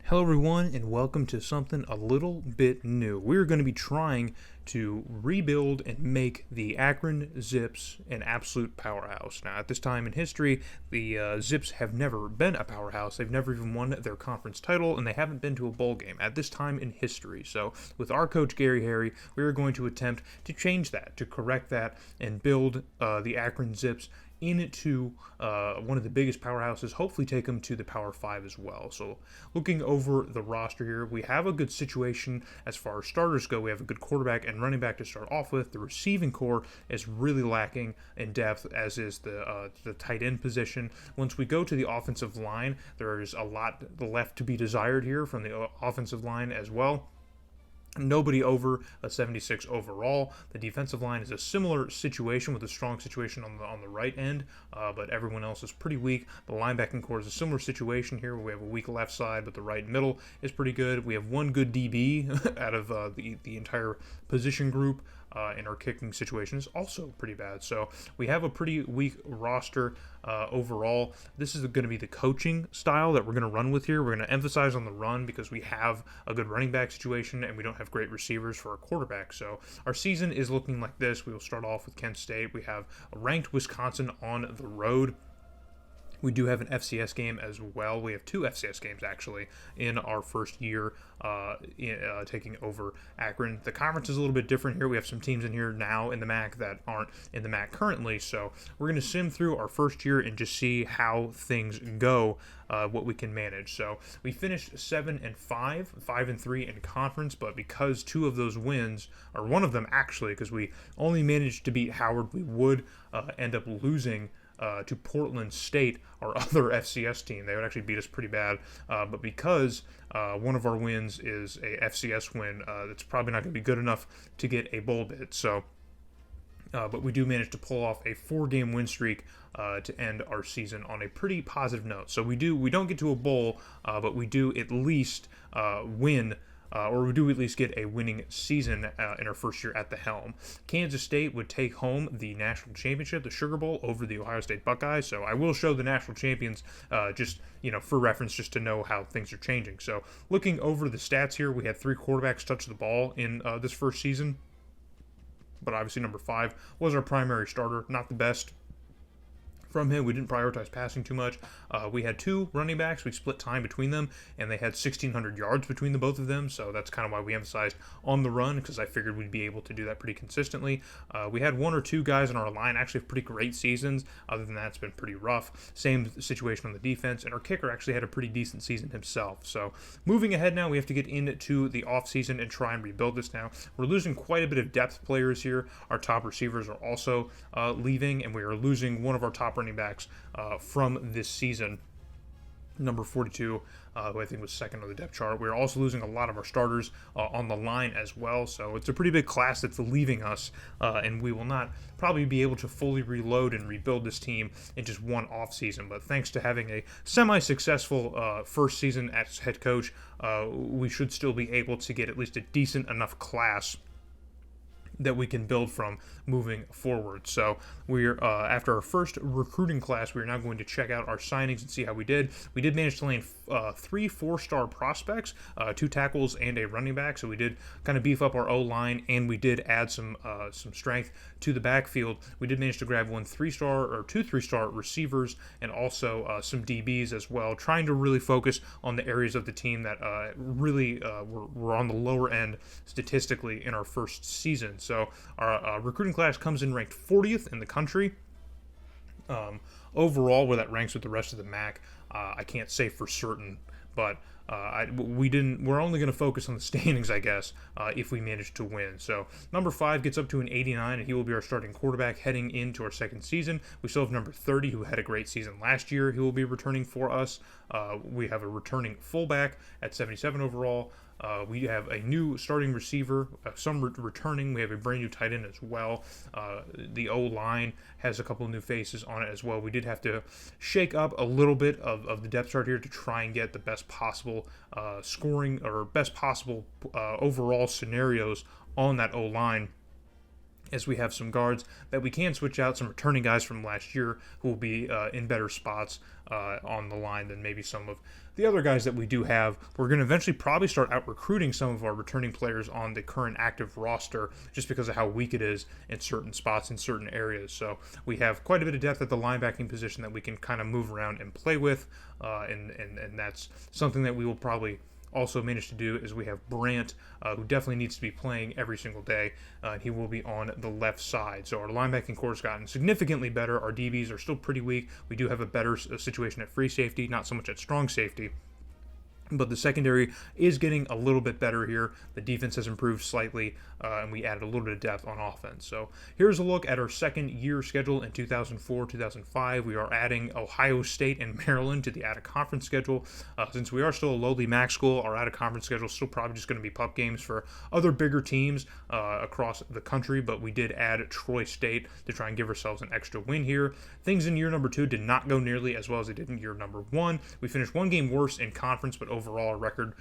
Hello, everyone, and welcome to something a little bit new. We're going to be trying to rebuild and make the Akron Zips an absolute powerhouse. Now, at this time in history, the Zips have never been a powerhouse. They've never even won their conference title, and they haven't been to a bowl game at this time in history. So, with our coach, Gary Harry, we are going to attempt to change that, to correct that, and build the Akron Zips into one of the biggest powerhouses, hopefully take them to the Power 5 as well. So looking over the roster here, we have a good situation as far as starters go. We have a good quarterback and running back to start off with. The receiving core is really lacking in depth, as is the tight end position. Once we go to the offensive line, there is a lot left to be desired here from the offensive line as well. Nobody over a 76 overall. The defensive line is a similar situation with a strong situation on the right end, but everyone else is pretty weak. The linebacking core is a similar situation here, where we have a weak left side, but the right middle is pretty good. We have one good DB out of the entire position group. And our kicking situation is also pretty bad. So we have a pretty weak roster overall. This is going to be the coaching style that we're going to run with here. We're going to emphasize on the run because we have a good running back situation and we don't have great receivers for our quarterback. So our season is looking like this. We will start off with Kent State. We have a ranked Wisconsin on the road. We do have an FCS game as well. We have two FCS games, actually, in our first year taking over Akron. The conference is a little bit different here. We have some teams in here now in the MAC that aren't in the MAC currently. So we're going to sim through our first year and just see how things go, what we can manage. So we finished 7-5, 5-3 in conference, but because two of those wins, or one of them actually, because we only managed to beat Howard, we would end up losing to Portland State, our other FCS team. They would actually beat us pretty bad, but because one of our wins is a FCS win, it's probably not going to be good enough to get a bowl bid. So, but we do manage to pull off a 4-game win streak to end our season on a pretty positive note. So we don't get to a bowl, but we do at least win. Or we do at least get a winning season in our first year at the helm. Kansas State would take home the national championship, the Sugar Bowl, over the Ohio State Buckeyes. So I will show the national champions just for reference, just to know how things are changing. So looking over the stats here, we had 3 quarterbacks touch the ball in this first season. But obviously number 5 was our primary starter, not the best from him. We didn't prioritize passing too much. We had 2 running backs. We split time between them, and they had 1,600 yards between the both of them, so that's kind of why we emphasized on the run, because I figured we'd be able to do that pretty consistently. We had 1 or 2 guys in our line actually have pretty great seasons. Other than that, it's been pretty rough. Same situation on the defense, and our kicker actually had a pretty decent season himself. So moving ahead now, we have to get into the offseason and try and rebuild this now. We're losing quite a bit of depth players here. Our top receivers are also leaving, and we are losing one of our top running backs from this season, number 42, who I think was second on the depth chart. We're also losing a lot of our starters on the line as well, so it's a pretty big class that's leaving us, and we will not probably be able to fully reload and rebuild this team in just one off season. But thanks to having a semi-successful first season as head coach, we should still be able to get at least a decent enough class that we can build from moving forward. So we're after our first recruiting class, we're now going to check out our signings and see how we did. We did manage to land 3 4-star prospects, 2 tackles and a running back. So we did kind of beef up our O-line, and we did add some strength to the backfield. We did manage to grab 2 3-star receivers, and also some DBs as well, trying to really focus on the areas of the team that really were on the lower end statistically in our first season. So our recruiting class comes in ranked 40th in the country. Overall, where that ranks with the rest of the MAC, I can't say for certain, but we're only going to focus on the standings, I guess, if we manage to win. So number 5 gets up to an 89, and he will be our starting quarterback heading into our second season. We still have number 30, who had a great season last year. He will be returning for us. We have a returning fullback at 77 overall. We have a new starting receiver, some returning. We have a brand new tight end as well. The O-line has a couple of new faces on it as well. We did have to shake up a little bit of the depth chart here to try and get the best possible scoring or best possible overall scenarios on that O-line. as we have some guards that we can switch out, some returning guys from last year who will be in better spots on the line than maybe some of the other guys that we do have. We're going to eventually probably start out recruiting some of our returning players on the current active roster just because of how weak it is in certain spots in certain areas. So we have quite a bit of depth at the linebacking position that we can kind of move around and play with, and that's something that we will probably also managed to do. Is we have Brandt, who definitely needs to be playing every single day. He will be on the left side. So our linebacking core has gotten significantly better. Our DBs are still pretty weak. We do have a better situation at free safety, not so much at strong safety. But the secondary is getting a little bit better here. The defense has improved slightly, and we added a little bit of depth on offense. So here's a look at our second year schedule in 2004-2005. We are adding Ohio State and Maryland to the out-of-conference schedule. Since we are still a lowly MAC school, our out-of-conference schedule is still probably just going to be pup games for other bigger teams across the country, but we did add Troy State to try and give ourselves an extra win here. Things in year number 2 did not go nearly as well as they did in year number 1. We finished one game worse in conference, but overall our record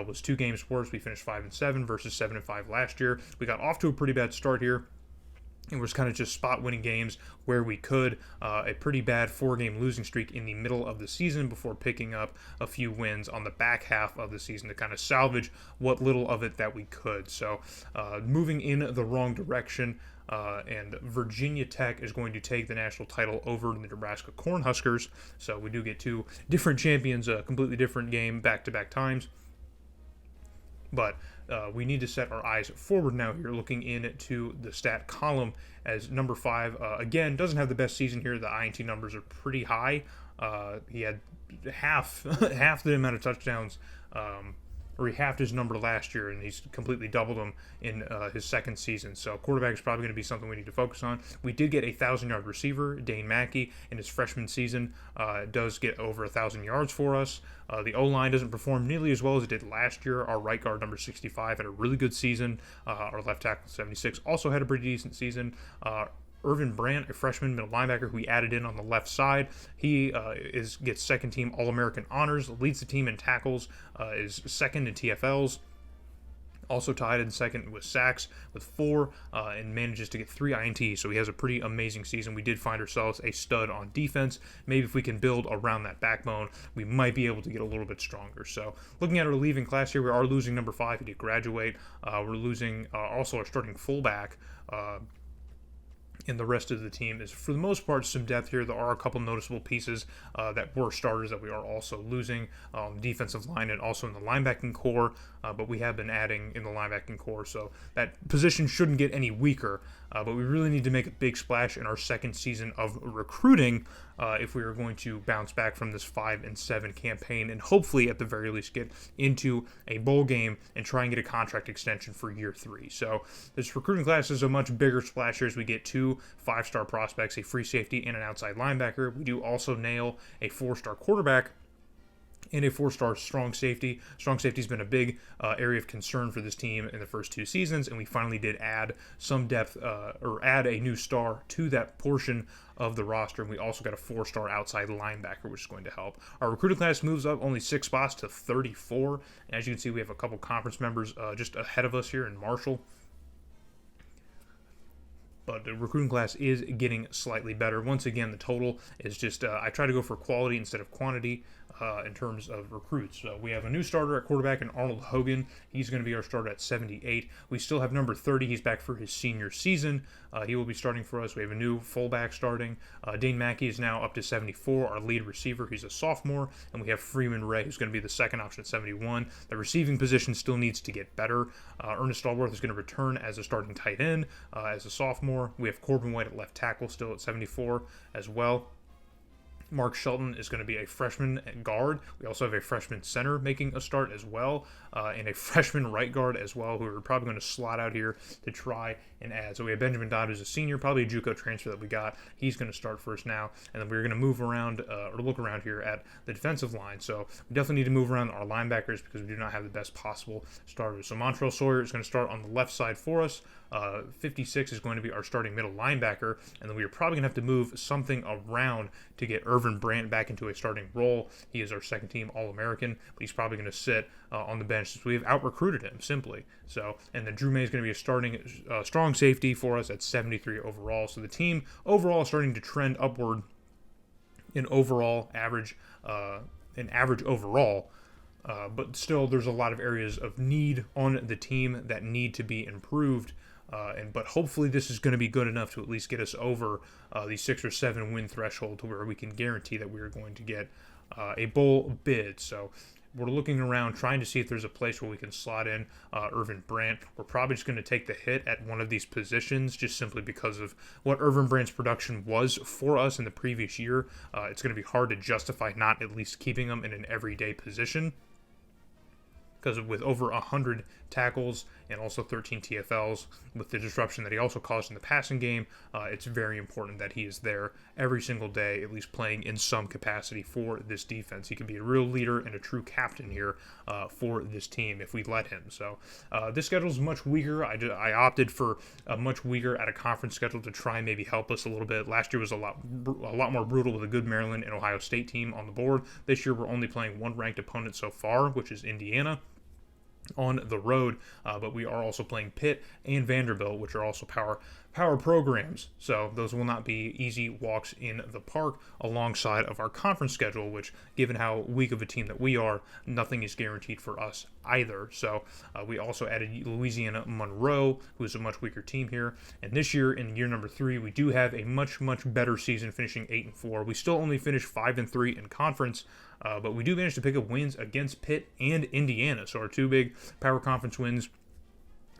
was 2 games worse. We finished 5-7 versus 7-5 last year. We got off to a pretty bad start here, and was kind of just spot winning games where we could. A pretty bad 4-game losing streak in the middle of the season before picking up a few wins on the back half of the season to kind of salvage what little of it that we could. So moving in the wrong direction. And Virginia Tech is going to take the national title over the Nebraska Cornhuskers. So we do get 2 different champions, a completely different game back-to-back times. But we need to set our eyes forward now here, looking into the stat column as number 5, again, doesn't have the best season here. The INT numbers are pretty high. He had half the amount of touchdowns, or he halved his number last year, and he's completely doubled them in his second season. So quarterback is probably going to be something we need to focus on. We did get a 1,000-yard receiver, Dane Mackey, in his freshman season. Does get over 1,000 yards for us. The O-line doesn't perform nearly as well as it did last year. Our right guard, number 65, had a really good season. Our left tackle, 76, also had a pretty decent season. Irvin Brandt, a freshman middle linebacker who we added in on the left side. He gets second-team All-American honors, leads the team in tackles, is second in TFLs. Also tied in second with sacks with 4, and manages to get 3 INTs. So he has a pretty amazing season. We did find ourselves a stud on defense. Maybe if we can build around that backbone, we might be able to get a little bit stronger. So looking at our leaving class here, we are losing number 5. He did graduate. We're losing also our starting fullback. And the rest of the team is, for the most part, some depth here. There are a couple noticeable pieces that were starters that we are also losing on the defensive line and also in the linebacking core, but we have been adding in the linebacking core, so that position shouldn't get any weaker, but we really need to make a big splash in our second season of recruiting if we are going to bounce back from this 5-7 campaign and hopefully at the very least get into a bowl game and try and get a contract extension for year 3. So this recruiting class is a much bigger splash here as we get 2 5-star prospects, a free safety and an outside linebacker. We do also nail a 4-star quarterback and a 4-star strong safety. Strong safety has been a big area of concern for this team in the first 2 seasons, and we finally did add some depth or add a new star to that portion of the roster, and we also got a 4-star outside linebacker, which is going to help. Our recruiting class moves up only 6 spots to 34, and as you can see, we have a couple conference members just ahead of us here in Marshall. But the recruiting class is getting slightly better. Once again, the total is just, I try to go for quality instead of quantity in terms of recruits. So we have a new starter at quarterback in Arnold Hogan. He's going to be our starter at 78. We still have number 30. He's back for his senior season. He will be starting for us. We have a new fullback starting. Dane Mackey is now up to 74, our lead receiver. He's a sophomore. And we have Freeman Ray, who's going to be the second option at 71. The receiving position still needs to get better. Ernest Stallworth is going to return as a starting tight end as a sophomore. We have Corbin White at left tackle still at 74 as well. Mark Shelton is going to be a freshman at guard. We also have a freshman center making a start as well, and a freshman right guard as well, who are probably going to slot out here to try and add. So we have Benjamin Dodd, who's a senior, probably a JUCO transfer that we got. He's going to start first now, and then we're going to move around or look around here at the defensive line. So we definitely need to move around our linebackers because we do not have the best possible starters. So Montrell Sawyer is going to start on the left side for us. 56 is going to be our starting middle linebacker, and then we are probably going to have to move something around to get Irvin Brandt back into a starting role. He is our second team All-American, but he's probably going to sit on the bench since we've out-recruited him, simply. So, and then Drew May is going to be a starting strong safety for us at 73 overall. So the team overall is starting to trend upward in overall average, overall. But still, there's a lot of areas of need on the team that need to be improved. But hopefully this is going to be good enough to at least get us over the 6 or 7 win threshold to where we can guarantee that we are going to get a bowl bid. So we're looking around trying to see if there's a place where we can slot in Irvin Brandt. We're probably just going to take the hit at one of these positions just simply because of what Irvin Brandt's production was for us in the previous year. It's going to be hard to justify not at least keeping him in an everyday position, because with over 100 tackles and also 13 TFLs, with the disruption that he also caused in the passing game, it's very important that he is there every single day, at least playing in some capacity for this defense. He can be a real leader and a true captain here for this team if we let him. So this schedule is much weaker. I opted for a much weaker at a conference schedule to try and maybe help us a little bit. Last year was a lot more brutal with a good Maryland and Ohio State team on the board. This year we're only playing one ranked opponent so far, which is Indiana, on the road, but we are also playing Pitt and Vanderbilt, which are also power programs. So those will not be easy walks in the park alongside of our conference schedule, which, given how weak of a team that we are, nothing is guaranteed for us either. So we also added Louisiana Monroe, who is a much weaker team here. And this year, in year number 3, we do have a much better season, finishing 8-4. We still only finished 5-3 in conference, but we do manage to pick up wins against Pitt and Indiana. So our 2 big power conference wins,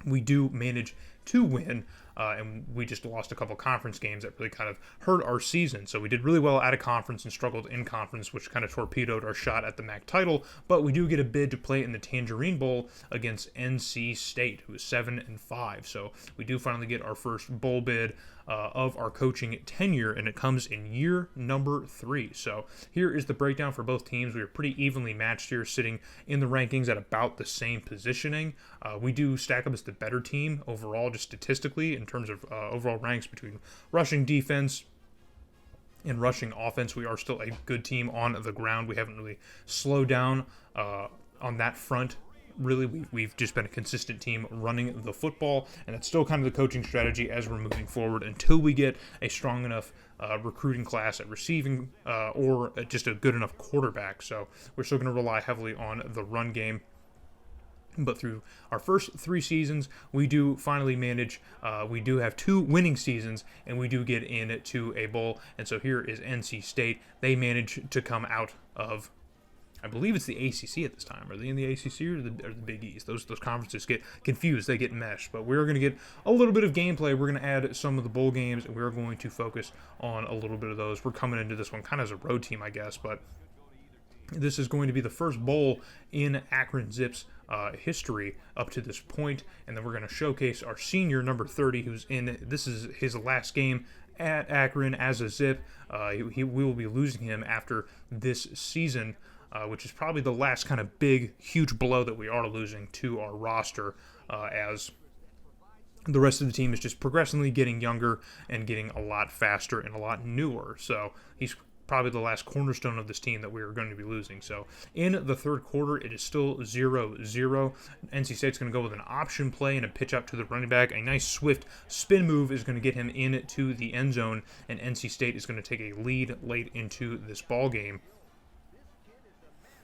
we do manage to win, and we just lost a couple conference games that really kind of hurt our season. So we did really well out of conference and struggled in conference, which kind of torpedoed our shot at the MAC title. But we do get a bid to play in the Tangerine Bowl against NC State, who is 7-5. So we do finally get our first bowl bid of our coaching tenure, and it comes in year number 3. So here is the breakdown for both teams. We are pretty evenly matched here, sitting in the rankings at about the same positioning. We do stack up as the better team overall, just statistically, in terms of overall ranks between rushing defense and rushing offense. We are still a good team on the ground. We haven't really slowed down on that front. Really, we've just been a consistent team running the football, and that's still kind of the coaching strategy as we're moving forward until we get a strong enough recruiting class at receiving or just a good enough quarterback. So we're still going to rely heavily on the run game. But through our first 3 seasons, we do finally manage, we do have 2 winning seasons, and we do get into a bowl. And so here is NC State. They manage to come out of, I believe it's the ACC at this time. Are they in the ACC or the Big East? Those conferences get confused. They get meshed. But we're going to get a little bit of gameplay. We're going to add some of the bowl games, and we're going to focus on a little bit of those. We're coming into this one kind of as a road team, I guess. But this is going to be the first bowl in Akron Zips history up to this point. And then we're going to showcase our senior, number 30, who's in. This is his last game at Akron as a Zip. We will be losing him after this season, which is probably the last kind of big, huge blow that we are losing to our roster, as the rest of the team is just progressively getting younger and getting a lot faster and a lot newer. So he's probably the last cornerstone of this team that we are going to be losing. So in the third quarter, it is still 0-0. NC State's going to go with an option play and a pitch out to the running back. A nice swift spin move is going to get him into the end zone, and NC State is going to take a lead late into this ball game.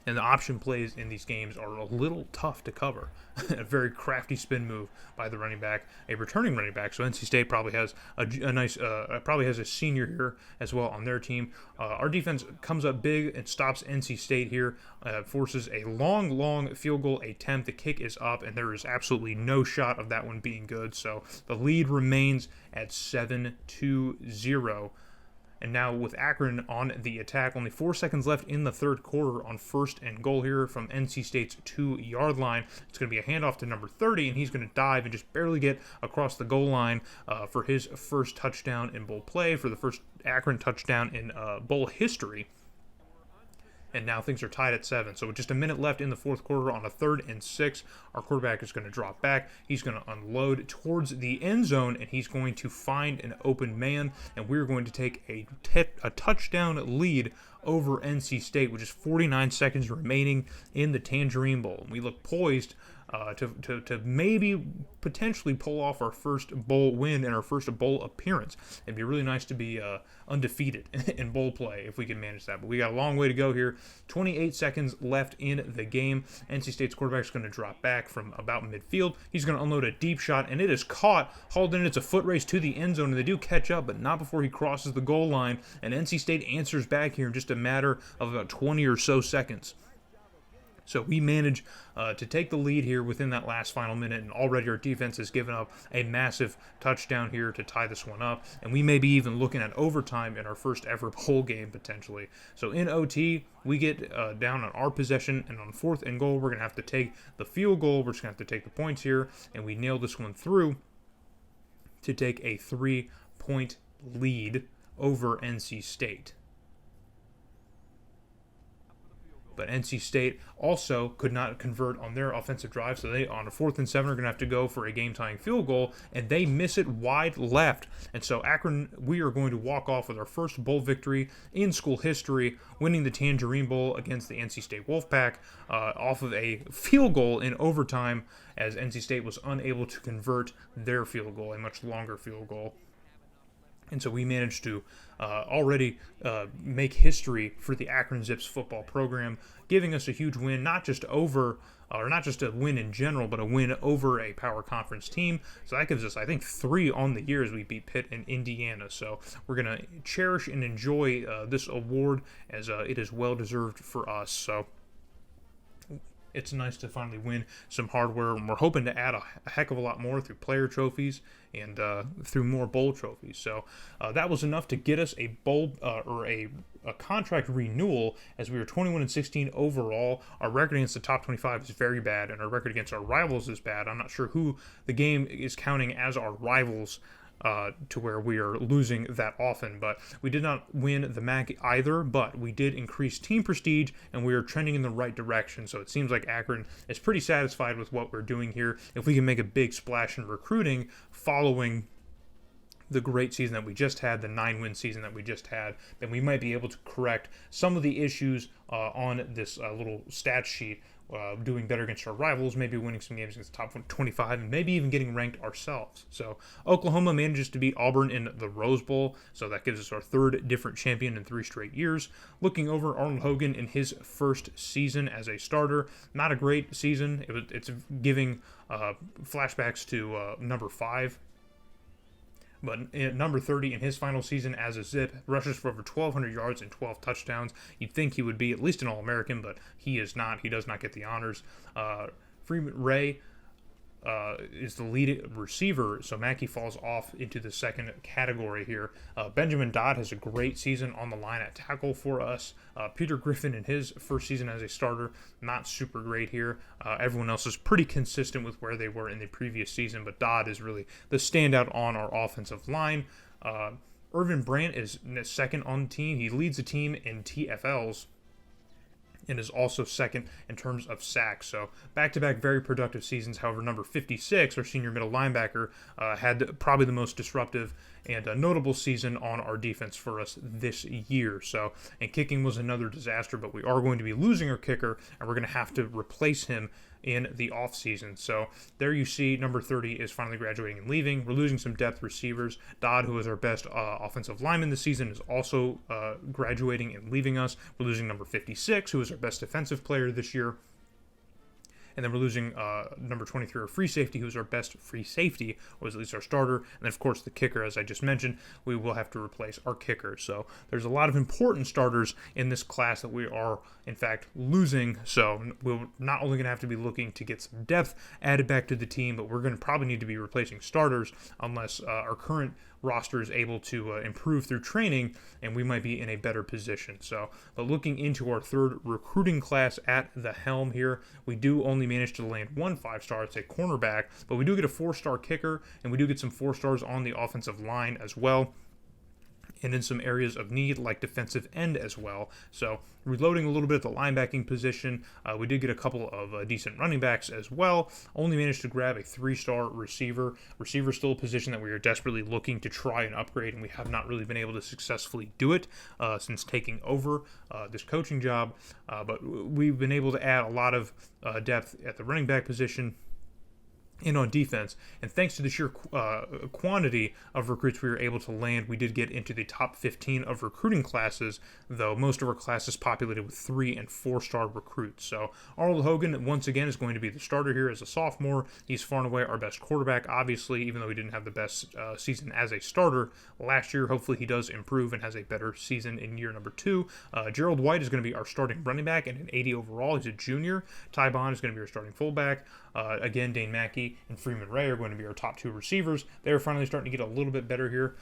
And the option plays in these games are a little tough to cover. A very crafty spin move by the running back, a returning running back. So NC State probably has a nice, probably has a senior here as well on their team. Our defense comes up big and stops NC State here, forces a long field goal attempt. The kick is up, and there is absolutely no shot of that one being good. So the lead remains at 7-0. And now with Akron on the attack, only 4 seconds left in the third quarter on 1st and goal here from NC State's 2-yard line. It's going to be a handoff to number 30, and he's going to dive and just barely get across the goal line for his first touchdown in bowl play, for the first Akron touchdown in bowl history. and now things are tied at 7. So with just a minute left in the fourth quarter on a 3rd and 6, our quarterback is going to drop back. He's going to unload towards the end zone, and he's going to find an open man, and we're going to take a touchdown lead over NC State, which is 49 seconds remaining in the Tangerine Bowl. We look poised to maybe potentially pull off our first bowl win and our first bowl appearance. It'd be really nice to be undefeated in bowl play if we can manage that. But we got a long way to go here. 28 seconds left in the game. NC State's quarterback is going to drop back from about midfield. He's going to unload a deep shot, and it is caught, hauled in. It's a foot race to the end zone, and they do catch up, but not before he crosses the goal line. And NC State answers back here in just a matter of about 20 or so seconds. So we manage to take the lead here within that last final minute, and already our defense has given up a massive touchdown here to tie this one up, and we may be even looking at overtime in our first ever bowl game potentially. So in OT, we get down on our possession, and on 4th and goal, we're going to have to take the field goal. We're just going to have to take the points here, and we nail this one through to take a 3-point lead over NC State. But NC State also could not convert on their offensive drive, so they, on a 4th and 7, are going to have to go for a game-tying field goal, and they miss it wide left. And so Akron, we are going to walk off with our first bowl victory in school history, winning the Tangerine Bowl against the NC State Wolfpack off of a field goal in overtime, as NC State was unable to convert their field goal, a much longer field goal. And so we managed to already make history for the Akron Zips football program, giving us a huge win, not just a win in general, but a win over a power conference team. So that gives us, I think, 3 on the year as we beat Pitt and Indiana. So we're going to cherish and enjoy this award as it is well-deserved for us. So it's nice to finally win some hardware, and we're hoping to add a heck of a lot more through player trophies and through more bowl trophies. So that was enough to get us a bowl or a contract renewal, as we were 21-16 overall. Our record against the top 25 is very bad, and our record against our rivals is bad. I'm not sure who the game is counting as our rivals, to where we are losing that often, but we did not win the MAC either, but we did increase team prestige, and we are trending in the right direction. So it seems like Akron is pretty satisfied with what we're doing here. If we can make a big splash in recruiting following the great season that we just had, the 9-win season that we just had, then we might be able to correct some of the issues on this little stat sheet, doing better against our rivals, maybe winning some games against the top 25, and maybe even getting ranked ourselves. So Oklahoma manages to beat Auburn in the Rose Bowl, so that gives us our 3rd different champion in 3 straight years. Looking over Arnold Hogan in his first season as a starter, not a great season. It's giving flashbacks to number 5. But at number 30 in his final season as a Zip, rushes for over 1,200 yards and 12 touchdowns. You'd think he would be at least an All-American, but he is not. He does not get the honors. Freeman Ray is the lead receiver, so Mackey falls off into the second category here. Benjamin Dodd has a great season on the line at tackle for us. Peter Griffin in his first season as a starter, not super great here. Everyone else is pretty consistent with where they were in the previous season, but Dodd is really the standout on our offensive line. Irvin Brandt is second on the team. He leads the team in TFLs and is also second in terms of sacks. So back-to-back very productive seasons. However, number 56, our senior middle linebacker, had probably the most disruptive and notable season on our defense for us this year. So, and kicking was another disaster, but we are going to be losing our kicker, and we're going to have to replace him in the offseason. So there you see number 30 is finally graduating and leaving. We're losing some depth receivers. Dodd, who is our best offensive lineman this season, is also graduating and leaving us. We're losing number 56, who is our best defensive player this year. And then we're losing number 23, our free safety, who's our best free safety, or at least our starter. And then, of course, the kicker, as I just mentioned, we will have to replace our kicker. So there's a lot of important starters in this class that we are, in fact, losing. So we're not only going to have to be looking to get some depth added back to the team, but we're going to probably need to be replacing starters unless our current roster is able to improve through training, and we might be in a better position. So, but looking into our 3rd recruiting class at the helm here, we do only manage to land 1 5-star, it's a cornerback, but we do get a 4-star kicker, and we do get some 4 stars on the offensive line as well. and in some areas of need like defensive end as well. So reloading a little bit at the linebacking position. We did get a couple of decent running backs as well. Only managed to grab a 3-star receiver. Receiver still a position that we are desperately looking to try and upgrade, and we have not really been able to successfully do it since taking over this coaching job. But we've been able to add a lot of depth at the running back position and on defense, and thanks to the sheer quantity of recruits we were able to land, we did get into the top 15 of recruiting classes, though most of our classes populated with 3- and 4-star recruits. So Arnold Hogan, once again, is going to be the starter here as a sophomore. He's far and away our best quarterback, obviously, even though he didn't have the best season as a starter last year. Hopefully he does improve and has a better season in year number 2. Gerald White is going to be our starting running back and an 80 overall. He's a junior. Ty Bond is going to be our starting fullback. Again, Dane Mackey and Freeman Ray are going to be our top 2 receivers. They're finally starting to get a little bit better here.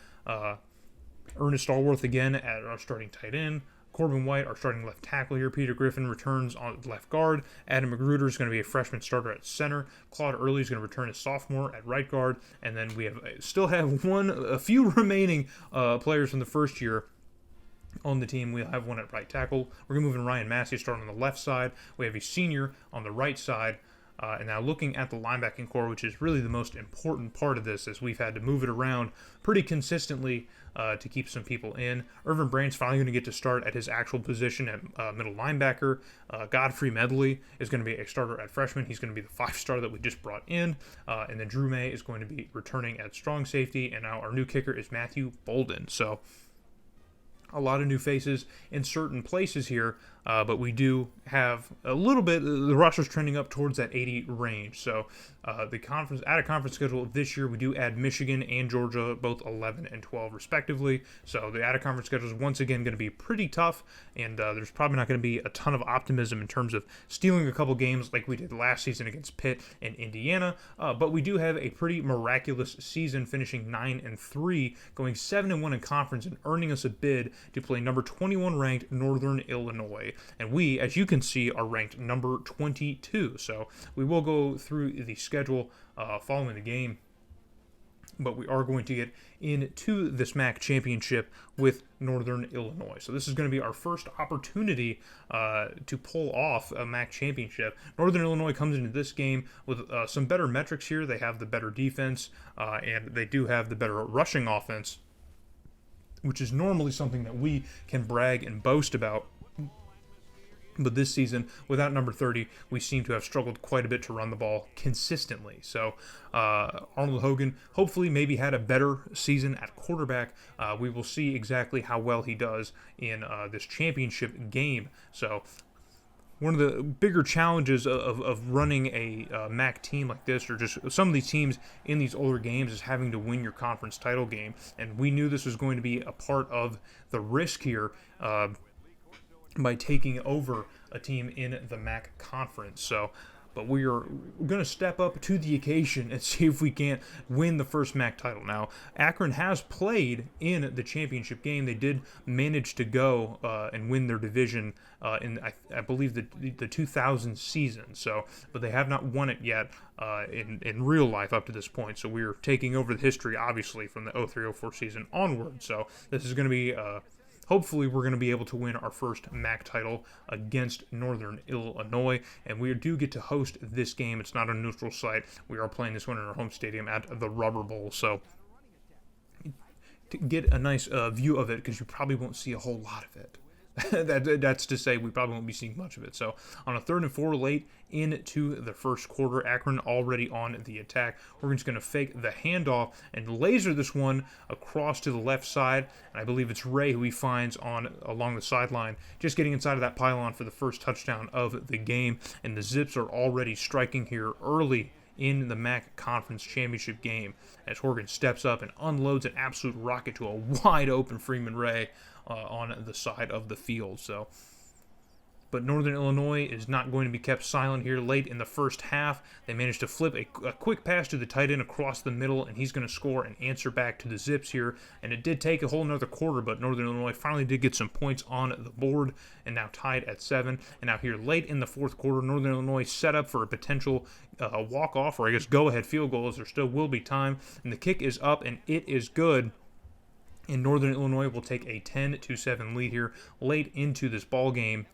Ernest Stallworth again at our starting tight end. Corbin White, our starting left tackle here. Peter Griffin returns on left guard. Adam Magruder is going to be a freshman starter at center. Claude Early is going to return as sophomore at right guard. And then we still have a few remaining players from the first year on the team. We'll have one at right tackle. We're going to move in Ryan Massey starting on the left side. We have a senior on the right side. And now looking at the linebacking core, which is really the most important part of this, as we've had to move it around pretty consistently to keep some people in. Irvin Brandt's finally going to get to start at his actual position at middle linebacker. Godfrey Medley is going to be a starter at freshman. He's going to be the 5-star that we just brought in. And then Drew May is going to be returning at strong safety. And now our new kicker is Matthew Bolden. So a lot of new faces in certain places here, but we do have a little bit, the roster's trending up towards that 80 range. So the out-of-conference schedule this year, we do add Michigan and Georgia, both 11 and 12 respectively. So the out-of-conference schedule is once again going to be pretty tough, and there's probably not going to be a ton of optimism in terms of stealing a couple games like we did last season against Pitt and Indiana. But we do have a pretty miraculous season, finishing 9-3, going 7-1 in conference, and earning us a bid to play number 21 ranked Northern Illinois. And we, as you can see, are ranked number 22. So we will go through the schedule following the game, but we are going to get into this MAC championship with Northern Illinois. So this is going to be our first opportunity to pull off a MAC championship. Northern Illinois comes into this game with some better metrics here. They have the better defense, and they do have the better rushing offense, which is normally something that we can brag and boast about. But this season, without number 30, we seem to have struggled quite a bit to run the ball consistently. So Arnold Hogan hopefully maybe had a better season at quarterback. We will see exactly how well he does in this championship game. So one of the bigger challenges of running a MAC team like this, or just some of these teams in these older games, is having to win your conference title game. And we knew this was going to be a part of the risk here by taking over a team in the MAC conference. So, but we're going to step up to the occasion and see if we can't win the first MAC title. Now, Akron has played in the championship game. They did manage to go and win their division in, I believe, the 2000 season. So, but they have not won it yet in real life up to this point. So we're taking over the history, obviously, from the 03-04 season onward. So this is going to be hopefully we're going to be able to win our first MAC title against Northern Illinois, and we do get to host this game. It's not a neutral site. We are playing this one in our home stadium at the Rubber Bowl, so to get a nice view of it, because you probably won't see a whole lot of it. That's to say we probably won't be seeing much of it. So on a 3rd and 4 late into the first quarter, Akron already on the attack. We're just going to fake the handoff and laser this one across to the left side. And I believe it's Ray who he finds along the sideline, just getting inside of that pylon for the first touchdown of the game. And the Zips are already striking here early in the MAC Conference Championship game as Horgan steps up and unloads an absolute rocket to a wide open Freeman Ray on the side of the field. So, but Northern Illinois is not going to be kept silent here. Late in the first half, they managed to flip a quick pass to the tight end across the middle, and he's going to score and answer back to the Zips here. And it did take a whole another quarter, but Northern Illinois finally did get some points on the board, and now tied at 7. And now here late in the fourth quarter, Northern Illinois set up for a potential walk-off, or I guess go-ahead field goal, as there still will be time. And the kick is up, and it is good. And Northern Illinois will take a 10-7 lead here late into this ball game,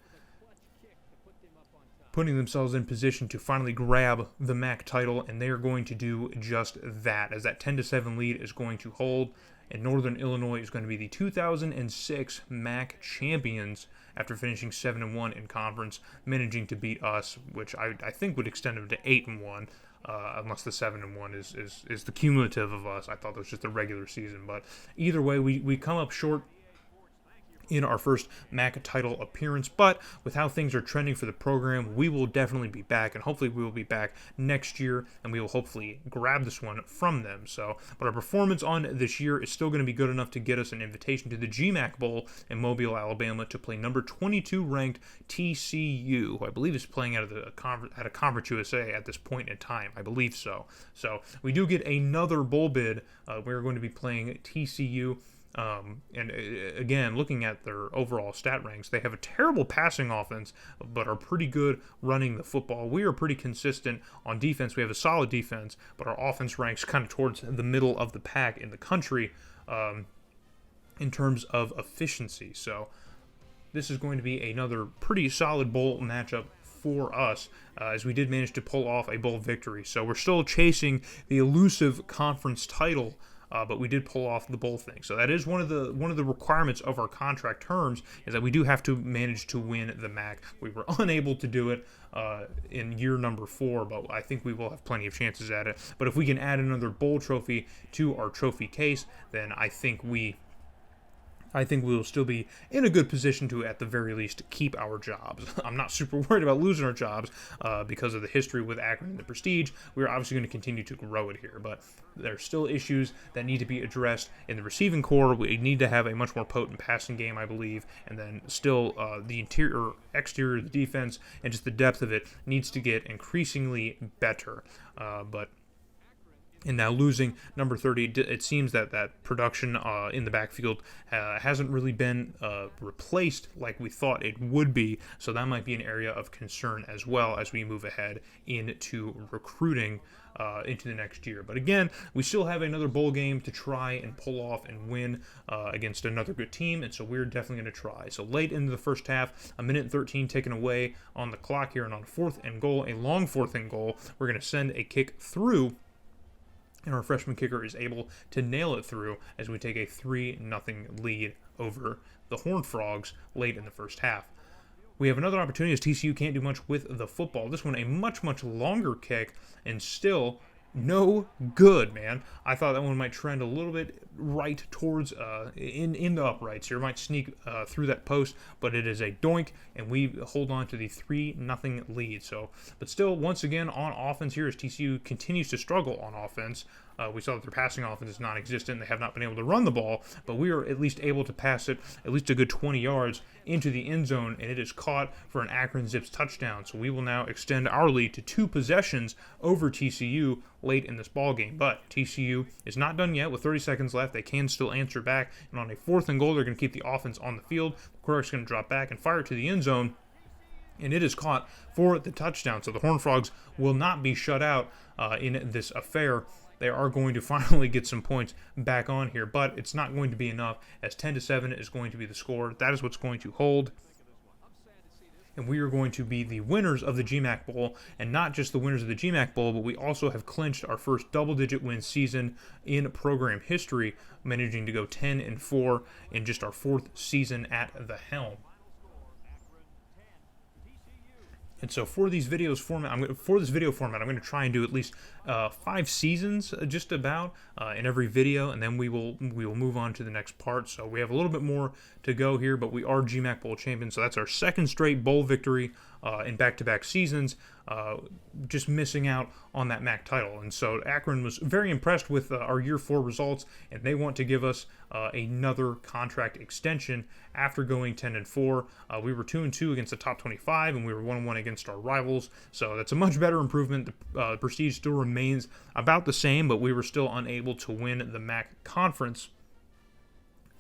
putting themselves in position to finally grab the MAC title, and they are going to do just that, as that 10-7 lead is going to hold, and Northern Illinois is going to be the 2006 MAC champions after finishing 7-1 in conference, managing to beat us, which I think would extend them to 8-1. Unless the 7-1 is the cumulative of us. I thought that was just the regular season. But either way, we come up short in our first MAC title appearance, but with how things are trending for the program, we will definitely be back, and hopefully we will be back next year, and we will hopefully grab this one from them. So, but our performance on this year is still going to be good enough to get us an invitation to the GMAC Bowl in Mobile, Alabama, to play number 22 ranked TCU, who I believe is playing out of the Conference USA at this point in time. I believe so. So we do get another bowl bid. We're going to be playing TCU. And again, looking at their overall stat ranks, they have a terrible passing offense, but are pretty good running the football. We are pretty consistent on defense. We have a solid defense, but our offense ranks kind of towards the middle of the pack in the country in terms of efficiency. So this is going to be another pretty solid bowl matchup for us, as we did manage to pull off a bowl victory. So we're still chasing the elusive conference title, but we did pull off the bowl thing. So that is one of the requirements of our contract terms, is that we do have to manage to win the MAC. We were unable to do it in year number 4, but I think we will have plenty of chances at it. But if we can add another bowl trophy to our trophy case, then I think we will still be in a good position to, at the very least, keep our jobs. I'm not super worried about losing our jobs because of the history with Akron and the prestige. We're obviously going to continue to grow it here, but there's still issues that need to be addressed in the receiving core. We need to have a much more potent passing game, I believe, and then still the interior, exterior, the defense, and just the depth of it needs to get increasingly better. And now losing number 30, it seems that production in the backfield hasn't really been replaced like we thought it would be. So that might be an area of concern as well as we move ahead into recruiting into the next year. But again, we still have another bowl game to try and pull off and win against another good team, and so we're definitely going to try. So late into the first half, 1:13 taken away on the clock here, and on 4th and goal, a long 4th and goal, we're going to send a kick through, and our freshman kicker is able to nail it through as we take a 3-0 lead over the Horned Frogs late in the first half. We have another opportunity as TCU can't do much with the football. This one a much, much longer kick, and still no good, man. I thought that one might trend a little bit right towards in the uprights here. It might sneak through that post, but it is a doink, and we hold on to the 3-0 lead. So, but still, once again, on offense here, as TCU continues to struggle on offense. We saw that their passing offense is non-existent. They have not been able to run the ball, but we are at least able to pass it at least a good 20 yards into the end zone, and it is caught for an Akron Zips touchdown. So we will now extend our lead to 2 possessions over TCU late in this ball game. But TCU is not done yet. With 30 seconds left, they can still answer back, and on a 4th and goal, they're going to keep the offense on the field. The quarterback's going to drop back and fire it to the end zone, and it is caught for the touchdown. So the Horned Frogs will not be shut out in this affair. They are going to finally get some points back on here, but it's not going to be enough, as 10-7 is going to be the score. That is what's going to hold, and we are going to be the winners of the GMAC Bowl, and not just the winners of the GMAC Bowl, but we also have clinched our first double-digit win season in program history, managing to go 10-4 in just our 4th season at the helm. And so for this video format, I'm going to try and do at least 5 seasons, just about, in every video, and then we will move on to the next part. So we have a little bit more to go here, but we are GMAC Bowl champions, so that's our 2nd straight bowl victory in back-to-back seasons, just missing out on that MAC title. And so Akron was very impressed with our year 4 results, and they want to give us another contract extension after going 10-4. We were 2-2 against the top 25, and we were 1-1 against our rivals. So that's a much better improvement. The prestige still remains about the same, but we were still unable to win the MAC conference.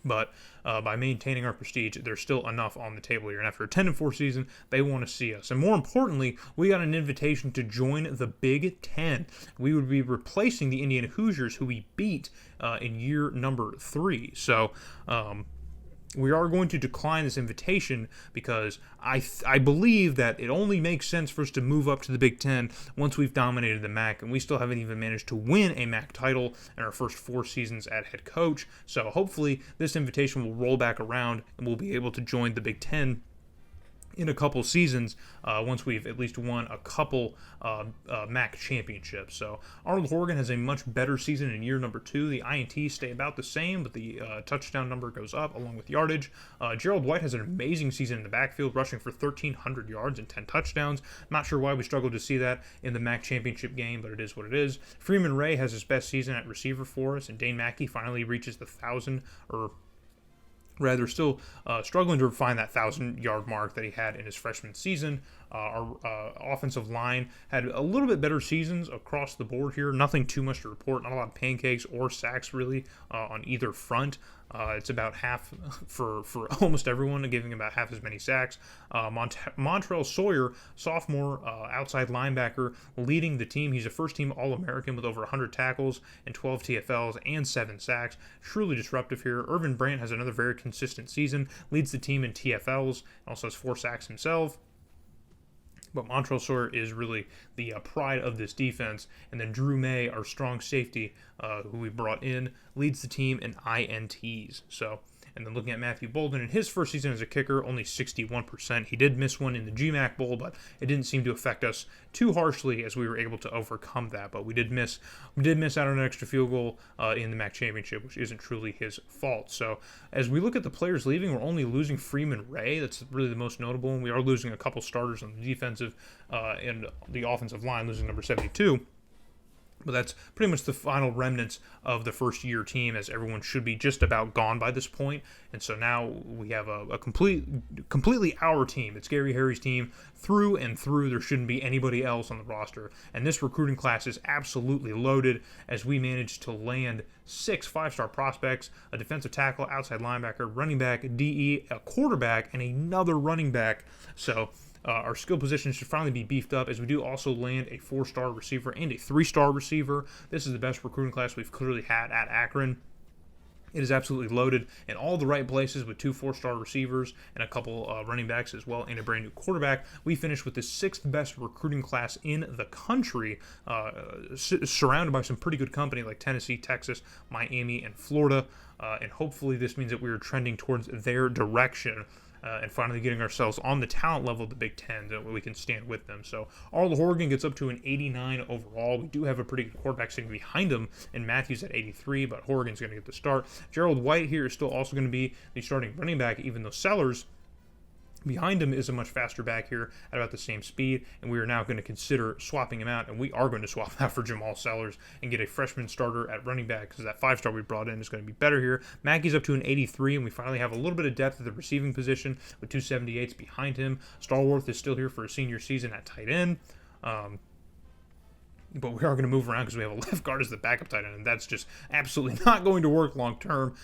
But by maintaining our prestige, there's still enough on the table here. And after a 10-4 season, they want to see us. And more importantly, we got an invitation to join the Big Ten. We would be replacing the Indiana Hoosiers, who we beat in year number 3. So we are going to decline this invitation because I believe that it only makes sense for us to move up to the Big Ten once we've dominated the MAC, and we still haven't even managed to win a MAC title in our first 4 seasons at head coach. So hopefully this invitation will roll back around and we'll be able to join the Big Ten in a couple seasons once we've at least won a couple MAC championships. So Arnold Horgan has a much better season in year number 2. The INTs stay about the same, but the touchdown number goes up along with yardage. Gerald White has an amazing season in the backfield, rushing for 1,300 yards and 10 touchdowns. Not sure why we struggled to see that in the MAC championship game, but it is what it is. Freeman Ray has his best season at receiver for us, and Dane Mackey finally reaches the 1,000, or rather still struggling to find that 1,000-yard mark that he had in his freshman season. Our offensive line had a little bit better seasons across the board here. Nothing too much to report. Not a lot of pancakes or sacks really on either front. It's about half for almost everyone, giving about half as many sacks. Montrell Sawyer, sophomore outside linebacker, leading the team. He's a first-team All-American with over 100 tackles and 12 TFLs and 7 sacks. Truly disruptive here. Irvin Brandt has another very consistent season, leads the team in TFLs, also has 4 sacks himself. But Montrell Sawyer is really the pride of this defense. And then Drew May, our strong safety, who we brought in, leads the team in INTs. So, and then looking at Matthew Bolden, in his first season as a kicker, only 61%. He did miss one in the GMAC Bowl, but it didn't seem to affect us too harshly as we were able to overcome that. But we did miss out on an extra field goal in the MAC championship, which isn't truly his fault. So as we look at the players leaving, we're only losing Freeman Ray. That's really the most notable. And we are losing a couple starters on the defensive and the offensive line, losing number 72. But that's pretty much the final remnants of the first-year team, as everyone should be just about gone by this point. And so now we have a completely our team. It's Gary Harry's team through and through. There shouldn't be anybody else on the roster. And this recruiting class is absolutely loaded, as we managed to land 6 5-star prospects, a defensive tackle, outside linebacker, running back, DE, a quarterback, and another running back. So our skill positions should finally be beefed up, as we do also land a 4-star receiver and a 3-star receiver. This is the best recruiting class we've clearly had at Akron. It is absolutely loaded in all the right places with 2 4-star receivers and a couple running backs as well, and a brand new quarterback. We finished with the 6th best recruiting class in the country, surrounded by some pretty good company like Tennessee, Texas, Miami, and Florida. And hopefully this means that we are trending towards their direction. And finally getting ourselves on the talent level of the Big Ten, that we can stand with them. So Arnold Horgan gets up to an 89 overall. We do have a pretty good quarterback sitting behind him, and Matthews at 83, but Horgan's going to get the start. Gerald White here is still also going to be the starting running back, even though Sellers behind him is a much faster back here at about the same speed, and we are now going to consider swapping him out, and we are going to swap out for Jamal Sellers and get a freshman starter at running back, because that 5-star we brought in is going to be better here. Mackey's up to an 83, and we finally have a little bit of depth at the receiving position with 2 78s behind him. Stallworth is still here for a senior season at tight end. But we are going to move around because we have a left guard as the backup tight end, and that's just absolutely not going to work long term.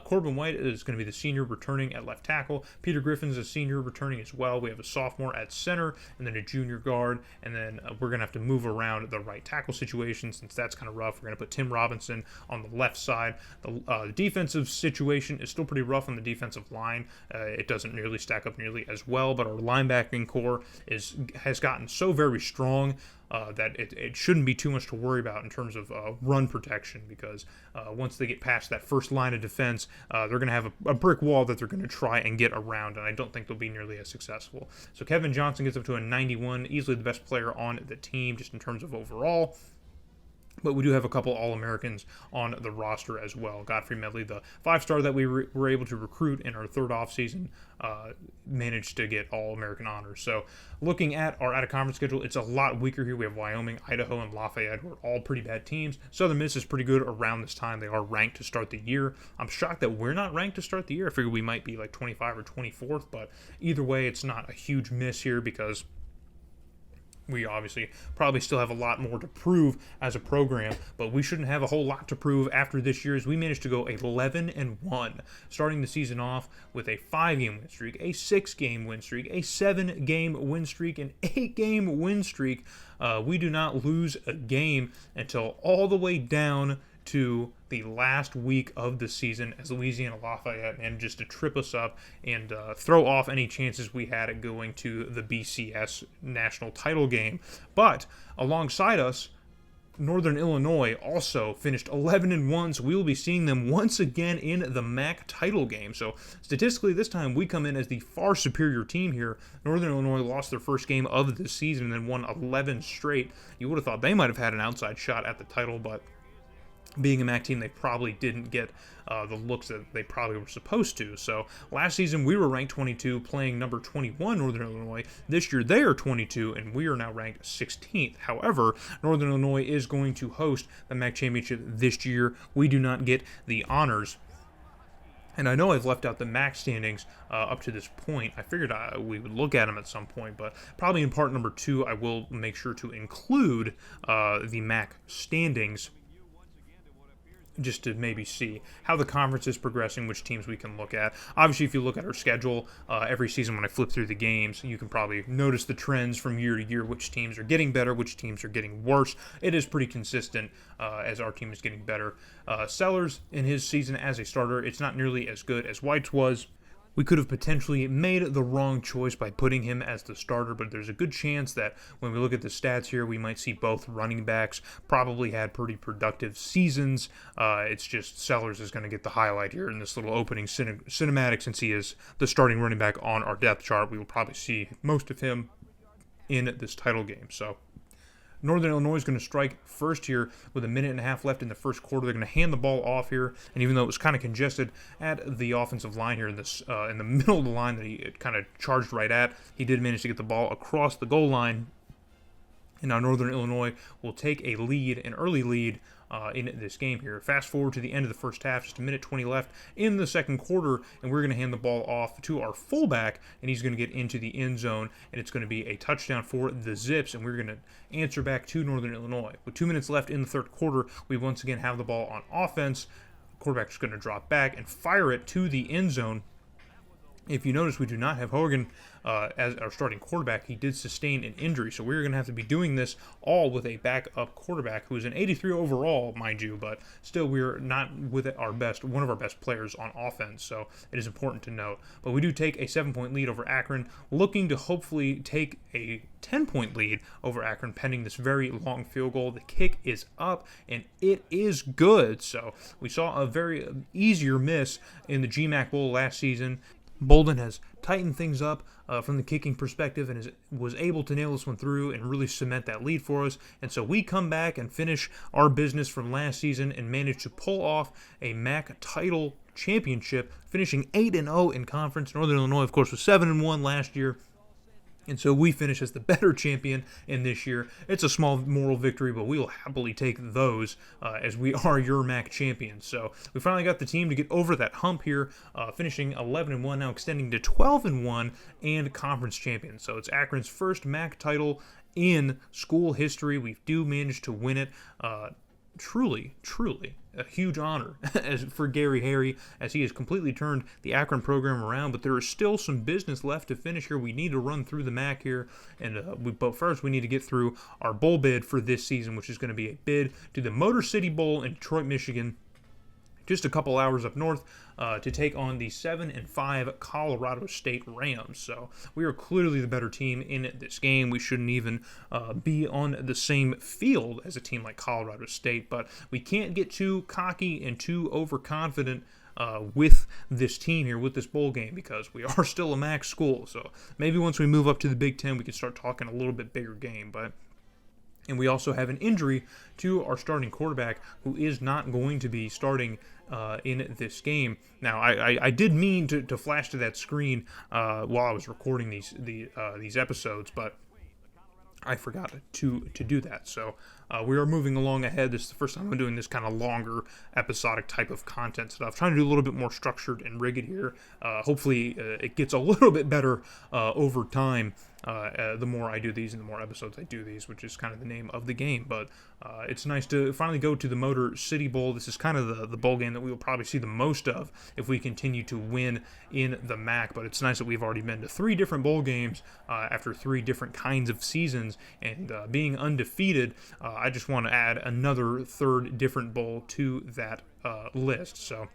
Corbin White is going to be the senior returning at left tackle. Peter Griffin's a senior returning as well. We have a sophomore at center, and then a junior guard, and then we're going to have to move around the right tackle situation since that's kind of rough. We're going to put Tim Robinson on the left side. The defensive situation is still pretty rough on the defensive line. It doesn't nearly stack up nearly as well, but our linebacking core has gotten so very strong that it shouldn't be too much to worry about in terms of run protection, because once they get past that first line of defense, they're going to have a brick wall that they're going to try and get around, and I don't think they'll be nearly as successful. So Kevin Johnson gets up to a 91, easily the best player on the team just in terms of overall. But we do have a couple All-Americans on the roster as well. Godfrey Medley, the 5-star that we were able to recruit in our third offseason, managed to get All-American honors. So looking at our out-of-conference schedule, it's a lot weaker here. We have Wyoming, Idaho, and Lafayette, who are all pretty bad teams. Southern Miss is pretty good around this time. They are ranked to start the year. I'm shocked that we're not ranked to start the year. I figured we might be like 25 or 24th, but either way, it's not a huge miss here because We obviously probably still have a lot more to prove as a program, but we shouldn't have a whole lot to prove after this year as we managed to go 11-1, starting the season off with a 5-game win streak, a 6-game win streak, a 7-game win streak, an 8-game win streak. We do not lose a game until all the way down to the last week of the season as Louisiana Lafayette managed to trip us up and throw off any chances we had at going to the BCS national title game. But alongside us, Northern Illinois also finished 11-1, so we will be seeing them once again in the MAC title game. So statistically, this time we come in as the far superior team here. Northern Illinois lost their first game of the season and then won 11 straight. You would have thought they might have had an outside shot at the title, but being a MAC team, they probably didn't get the looks that they probably were supposed to. So last season, we were ranked 22, playing number 21 Northern Illinois. This year, they are 22, and we are now ranked 16th. However, Northern Illinois is going to host the MAC championship this year. We do not get the honors. And I know I've left out the MAC standings up to this point. I figured we would look at them at some point, but probably in part number 2, I will make sure to include the MAC standings, just to maybe see how the conference is progressing, which teams we can look at. Obviously, if you look at our schedule every season when I flip through the games, you can probably notice the trends from year to year, which teams are getting better, which teams are getting worse. It is pretty consistent as our team is getting better. Sellers, in his season as a starter, it's not nearly as good as White's was. We could have potentially made the wrong choice by putting him as the starter, but there's a good chance that when we look at the stats here, we might see both running backs probably had pretty productive seasons. It's just Sellers is going to get the highlight here in this little opening cinematic since he is the starting running back on our depth chart. We will probably see most of him in this title game. So Northern Illinois is going to strike first here with 1.5 minutes left in the first quarter. They're going to hand the ball off here, and even though it was kind of congested at the offensive line here in the middle of the line that he kind of charged right at, he did manage to get the ball across the goal line. And now Northern Illinois will take a lead, an early lead, in this game here. Fast forward to the end of the first half, just 1:20 left in the second quarter, and we're going to hand the ball off to our fullback, and he's going to get into the end zone, and it's going to be a touchdown for the Zips, and we're going to answer back to Northern Illinois. With 2 minutes left in the third quarter, we once again have the ball on offense. The quarterback's going to drop back and fire it to the end zone. If you notice, we do not have Hogan as our starting quarterback. He did sustain an injury, so we're going to have to be doing this all with a backup quarterback who is an 83 overall, mind you, but still we're not with one of our best players on offense, so it is important to note. But we do take a 7-point lead over Akron, looking to hopefully take a 10-point lead over Akron pending this very long field goal. The kick is up, and it is good. So we saw a very easier miss in the GMAC Bowl last season. Bolden has tightened things up from the kicking perspective and was able to nail this one through and really cement that lead for us. And so we come back and finish our business from last season and manage to pull off a MAC title championship, finishing 8-0 in conference. Northern Illinois, of course, was 7-1 last year. And so we finish as the better champion in this year. It's a small moral victory, but we will happily take those as we are your MAC champions. So we finally got the team to get over that hump here, finishing 11-1, now extending to 12-1 and conference champions. So it's Akron's first MAC title in school history. We do manage to win it. Truly a huge honor for Gary Harry as he has completely turned the Akron program around, but there is still some business left to finish here. We need to run through the MAC here, but first we need to get through our bowl bid for this season, which is going to be a bid to the Motor City Bowl in Detroit, Michigan, just a couple hours up north, to take on the 7-5 Colorado State Rams. So we are clearly the better team in this game. We shouldn't even be on the same field as a team like Colorado State, but we can't get too cocky and too overconfident with this team here, with this bowl game, because we are still a MAC school. So maybe once we move up to the Big Ten, we can start talking a little bit bigger game, and we also have an injury to our starting quarterback, who is not going to be starting in this game. Now, I did mean to flash to that screen while I was recording these episodes, but I forgot to do that. So we are moving along ahead. This is the first time I'm doing this kind of longer episodic type of content stuff. Trying to do a little bit more structured and rigid here. Hopefully it gets a little bit better over time. the more I do these and the more episodes I do these, which is kind of the name of the game. But it's nice to finally go to the Motor City Bowl. This is kind of the bowl game that we will probably see the most of if we continue to win in the MAC. But it's nice that we've already been to 3 different bowl games after 3 different kinds of seasons, and being undefeated, I just want to add another 3rd different bowl to that list. So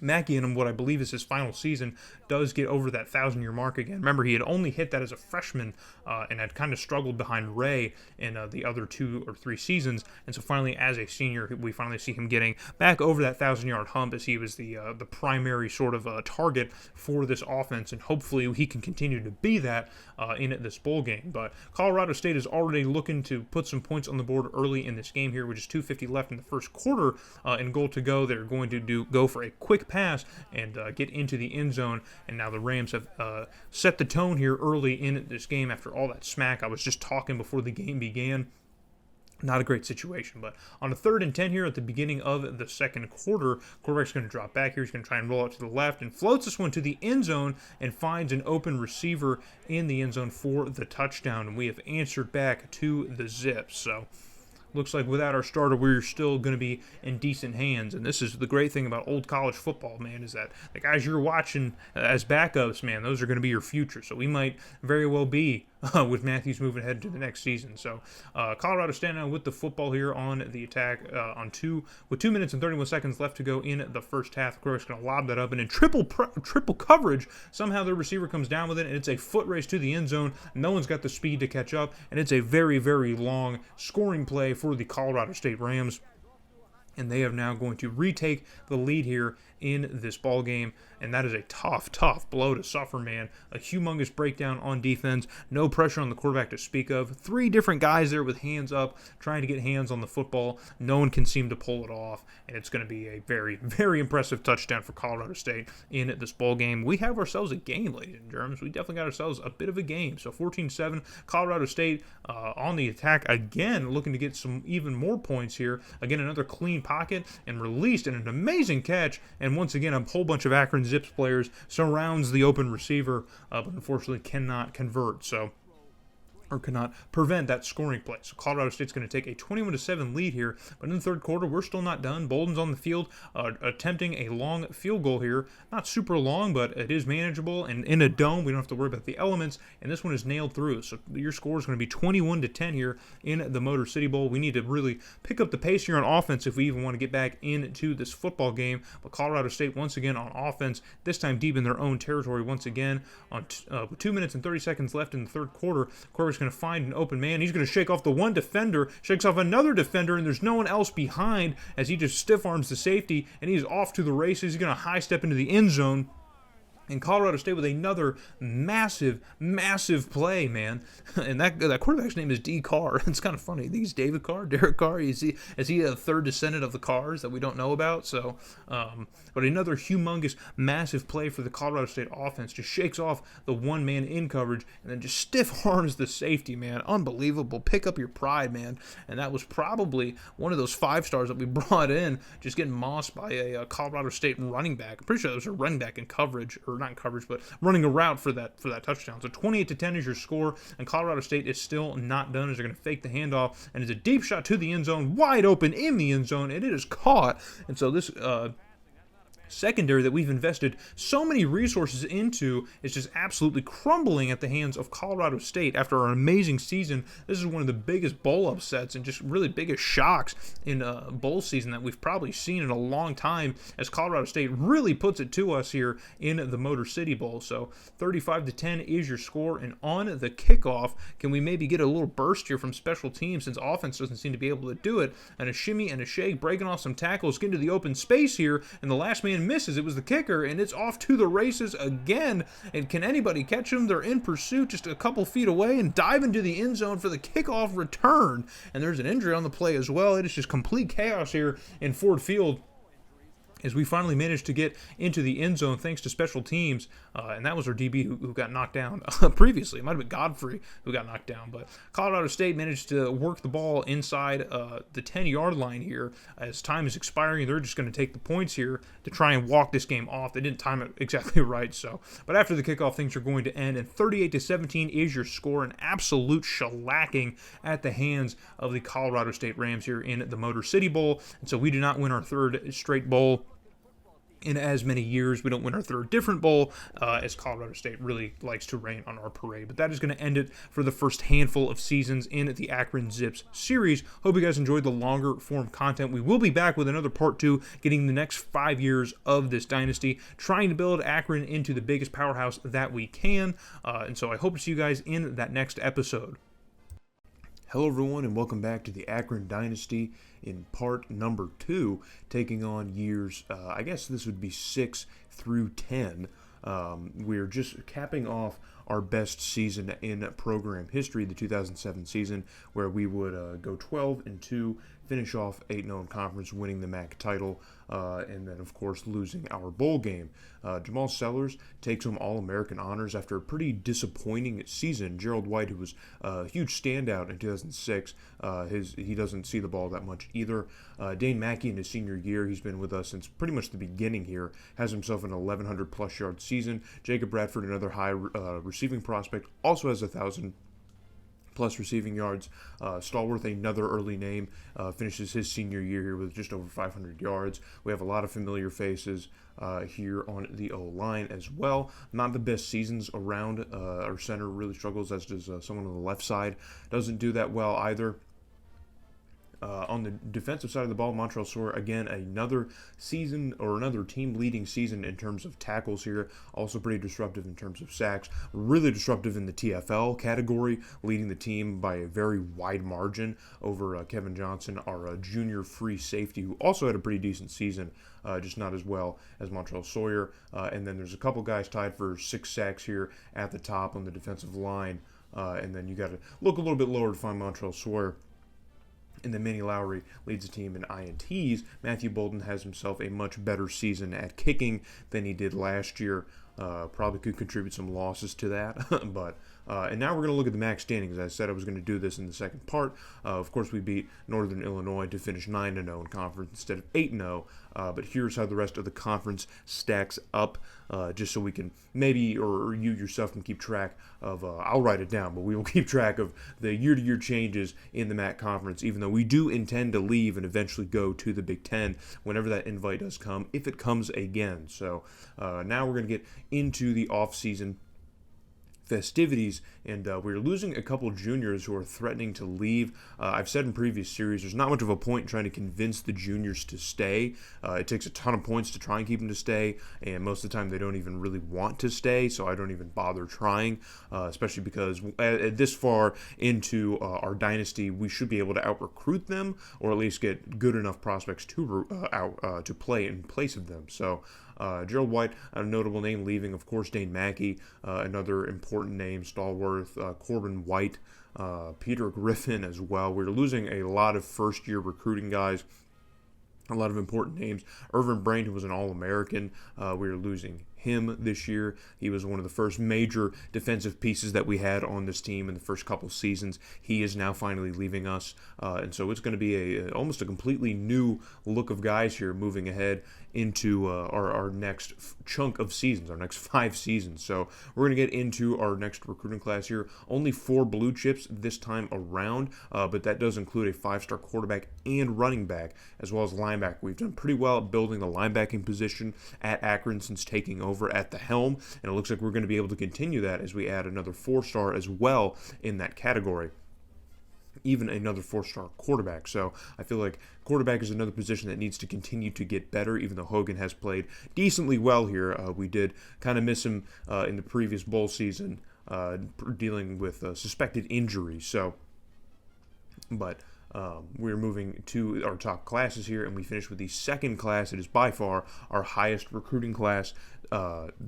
Mackey, in what I believe is his final season, does get over that 1,000-year mark again. Remember, he had only hit that as a freshman and had kind of struggled behind Ray in the other 2 or 3 seasons. And so finally, as a senior, we finally see him getting back over that 1,000-yard hump, as he was the primary sort of target for this offense. And hopefully he can continue to be that in this bowl game. But Colorado State is already looking to put some points on the board early in this game here, with just 2:50 left in the first quarter and goal to go. They're going to go for a quick pass and get into the end zone. And now the Rams have set the tone here early in this game after all that smack I was just talking before the game began. Not a great situation, but on a 3rd and 10 here at the beginning of the second quarter, quarterback's going to drop back here. He's going to try and roll out to the left and floats this one to the end zone and finds an open receiver in the end zone for the touchdown. And we have answered back to the Zips. So looks like without our starter, we're still going to be in decent hands. And this is the great thing about old college football, man, is that the guys you're watching as backups, man, those are going to be your future. So we might very well be with Matthews moving ahead to the next season. So Colorado standing out with the football here on the attack with 2 minutes and 31 seconds left to go in the first half. The quarterback's going to lob that up, and in triple coverage, somehow the receiver comes down with it, and it's a foot race to the end zone. No one's got the speed to catch up, and it's a very, very long scoring play for the Colorado State Rams. And they are now going to retake the lead here in this ball game, and that is a tough blow to suffer, man. A humongous breakdown on defense, no pressure on the quarterback to speak of. 3 different guys there with hands up, trying to get hands on the football. No one can seem to pull it off, and it's going to be a very, very impressive touchdown for Colorado State in this ball game. We have ourselves a game, ladies and germs. We definitely got ourselves a bit of a game. So 14-7, Colorado State on the attack again, looking to get some even more points here. Again, another clean pocket and released, and an amazing catch. And once again, a whole bunch of Akron Zips players surrounds the open receiver, but unfortunately cannot convert. Or cannot prevent that scoring play. So Colorado State's going to take a 21-7 lead here, but in the third quarter, we're still not done. Bolden's on the field attempting a long field goal here. Not super long, but it is manageable, and in a dome, we don't have to worry about the elements, and this one is nailed through. So your score is going to be 21-10 here in the Motor City Bowl. We need to really pick up the pace here on offense if we even want to get back into this football game. But Colorado State, once again, on offense, this time deep in their own territory once again. With 2 minutes and 30 seconds left in the third quarter, quarterback's going to find an open man. He's going to shake off the one defender, shakes off another defender, and there's no one else behind as he just stiff arms the safety, and he's off to the races. He's going to high step into the end zone. And Colorado State with another massive play, man. And that quarterback's name is D. Carr. It's kind of funny. These David Carr, Derek Carr, is he a third descendant of the Carrs that we don't know about? So, but another humongous, massive play for the Colorado State offense. Just shakes off the one-man in coverage and then just stiff arms the safety, man. Unbelievable. Pick up your pride, man. And that was probably one of those 5-stars that we brought in, just getting mossed by a Colorado State running back. I'm pretty sure it was a running back in coverage, or not in coverage, but running a route for that touchdown. So 28-10 is your score, and Colorado State is still not done as they're going to fake the handoff, and it's a deep shot to the end zone, wide open in the end zone, and it is caught. And so this secondary that we've invested so many resources into is just absolutely crumbling at the hands of Colorado State after an amazing season. This is one of the biggest bowl upsets and just really biggest shocks in a bowl season that we've probably seen in a long time, as Colorado State really puts it to us here in the Motor City Bowl. So 35-10 is your score, and on the kickoff, can we maybe get a little burst here from special teams, since offense doesn't seem to be able to do it, and a shimmy and a shake, breaking off some tackles, getting to the open space here, and the last man misses. It was the kicker, and it's off to the races again. And can anybody catch him? They're in pursuit, just a couple feet away, and dive into the end zone for the kickoff return. And there's an injury on the play as well. It is just complete chaos here in Ford Field. as we finally managed to get into the end zone thanks to special teams, and that was our DB who got knocked down previously. It might have been Godfrey who got knocked down, but Colorado State managed to work the ball inside the 10-yard line here as time is expiring. They're just going to take the points here to try and walk this game off. They didn't time it exactly right, but after the kickoff, things are going to end, and 38-17 is your score, an absolute shellacking at the hands of the Colorado State Rams here in the Motor City Bowl, and so we do not win our third straight bowl in as many years. We don't win our third different bowl, as Colorado State really likes to rain on our parade. But that is going to end it for the first handful of seasons in the Akron Zips series. Hope you guys enjoyed the longer form content. We will be back with another part 2, getting the next 5 years of this dynasty, trying to build Akron into the biggest powerhouse that we can. And so I hope to see you guys in that next episode. Hello everyone, and welcome back to the Akron Dynasty in part number 2, taking on years, I guess this would be 6 through 10. We're just capping off our best season in program history, the 2007 season, where we would go 12-2, finish off 8-0 in conference, winning the MAC title, and then, of course, losing our bowl game. Jamal Sellers takes home All-American honors after a pretty disappointing season. Gerald White, who was a huge standout in 2006, he doesn't see the ball that much either. Dane Mackey in his senior year, he's been with us since pretty much the beginning here, has himself an 1,100-plus yard season. Jacob Bradford, another high receiving prospect, also has 1,000-plus receiving yards. Stallworth, another early name, finishes his senior year here with just over 500 yards. We have a lot of familiar faces here on the O-line as well. Not the best seasons around. Our center really struggles, as does someone on the left side. Doesn't do that well either. On the defensive side of the ball, Montreal Sawyer, again, another season or another team-leading season in terms of tackles here. Also pretty disruptive in terms of sacks. Really disruptive in the TFL category, leading the team by a very wide margin over Kevin Johnson, our junior free safety, who also had a pretty decent season, just not as well as Montreal Sawyer. And then there's a couple guys tied for 6 sacks here at the top on the defensive line. And then you got to look a little bit lower to find Montreal Sawyer. And then Manny Lowry leads the team in INTs. Matthew Bolden has himself a much better season at kicking than he did last year. Probably could contribute some losses to that. And now we're going to look at the MAC standings. As I said, I was going to do this in the second part. Of course, we beat Northern Illinois to finish 9-0 in conference instead of 8-0. But here's how the rest of the conference stacks up, just so we can maybe, or you yourself can keep track of, I'll write it down, but we will keep track of the year-to-year changes in the MAC conference, even though we do intend to leave and eventually go to the Big Ten whenever that invite does come, if it comes again. So now we're going to get into the off-season festivities, and we're losing a couple juniors who are threatening to leave. I've said in previous series, there's not much of a point in trying to convince the juniors to stay. It takes a ton of points to try and keep them to stay, and most of the time they don't even really want to stay, so I don't even bother trying, especially because this far into our dynasty, we should be able to out-recruit them, or at least get good enough prospects to play in place of them. So Gerald White, a notable name leaving, of course, Dane Mackey, another important name, Stallworth, Corbin White, Peter Griffin as well. We're losing a lot of first-year recruiting guys, a lot of important names. Irvin Brain, who was an All-American, we're losing him this year. He was one of the first major defensive pieces that we had on this team in the first couple seasons. He is now finally leaving us, and so it's going to be almost a completely new look of guys here moving ahead into our next chunk of seasons, our next 5 seasons. So we're going to get into our next recruiting class here. Only 4 blue chips this time around, but that does include a 5-star quarterback and running back, as well as linebacker. We've done pretty well at building the linebacking position at Akron since taking over at the helm, and it looks like we're going to be able to continue that as we add another 4-star as well in that category, even another 4-star quarterback. So I feel like quarterback is another position that needs to continue to get better, even though Hogan has played decently well here. We did kind of miss him in the previous bowl season, dealing with suspected injuries. But we're moving to our top classes here, and we finish with the second class. It is by far our highest recruiting class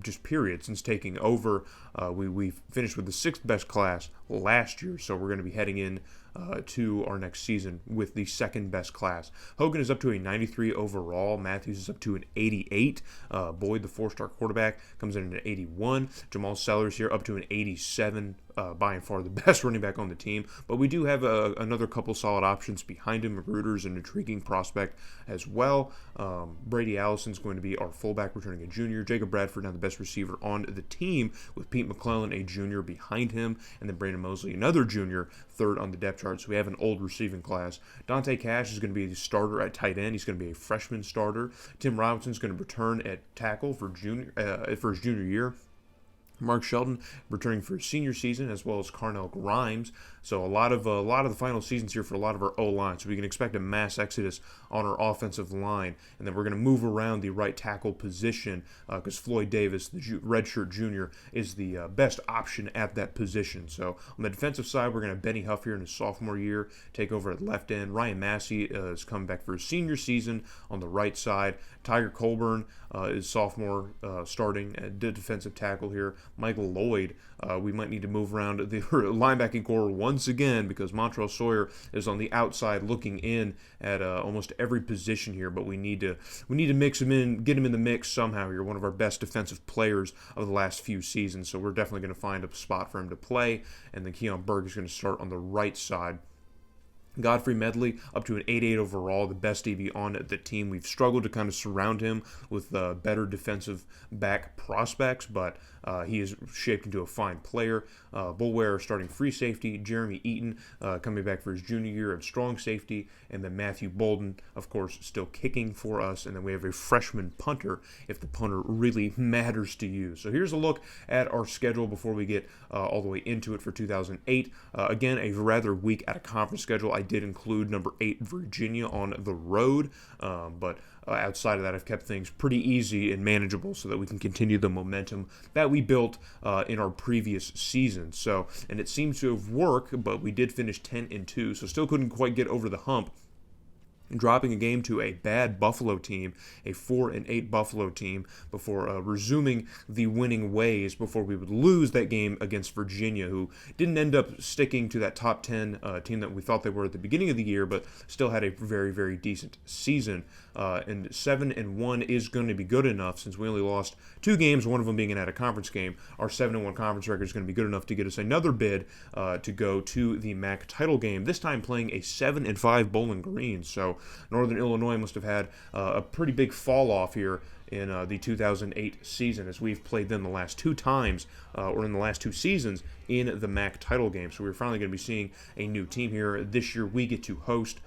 just period since taking over. We finished with the 6th best class last year, so we're going to be heading in to our next season with the 2nd best class. Hogan is up to a 93 overall. Matthews is up to an 88. Boyd, the 4-star quarterback, comes in at an 81. Jamal Sellers here up to an 87. By and far the best running back on the team, but we do have another couple solid options behind him. Magruder's an intriguing prospect as well. Brady Allison's going to be our fullback, returning a junior. Jacob Bradford, now the best receiver on the team, with Pete McClellan, a junior, behind him, and then Brandon Mosley, another junior, 3rd on the depth chart. So we have an old receiving class. Dante Cash is going to be the starter at tight end. He's going to be a freshman starter. Tim Robinson's going to return at tackle for his junior year. Mark Sheldon returning for his senior season, as well as Carnell Grimes. So a lot of the final seasons here for a lot of our O-line. So we can expect a mass exodus on our offensive line, and then we're going to move around the right tackle position because Floyd Davis, the redshirt junior, is the best option at that position. So on the defensive side, we're going to have Benny Huff here in his sophomore year take over at left end. Ryan Massey is coming back for his senior season on the right side. Tiger Colburn is sophomore starting at defensive tackle here. Michael Lloyd, we might need to move around the linebacking core once again because Montrell Sawyer is on the outside looking in at almost every position here, but we need to mix him in, get him in the mix somehow here. One of our best defensive players of the last few seasons, so we're definitely going to find a spot for him to play, and then Keon Berg is going to start on the right side. Godfrey Medley up to an 88 overall, the best DB on the team. We've struggled to kind of surround him with better defensive back prospects, but he is shaped into a fine player. Bulware starting free safety, Jeremy Eaton coming back for his junior year of strong safety, and then Matthew Bolden, of course, still kicking for us, and then we have a freshman punter if the punter really matters to you. So here's a look at our schedule before we get all the way into it for 2008. Again, a rather weak out-of-conference schedule. I did include number 8 Virginia on the road, but outside of that, I've kept things pretty easy and manageable so that we can continue the momentum that we built in our previous season. So, and it seems to have worked, but we did finish 10-2, so still couldn't quite get over the hump, dropping a game to a bad Buffalo team, a 4-8 Buffalo team, before resuming the winning ways before we would lose that game against Virginia, who didn't end up sticking to that top 10 team that we thought they were at the beginning of the year, but still had a very, very decent season. And 7-1 is going to be good enough since we only lost 2 games, one of them being an out-of-conference game. Our 7-1 conference record is going to be good enough to get us another bid to go to the MAC title game, this time playing a 7-5 Bowling Green. So Northern Illinois must have had a pretty big fall off here in the 2008 season, as we've played them the last 2 times, or in the last 2 seasons, in the MAC title game. So we're finally going to be seeing a new team here. This year we get to host.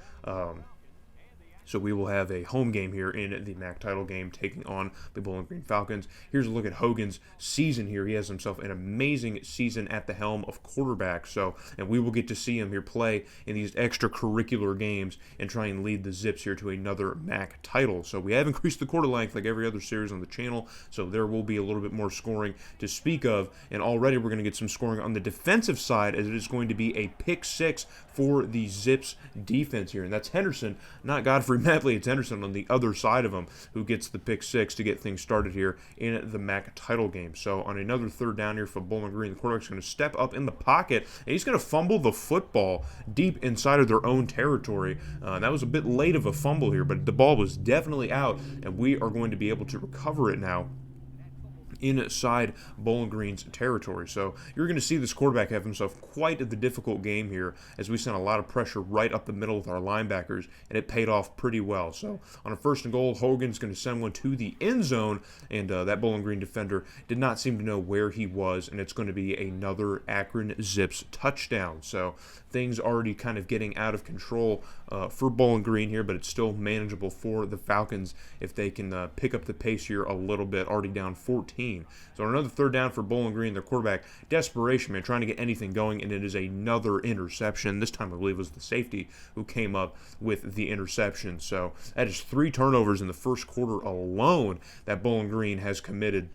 So we will have a home game here in the MAC title game, taking on the Bowling Green Falcons. Here's a look at Hogan's season here. He has himself an amazing season at the helm of quarterback. So, and we will get to see him here play in these extracurricular games and try and lead the Zips here to another MAC title. So we have increased the quarter length like every other series on the channel. So there will be a little bit more scoring to speak of. And already we're going to get some scoring on the defensive side, as it is going to be a pick 6 for the Zips defense here. And that's Henderson, not Godfrey Medley. It's Henderson on the other side of him who gets the pick 6 to get things started here in the MAC title game. So on another 3rd down here for Bowling Green, the quarterback's going to step up in the pocket, and he's going to fumble the football deep inside of their own territory. That was a bit late of a fumble here, but the ball was definitely out, and we are going to be able to recover it now inside Bowling Green's territory. So you're going to see this quarterback have himself quite the difficult game here, as we sent a lot of pressure right up the middle with our linebackers, and it paid off pretty well. So on a 1st and goal, Hogan's going to send one to the end zone, and that Bowling Green defender did not seem to know where he was, and it's going to be another Akron Zips touchdown. So things already kind of getting out of control for Bowling Green here, but it's still manageable for the Falcons if they can pick up the pace here a little bit, already down 14. So on another 3rd down for Bowling Green, their quarterback, desperation, man, trying to get anything going, and it is another interception. This time I believe it was the safety who came up with the interception. So that is 3 turnovers in the first quarter alone that Bowling Green has committed.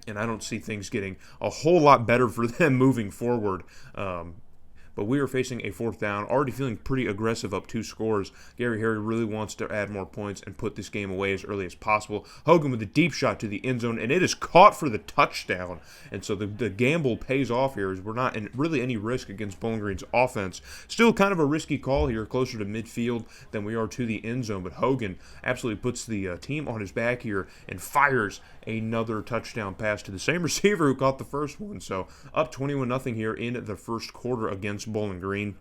And I don't see things getting a whole lot better for them moving forward. but we are facing a 4th down, already feeling pretty aggressive, up 2 scores. Gary Harry really wants to add more points and put this game away as early as possible. Hogan with a deep shot to the end zone, and it is caught for the touchdown. And so the gamble pays off here, as we're not in really any risk against Bowling Green's offense. Still kind of a risky call here, closer to midfield than we are to the end zone, but Hogan absolutely puts the team on his back here and fires another touchdown pass to the same receiver who caught the first one. So up 21-0 here in the first quarter against Bowling Green.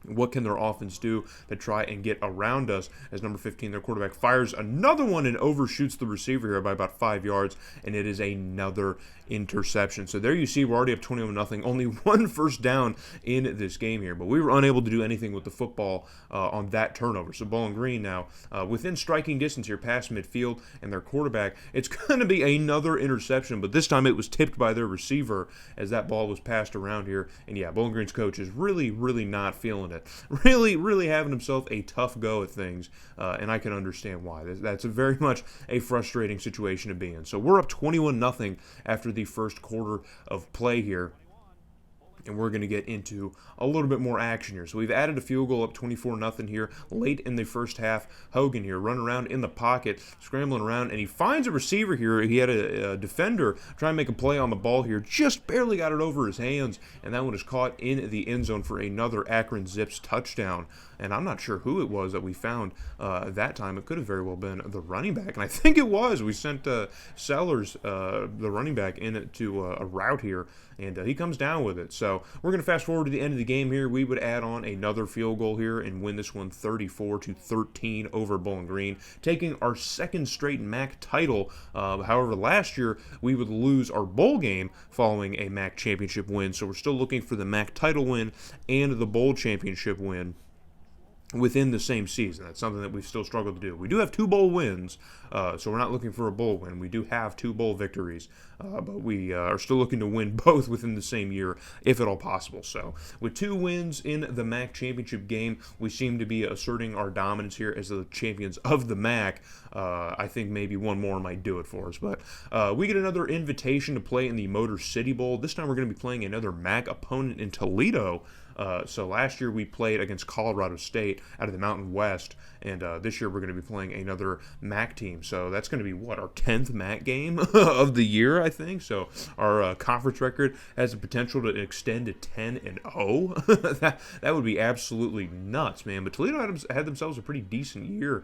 What can their offense do to try and get around us, as number 15, their quarterback, fires another one and overshoots the receiver here by about 5 yards, and it is another interception. So there you see, we're already up 21-0, only 1 first down in this game here, but we were unable to do anything with the football on that turnover. So Bowling Green now within striking distance here past midfield, and their quarterback, it's going to be another interception, but this time it was tipped by their receiver as that ball was passed around here. And yeah, Bowling Green's coach is really not feeling it. Really having himself a tough go at things, and I can understand why. That's very much a frustrating situation to be in. So we're up 21-0 after the first quarter of play here, and we're going to get into a little bit more action here. So we've added a field goal, up 24-0 here late in the first half. Hogan here running around in the pocket, scrambling around, and he finds a receiver here. He had a defender trying to make a play on the ball here, just barely got it over his hands, and that one is caught in the end zone for another Akron Zips touchdown. And I'm not sure who it was that we found that time. It could have very well been the running back, and I think it was. We sent Sellers, the running back, into a route here, and he comes down with it. So we're going to fast forward to the end of the game here. We would add on another field goal here and win this one 34-13 over Bowling Green, taking our 2nd straight MAC title. However, last year we would lose our bowl game following a MAC championship win, so we're still looking for the MAC title win and the bowl championship win within the same season. That's something that we've still struggled to do. We do have 2 bowl wins, so we're not looking for a bowl win. We do have 2 bowl victories, but we are still looking to win both within the same year, if at all possible. So with 2 wins in the MAC championship game, we seem to be asserting our dominance here as the champions of the MAC. I think maybe one more might do it for us, but we get another invitation to play in the Motor City Bowl. This time we're going to be playing another MAC opponent in Toledo. So last year we played against Colorado State out of the Mountain West, and this year we're going to be playing another MAC team. So that's going to be, what, our 10th MAC game of the year, I think. So our conference record has the potential to extend to 10-0. that would be absolutely nuts, man. But Toledo had themselves a pretty decent year.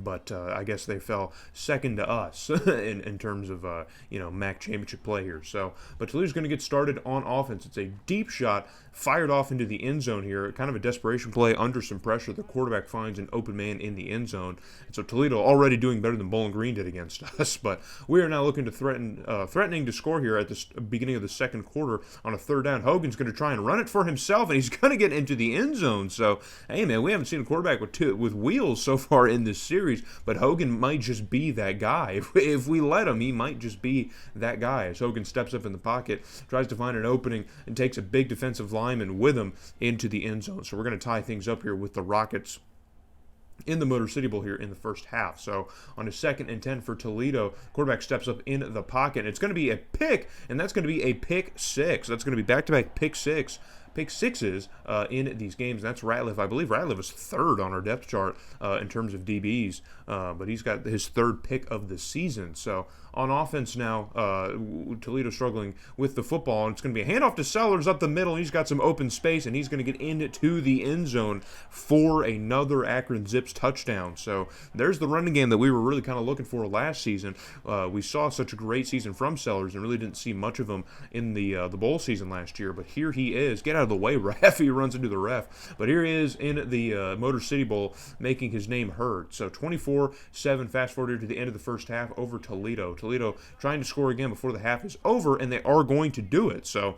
But I guess they fell second to us in terms of MAC championship play here. So, but Toledo's going to get started on offense. It's a deep shot fired off into the end zone here, kind of a desperation play under some pressure. The quarterback finds an open man in the end zone, and so Toledo already doing better than Bowling Green did against us. But we are now looking to threatening to score here at the beginning of the second quarter on a 3rd down. Hogan's going to try and run it for himself, and he's going to get into the end zone. So, hey man, we haven't seen a quarterback with wheels so far in this series, but Hogan might just be that guy. If we let him, he might just be that guy. As Hogan steps up in the pocket, tries to find an opening, and takes a big defensive lineman with him into the end zone. So we're going to tie things up here with the Rockets in the Motor City Bowl here in the first half. So on a 2nd and 10 for Toledo, quarterback steps up in the pocket. It's going to be a pick, and that's going to be a pick 6. That's going to be back-to-back pick sixes in these games. That's Ratliff. I believe Ratliff is 3rd on our depth chart in terms of DBs, but he's got his 3rd pick of the season. So on offense now, Toledo struggling with the football, and it's going to be a handoff to Sellers up the middle. He's got some open space, and he's going to get into the end zone for another Akron Zips touchdown. So there's the running game that we were really kind of looking for last season. We saw such a great season from Sellers and really didn't see much of him in the bowl season last year, but here he is. Get out of the way, ref. He runs into the ref. But here he is in the Motor City Bowl making his name heard. So 24-7, fast forward to the end of the first half over Toledo. Toledo trying to score again before the half is over, and they are going to do it. So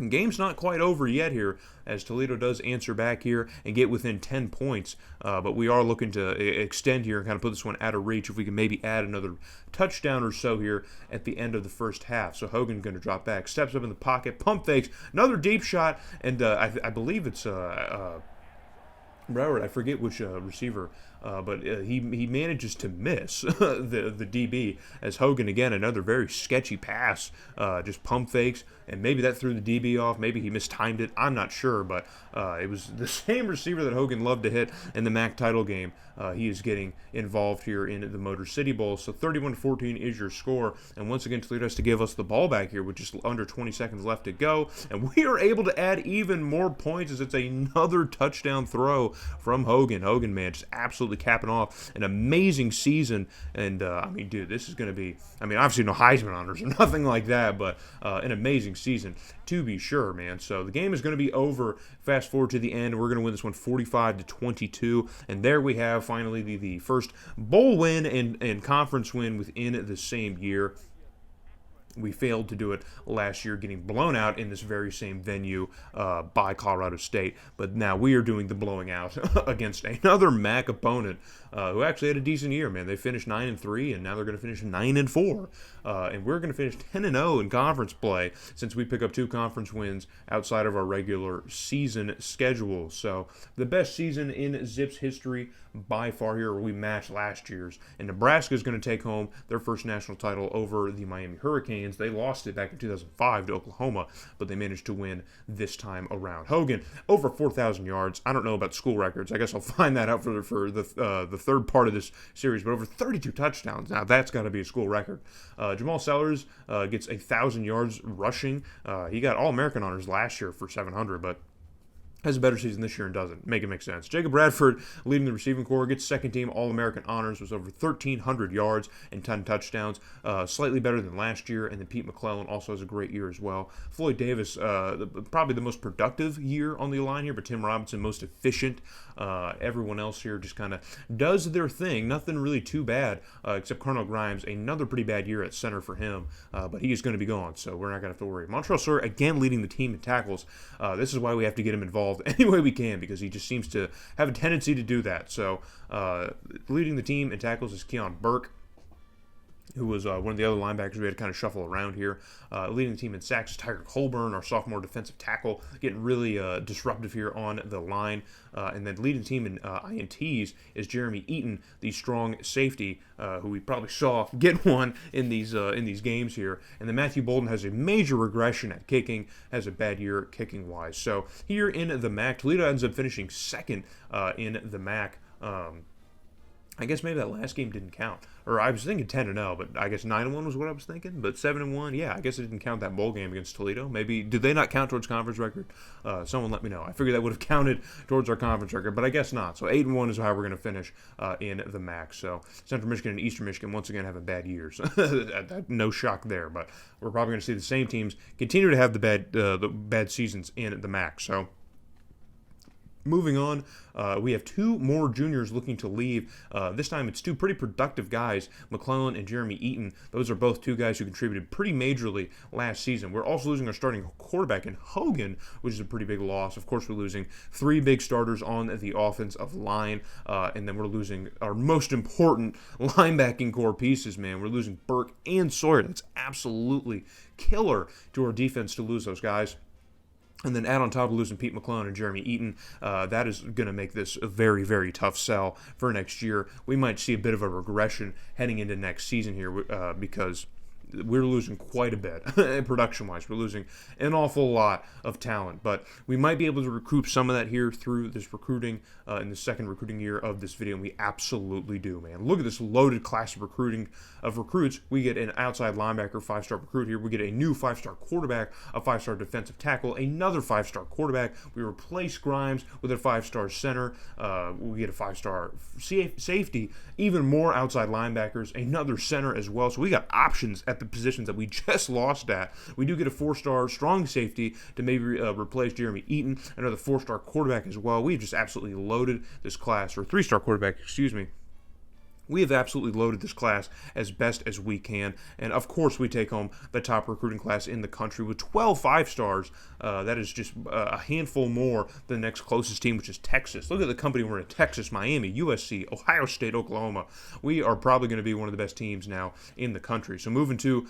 game's not quite over yet here, as Toledo does answer back here and get within 10 points. But we are looking to extend here and kind of put this one out of reach if we can maybe add another touchdown or so here at the end of the first half. So Hogan going to drop back, steps up in the pocket, pump fakes, another deep shot, and I believe it's Broward, I forget which receiver, but he manages to miss the DB as Hogan again another very sketchy pass, just pump fakes, and maybe that threw the DB off. Maybe he mistimed it. I'm not sure, but it was the same receiver that Hogan loved to hit in the MAC title game. He is getting involved here in the Motor City Bowl. So 31-14 is your score, and once again Toledo has to give us the ball back here with just under 20 seconds left to go, and we are able to add even more points as it's another touchdown throw from Hogan. Hogan, man, just absolutely capping off an amazing season. And, I mean, dude, this is going to be, I mean, obviously no Heisman honors or nothing like that, but an amazing season to be sure, man. So the game is going to be over. Fast forward to the end. We're going to win this one 45-22. And there we have finally the first bowl win and conference win within the same year. We failed to do it last year, getting blown out in this very same venue by Colorado State. But now we are doing the blowing out against another MAC opponent who actually had a decent year, man. They finished 9-3, and now they're going to finish 9-4. And we're going to finish 10-0 in conference play since we pick up 2 conference wins outside of our regular season schedule. So the best season in Zips history by far here. We matched last year's. And Nebraska is going to take home their first national title over the Miami Hurricanes. They lost it back in 2005 to Oklahoma, but they managed to win this time around. Hogan, over 4,000 yards. I don't know about school records. I guess I'll find that out for the third part of this series, but over 32 touchdowns. Now, that's got to be a school record. Jamal Sellers gets 1,000 yards rushing. He got All-American honors last year for 700, but has a better season this year and doesn't. Make it make sense. Jacob Bradford, leading the receiving corps, gets second-team All-American honors, was over 1,300 yards and 10 touchdowns, slightly better than last year, and then Pete McClellan also has a great year as well. Floyd Davis, probably the most productive year on the line here, but Tim Robinson, most efficient. Everyone else here just kind of does their thing. Nothing really too bad, except Colonel Grimes, another pretty bad year at center for him, but he is going to be gone, so we're not going to have to worry. Montrell Sawyer, again, leading the team in tackles. This is why we have to get him involved any way we can, because he just seems to have a tendency to do that. So leading the team in tackles is Keon Burke, who was one of the other linebackers we had to kind of shuffle around here. Leading the team in sacks is Tiger Colburn, our sophomore defensive tackle, getting really disruptive here on the line. And then leading the team in INTs is Jeremy Eaton, the strong safety, who we probably saw get one in these games here. And then Matthew Bolden has a major regression at kicking, has a bad year kicking-wise. So here in the MAC, Toledo ends up finishing second in the MAC. I guess maybe that last game didn't count. Or I was thinking 10-0, but I guess 9-1 was what I was thinking. But 7-1, yeah, I guess it didn't count that bowl game against Toledo. Maybe, did they not count towards conference record? Someone let me know. I figured that would have counted towards our conference record, but I guess not. So 8-1 is how we're going to finish in the MAC. So Central Michigan and Eastern Michigan, once again, having bad years. No shock there, but we're probably going to see the same teams continue to have the bad seasons in the MAC. So moving on, we have 2 more juniors looking to leave. This time it's 2 pretty productive guys, McClellan and Jeremy Eaton. Those are both 2 guys who contributed pretty majorly last season. We're also losing our starting quarterback in Hogan, which is a pretty big loss. Of course, we're losing 3 big starters on the offensive line, and then we're losing our most important linebacking core pieces, man. We're losing Burke and Sawyer. That's absolutely killer to our defense to lose those guys. And then add on top of losing Pete McClellan and Jeremy Eaton, that is going to make this a very, very tough sell for next year. We might see a bit of a regression heading into next season here because we're losing quite a bit production-wise. We're losing an awful lot of talent, but we might be able to recoup some of that here through this recruiting in the second recruiting year of this video, and we absolutely do, man. Look at this loaded class of recruits. We get an outside linebacker, 5-star recruit here. We get a new 5-star quarterback, a 5-star defensive tackle, another 5-star quarterback. We replace Grimes with a 5-star center. We get a 5-star safety, even more outside linebackers, another center as well. So we got options at the positions that we just lost at. We do get a 4-star strong safety to maybe replace Jeremy Eaton, another 4-star quarterback as well. We've just absolutely loaded this class, or 3-star quarterback, excuse me. We have absolutely loaded this class as best as we can, and of course we take home the top recruiting class in the country with 12 5-stars. That is just a handful more than the next closest team, which is Texas. Look at the company we're in: Texas, Miami, USC, Ohio State, Oklahoma. We are probably going to be one of the best teams now in the country. So moving to,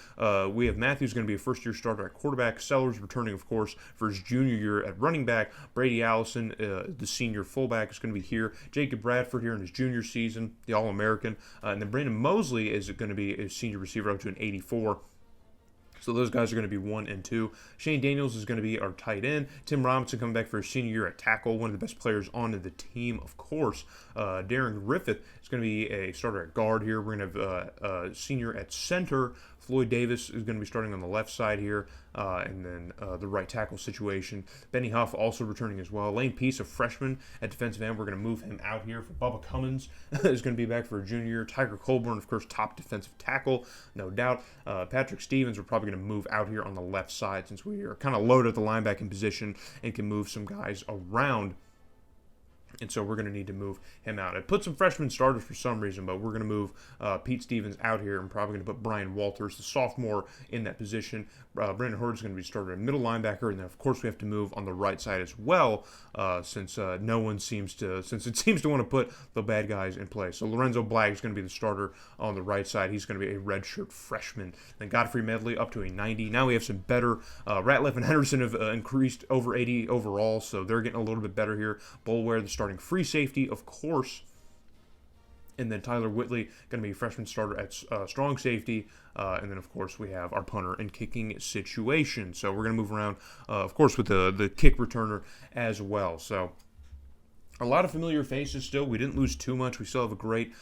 we have Matthews going to be a first-year starter at quarterback. Sellers returning, of course, for his junior year at running back. Brady Allison, the senior fullback, is going to be here. Jacob Bradford here in his junior season, the All-American. And then Brandon Mosley is going to be a senior receiver up to an 84. So those guys are going to be 1 and 2. Shane Daniels is going to be our tight end. Tim Robinson coming back for his senior year at tackle, one of the best players on the team, of course. Darren Griffith is going to be a starter at guard here. We're going to have a senior at center. Floyd Davis is going to be starting on the left side here, and then the right tackle situation. Benny Huff also returning as well. Lane Peace, a freshman at defensive end. We're going to move him out here for Bubba Cummins is going to be back for a junior year. Tiger Colburn, of course, top defensive tackle, no doubt. Patrick Stevens, we're probably going to move out here on the left side since we are kind of loaded at the linebacking position and can move some guys around. And so we're going to need to move him out. I put some freshman starters for some reason, but we're going to move Pete Stevens out here. I'm probably going to put Brian Walters, the sophomore, in that position. Brandon Hurd is going to be started at middle linebacker, and then of course we have to move on the right side as well, since it seems to want to put the bad guys in place. So Lorenzo Black is going to be the starter on the right side. He's going to be a redshirt freshman. Then Godfrey Medley up to a 90. Now we have some better. Ratliff and Henderson have increased over 80 overall, so they're getting a little bit better here. Bulware, the starting free safety, of course. And then Tyler Whitley, going to be a freshman starter at strong safety. And then, of course, we have our punter and kicking situation. So we're going to move around, of course, with the kick returner as well. So a lot of familiar faces still. We didn't lose too much. We still have a great,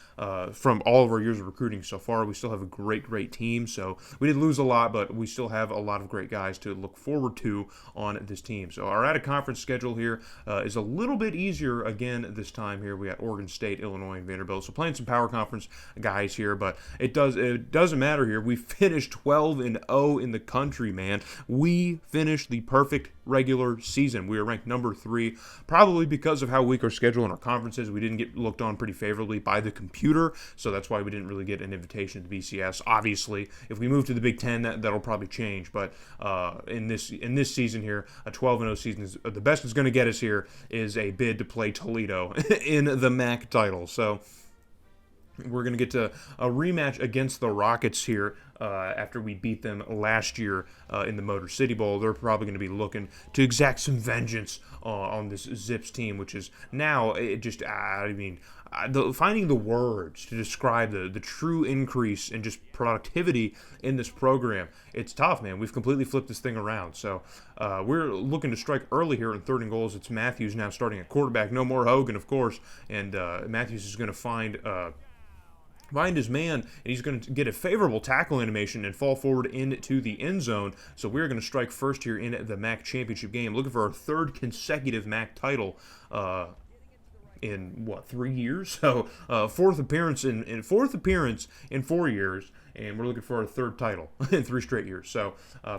from all of our years of recruiting so far, we still have a great team. So we didn't lose a lot, but we still have a lot of great guys to look forward to on this team. So our out-of-conference schedule here is a little bit easier again this time here. We got Oregon State, Illinois, and Vanderbilt. So playing some power conference guys here, but it doesn't matter here. We finished 12-0 in the country, man. We finished the perfect regular season. We are ranked number 3, probably because of how weak our schedule in our conferences. We didn't get looked on pretty favorably by the computer, so that's why we didn't really get an invitation to BCS. Obviously, if we move to the Big Ten, that'll probably change. But in this season here, a 12-0 season is the best it's going to get us here is a bid to play Toledo in the MAC title. So we're going to get to a rematch against the Rockets here after we beat them last year in the Motor City Bowl. They're probably going to be looking to exact some vengeance on this Zips team, which is now finding the words to describe the true increase in just productivity in this program. It's tough, man. We've completely flipped this thing around. So we're looking to strike early here in 3rd and goals. It's Matthews now starting at quarterback. No more Hogan, of course. And Matthews is going to find his man, and he's going to get a favorable tackle animation and fall forward into the end zone. So we're going to strike first here in the MAC championship game, looking for our 3rd consecutive MAC title in 3 years? So 4th appearance in 4 years, and we're looking for our 3rd title in 3 straight years. So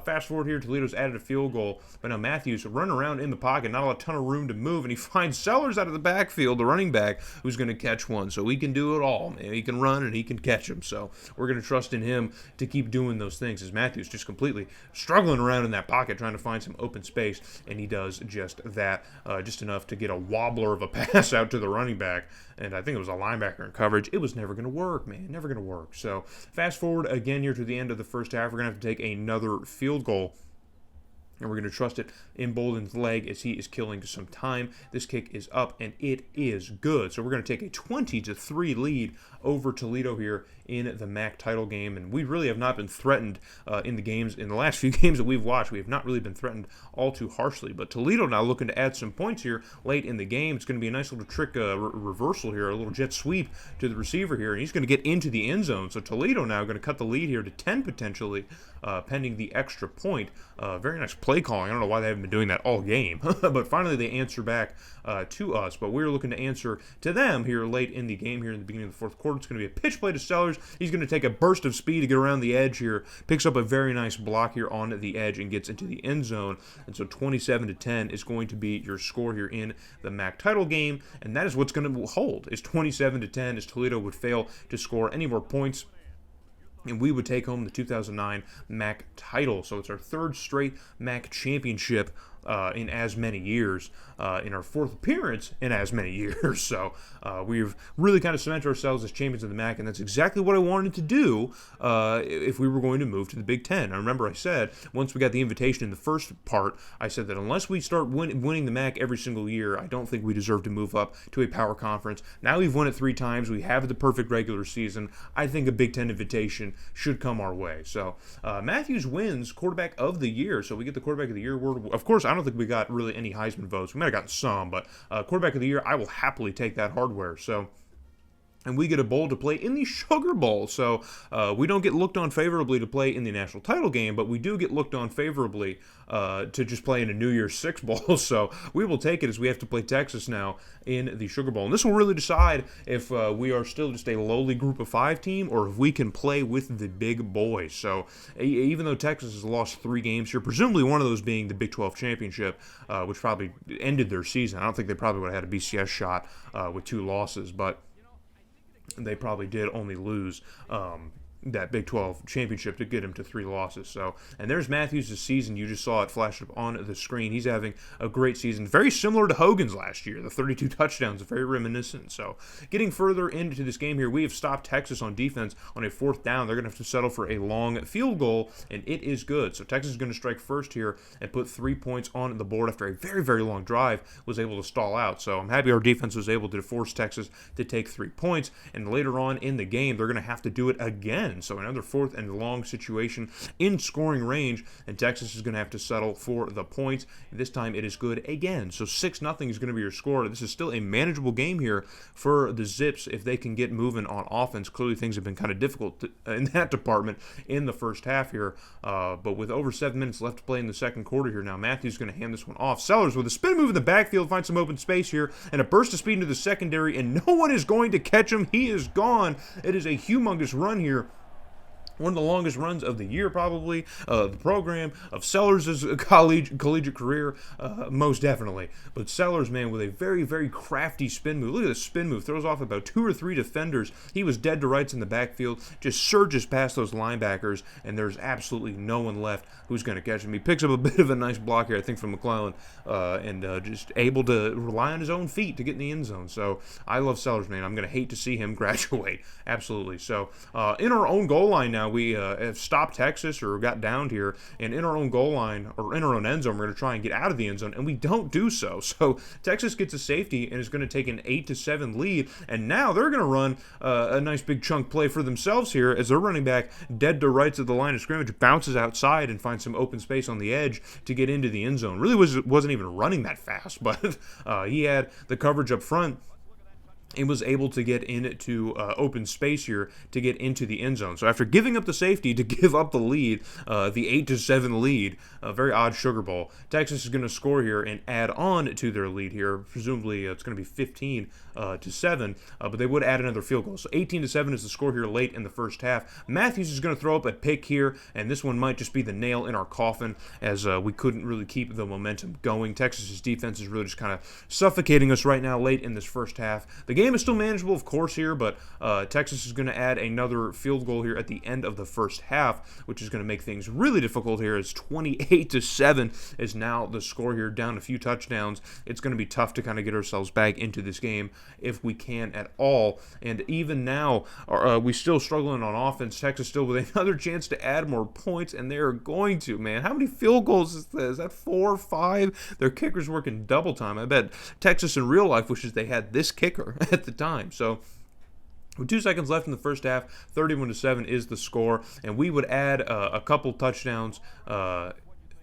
fast forward here, Toledo's added a field goal, but now Matthews running around in the pocket, not a ton of room to move, and he finds Sellers out of the backfield, the running back, who's going to catch one. So he can do it all, man. He can run and he can catch them. So we're going to trust in him to keep doing those things, as Matthews just completely struggling around in that pocket, trying to find some open space, and he does just that, just enough to get a wobbler of a pass out to the running back, and I think it was a linebacker in coverage. It was never going to work, man. Never going to work. So fast forward again here to the end of the first half. We're going to have to take another field goal, and we're going to trust it in Bolden's leg as he is killing some time. This kick is up, and it is good. So we're going to take a 20-3 lead over Toledo here in the MAC title game, and we really have not been threatened in the last few games that we've watched. We have not really been threatened all too harshly, but Toledo now looking to add some points here late in the game. It's going to be a nice little trick reversal here, a little jet sweep to the receiver here, and he's going to get into the end zone. So Toledo now going to cut the lead here to 10 potentially, pending the extra point. Very nice play play calling. I don't know why they haven't been doing that all game, but finally they answer back to us. But we're looking to answer to them here late in the game, here in the beginning of the fourth quarter. It's going to be a pitch play to Sellers. He's going to take a burst of speed to get around the edge here, picks up a very nice block here on the edge and gets into the end zone. And so 27-10 is going to be your score here in the MAC title game, and that is what's going to hold, is 27-10, as Toledo would fail to score any more points, and we would take home the 2009 MAC title. So it's our third straight MAC championship in as many years, in our fourth appearance in as many years. So we've really kind of cemented ourselves as champions of the MAC, and that's exactly what I wanted to do if we were going to move to the Big Ten. I remember I said, once we got the invitation in the first part, I said that unless we start winning the MAC every single year, I don't think we deserve to move up to a power conference. Now we've won it 3 times. We have the perfect regular season. I think a Big Ten invitation should come our way. So Matthews wins quarterback of the year. So we get the quarterback of the year award. Of course, I don't think we got really any Heisman votes. We might have gotten some, but quarterback of the year, I will happily take that hardware. So, and we get a bowl to play in the Sugar Bowl. So we don't get looked on favorably to play in the national title game, but we do get looked on favorably to just play in a New Year's Six Bowl. So we will take it, as we have to play Texas now in the Sugar Bowl. And this will really decide if we are still just a lowly Group of 5 team, or if we can play with the big boys. So even though Texas has lost 3 games here, presumably one of those being the Big 12 championship, which probably ended their season. I don't think they probably would have had a BCS shot with 2 losses, but they probably did only lose that Big 12 championship to get him to 3 losses. So, and there's Matthews' season. You just saw it flash up on the screen. He's having a great season, very similar to Hogan's last year. The 32 touchdowns, very reminiscent. So, getting further into this game here, we have stopped Texas on defense on a 4th down. They're going to have to settle for a long field goal, and it is good. So, Texas is going to strike first here and put 3 points on the board after a very, very long drive, was able to stall out. So, I'm happy our defense was able to force Texas to take 3 points, and later on in the game, they're going to have to do it again. So another 4th and long situation in scoring range, and Texas is going to have to settle for the points. This time it is good again. So 6-0 is going to be your score. This is still a manageable game here for the Zips if they can get moving on offense. Clearly things have been kind of difficult in that department in the first half here, but with over 7 minutes left to play in the second quarter here now, Matthews is going to hand this one off. Sellers with a spin move in the backfield, finds some open space here, and a burst of speed into the secondary, and no one is going to catch him. He is gone. It is a humongous run here. One of the longest runs of the year, probably, the program, of Sellers' collegiate career, most definitely. But Sellers, man, with a very, very crafty spin move. Look at the spin move. Throws off about 2 or 3 defenders. He was dead to rights in the backfield, just surges past those linebackers, and there's absolutely no one left who's going to catch him. He picks up a bit of a nice block here, I think, from McClellan, and just able to rely on his own feet to get in the end zone. So I love Sellers, man. I'm going to hate to see him graduate. Absolutely. So in our own goal line now, we have stopped Texas, or got downed here, and in our own goal line, or in our own end zone, we're going to try and get out of the end zone, and we don't do so. So Texas gets a safety and is going to take an 8-7 lead, and now they're going to run a nice big chunk play for themselves here, as their running back, dead to rights of the line of scrimmage, bounces outside and finds some open space on the edge to get into the end zone. Really wasn't even running that fast, but he had the coverage up front and was able to get into open space here to get into the end zone. So after giving up the safety to give up the lead, the 8-7 lead, a very odd Sugar Bowl, Texas is going to score here and add on to their lead here. Presumably it's going to be 15-7, but they would add another field goal. So 18-7 is the score here late in the first half. Matthews is going to throw up a pick here, and this one might just be the nail in our coffin, as we couldn't really keep the momentum going. Texas's defense is really just kind of suffocating us right now late in this first half. The game is still manageable, of course, here, but Texas is going to add another field goal here at the end of the first half, which is going to make things really difficult here, as 28-7 is now the score here, down a few touchdowns. It's going to be tough to kind of get ourselves back into this game if we can at all. And even now, we still struggling on offense. Texas still with another chance to add more points, and they're going to, man. How many field goals is that? Is that 4 or 5? Their kicker's working double time. I bet Texas in real life wishes they had this kicker at the time. So with 2 seconds left in the first half, 31-7 is the score, and we would add a couple touchdowns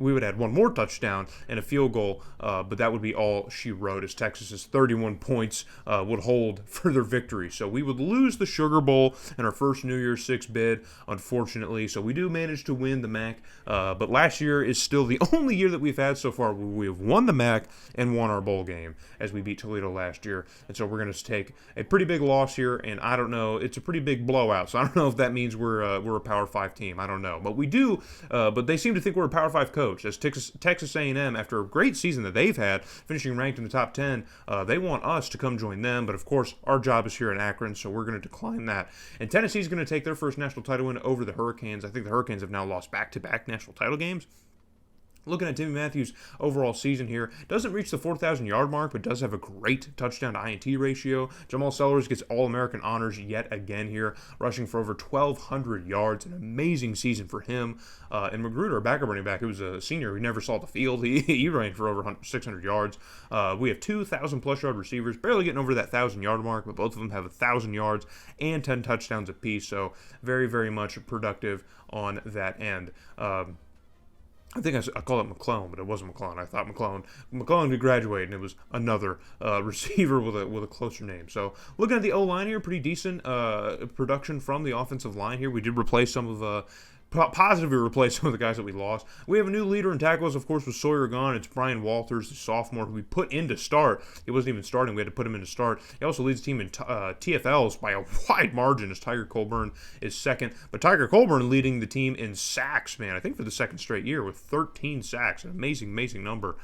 we would add one more touchdown and a field goal, but that would be all she wrote, as Texas's 31 points would hold for their victory. So we would lose the Sugar Bowl in our first New Year's Six bid, unfortunately. So we do manage to win the MAC, but last year is still the only year that we've had so far where we have won the MAC and won our bowl game, as we beat Toledo last year. And so we're going to take a pretty big loss here, and I don't know, it's a pretty big blowout. So I don't know if that means we're a Power 5 team. I don't know, but we do. But they seem to think we're a Power 5 coach. As Texas A&M, after a great season that they've had, finishing ranked in the top 10, they want us to come join them. But of course, our job is here in Akron, so we're going to decline that. And Tennessee's going to take their first national title win over the Hurricanes. I think the Hurricanes have now lost back-to-back national title games. Looking at Timmy Matthews' overall season here, doesn't reach the 4,000-yard mark, but does have a great touchdown to INT ratio. Jamal Sellers gets All-American honors yet again here, rushing for over 1,200 yards. An amazing season for him. And Magruder, our backup running back, who was a senior who never saw the field, he ran for over 600 yards. We have 2,000-plus yard receivers, barely getting over that 1,000-yard mark, but both of them have 1,000 yards and 10 touchdowns apiece, so very, very much productive on that end. I think I called it McClone, but it wasn't McClone. I thought McClone could graduate, and it was another receiver with a closer name. So looking at the O-line here, pretty decent production from the offensive line here. We did replace some of positively replace some of the guys that we lost. We have a new leader in tackles, of course, with Sawyer gone. It's Brian Walters, the sophomore, who we put in to start. He wasn't even starting. We had to put him in to start. He also leads the team in TFLs by a wide margin, as Tiger Colburn is second. But Tiger Colburn leading the team in sacks, man, I think for the second straight year with 13 sacks. An amazing, amazing number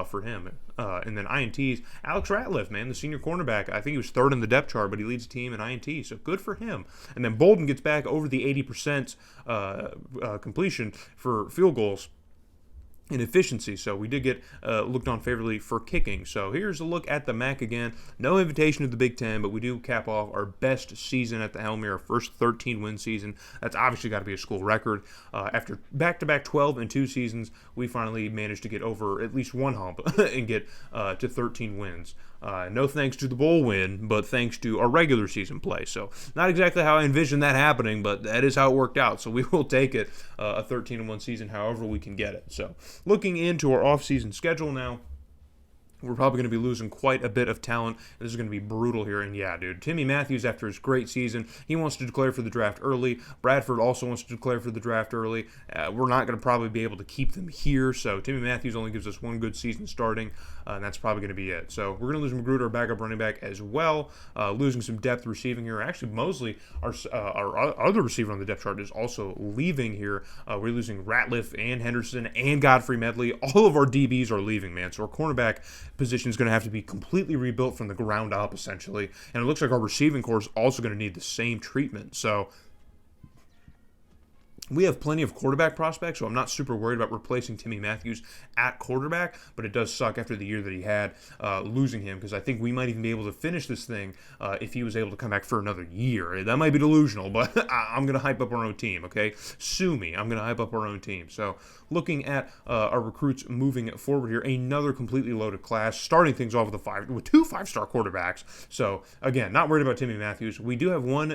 for him. And then INTs, Alex Ratliff, man, the senior cornerback. I think he was third in the depth chart, but he leads the team in INT, so good for him. And then Bolden gets back over the 80% completion for field goals in efficiency, so we did get looked on favorably for kicking. So here's a look at the MAC again. No invitation to the Big Ten, but we do cap off our best season at the helm here, our first 13-win season. That's obviously got to be a school record. After back-to-back 12-2 seasons, we finally managed to get over at least one hump and get to 13 wins. No thanks to the bowl win, but thanks to our regular season play. So not exactly how I envisioned that happening, but that is how it worked out. So we will take it, a 13-1 season, however we can get it. So looking into our off-season schedule now, we're probably going to be losing quite a bit of talent. This is going to be brutal here. And yeah, dude, Timmy Matthews, after his great season, he wants to declare for the draft early. Bradford also wants to declare for the draft early. We're not going to probably be able to keep them here. So Timmy Matthews only gives us one good season starting, and that's probably going to be it. So we're going to lose Magruder, our backup running back, as well. Losing some depth receiving here. Actually, Mosley, our other receiver on the depth chart, is also leaving here. We're losing Ratliff and Henderson and Godfrey Medley. All of our DBs are leaving, man. So our cornerback position is going to have to be completely rebuilt from the ground up, essentially. And it looks like our receiving corps is also going to need the same treatment. So we have plenty of quarterback prospects, so I'm not super worried about replacing Timmy Matthews at quarterback, but it does suck after the year that he had, losing him, because I think we might even be able to finish this thing if he was able to come back for another year. That might be delusional, but I'm going to hype up our own team, okay? Sue me. I'm going to hype up our own team. So looking at our recruits moving forward here, another completely loaded class, starting things off with two five-star quarterbacks. So, again, not worried about Timmy Matthews. We do have one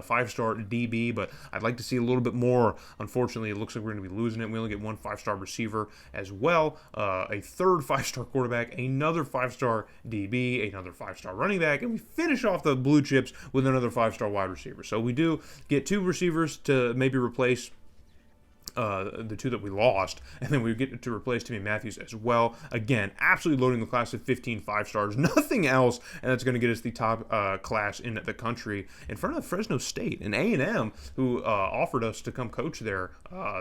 five-star DB, but I'd like to see a little bit more. Unfortunately, it looks like we're going to be losing it. We only get one five-star receiver as well, a third five-star quarterback, another five-star DB, another five-star running back, and we finish off the blue chips with another five-star wide receiver. So we do get two receivers to maybe replace the two that we lost, and then we get to replace Timmy Matthews as well. Again, absolutely loading the class of 15 5-stars, nothing else, and that's going to get us the top class in the country in front of Fresno State. And A&M, who offered us to come coach there,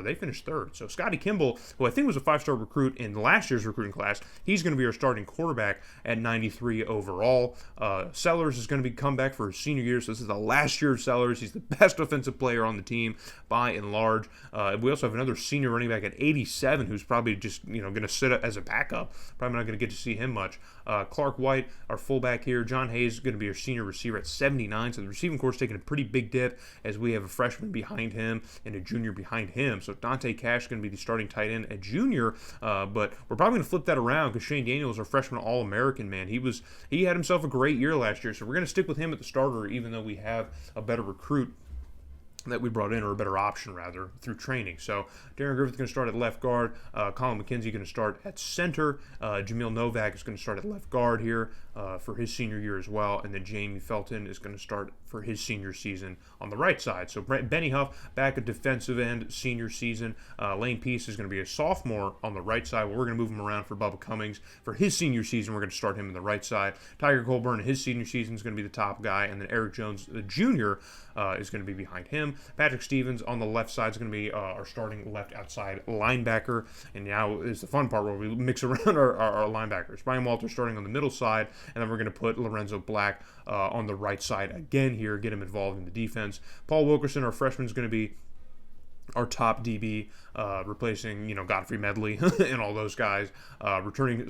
they finished third. So Scotty Kimball, who I think was a 5-star recruit in last year's recruiting class, he's going to be our starting quarterback at 93 overall. Sellers is going to be come back for his senior year, so this is the last year of Sellers. He's the best offensive player on the team by and large. We also have another senior running back at 87 who's probably just going to sit as a backup. Probably not going to get to see him much. Clark White, our fullback here. John Hayes is going to be our senior receiver at 79. So the receiving corps is taking a pretty big dip as we have a freshman behind him and a junior behind him. So Dante Cash is going to be the starting tight end at junior. But we're probably going to flip that around because Shane Daniels, our freshman All-American, man, he had himself a great year last year. So we're going to stick with him at the starter even though we have a better recruit that we brought in, or a better option rather, through training. So Darren Griffith's going to start at left guard. Colin McKenzie going to start at center. Jamil Novak is going to start at left guard here for his senior year as well. And then Jamie Felton is going to start for his senior season on the right side. So Benny Huff back at defensive end, senior season. Lane Peace is going to be a sophomore on the right side. We're going to move him around for Bubba Cummings. For his senior season, we're going to start him on the right side. Tiger Colburn, his senior season, is going to be the top guy. And then Eric Jones, the junior, is going to be behind him. Patrick Stevens on the left side is going to be our starting left outside linebacker. And now is the fun part where we mix around our linebackers. Brian Walter starting on the middle side, and then we're going to put Lorenzo Black on the right side again here, get him involved in the defense. Paul Wilkerson, our freshman, is going to be our top DB, replacing Godfrey Medley and all those guys, returning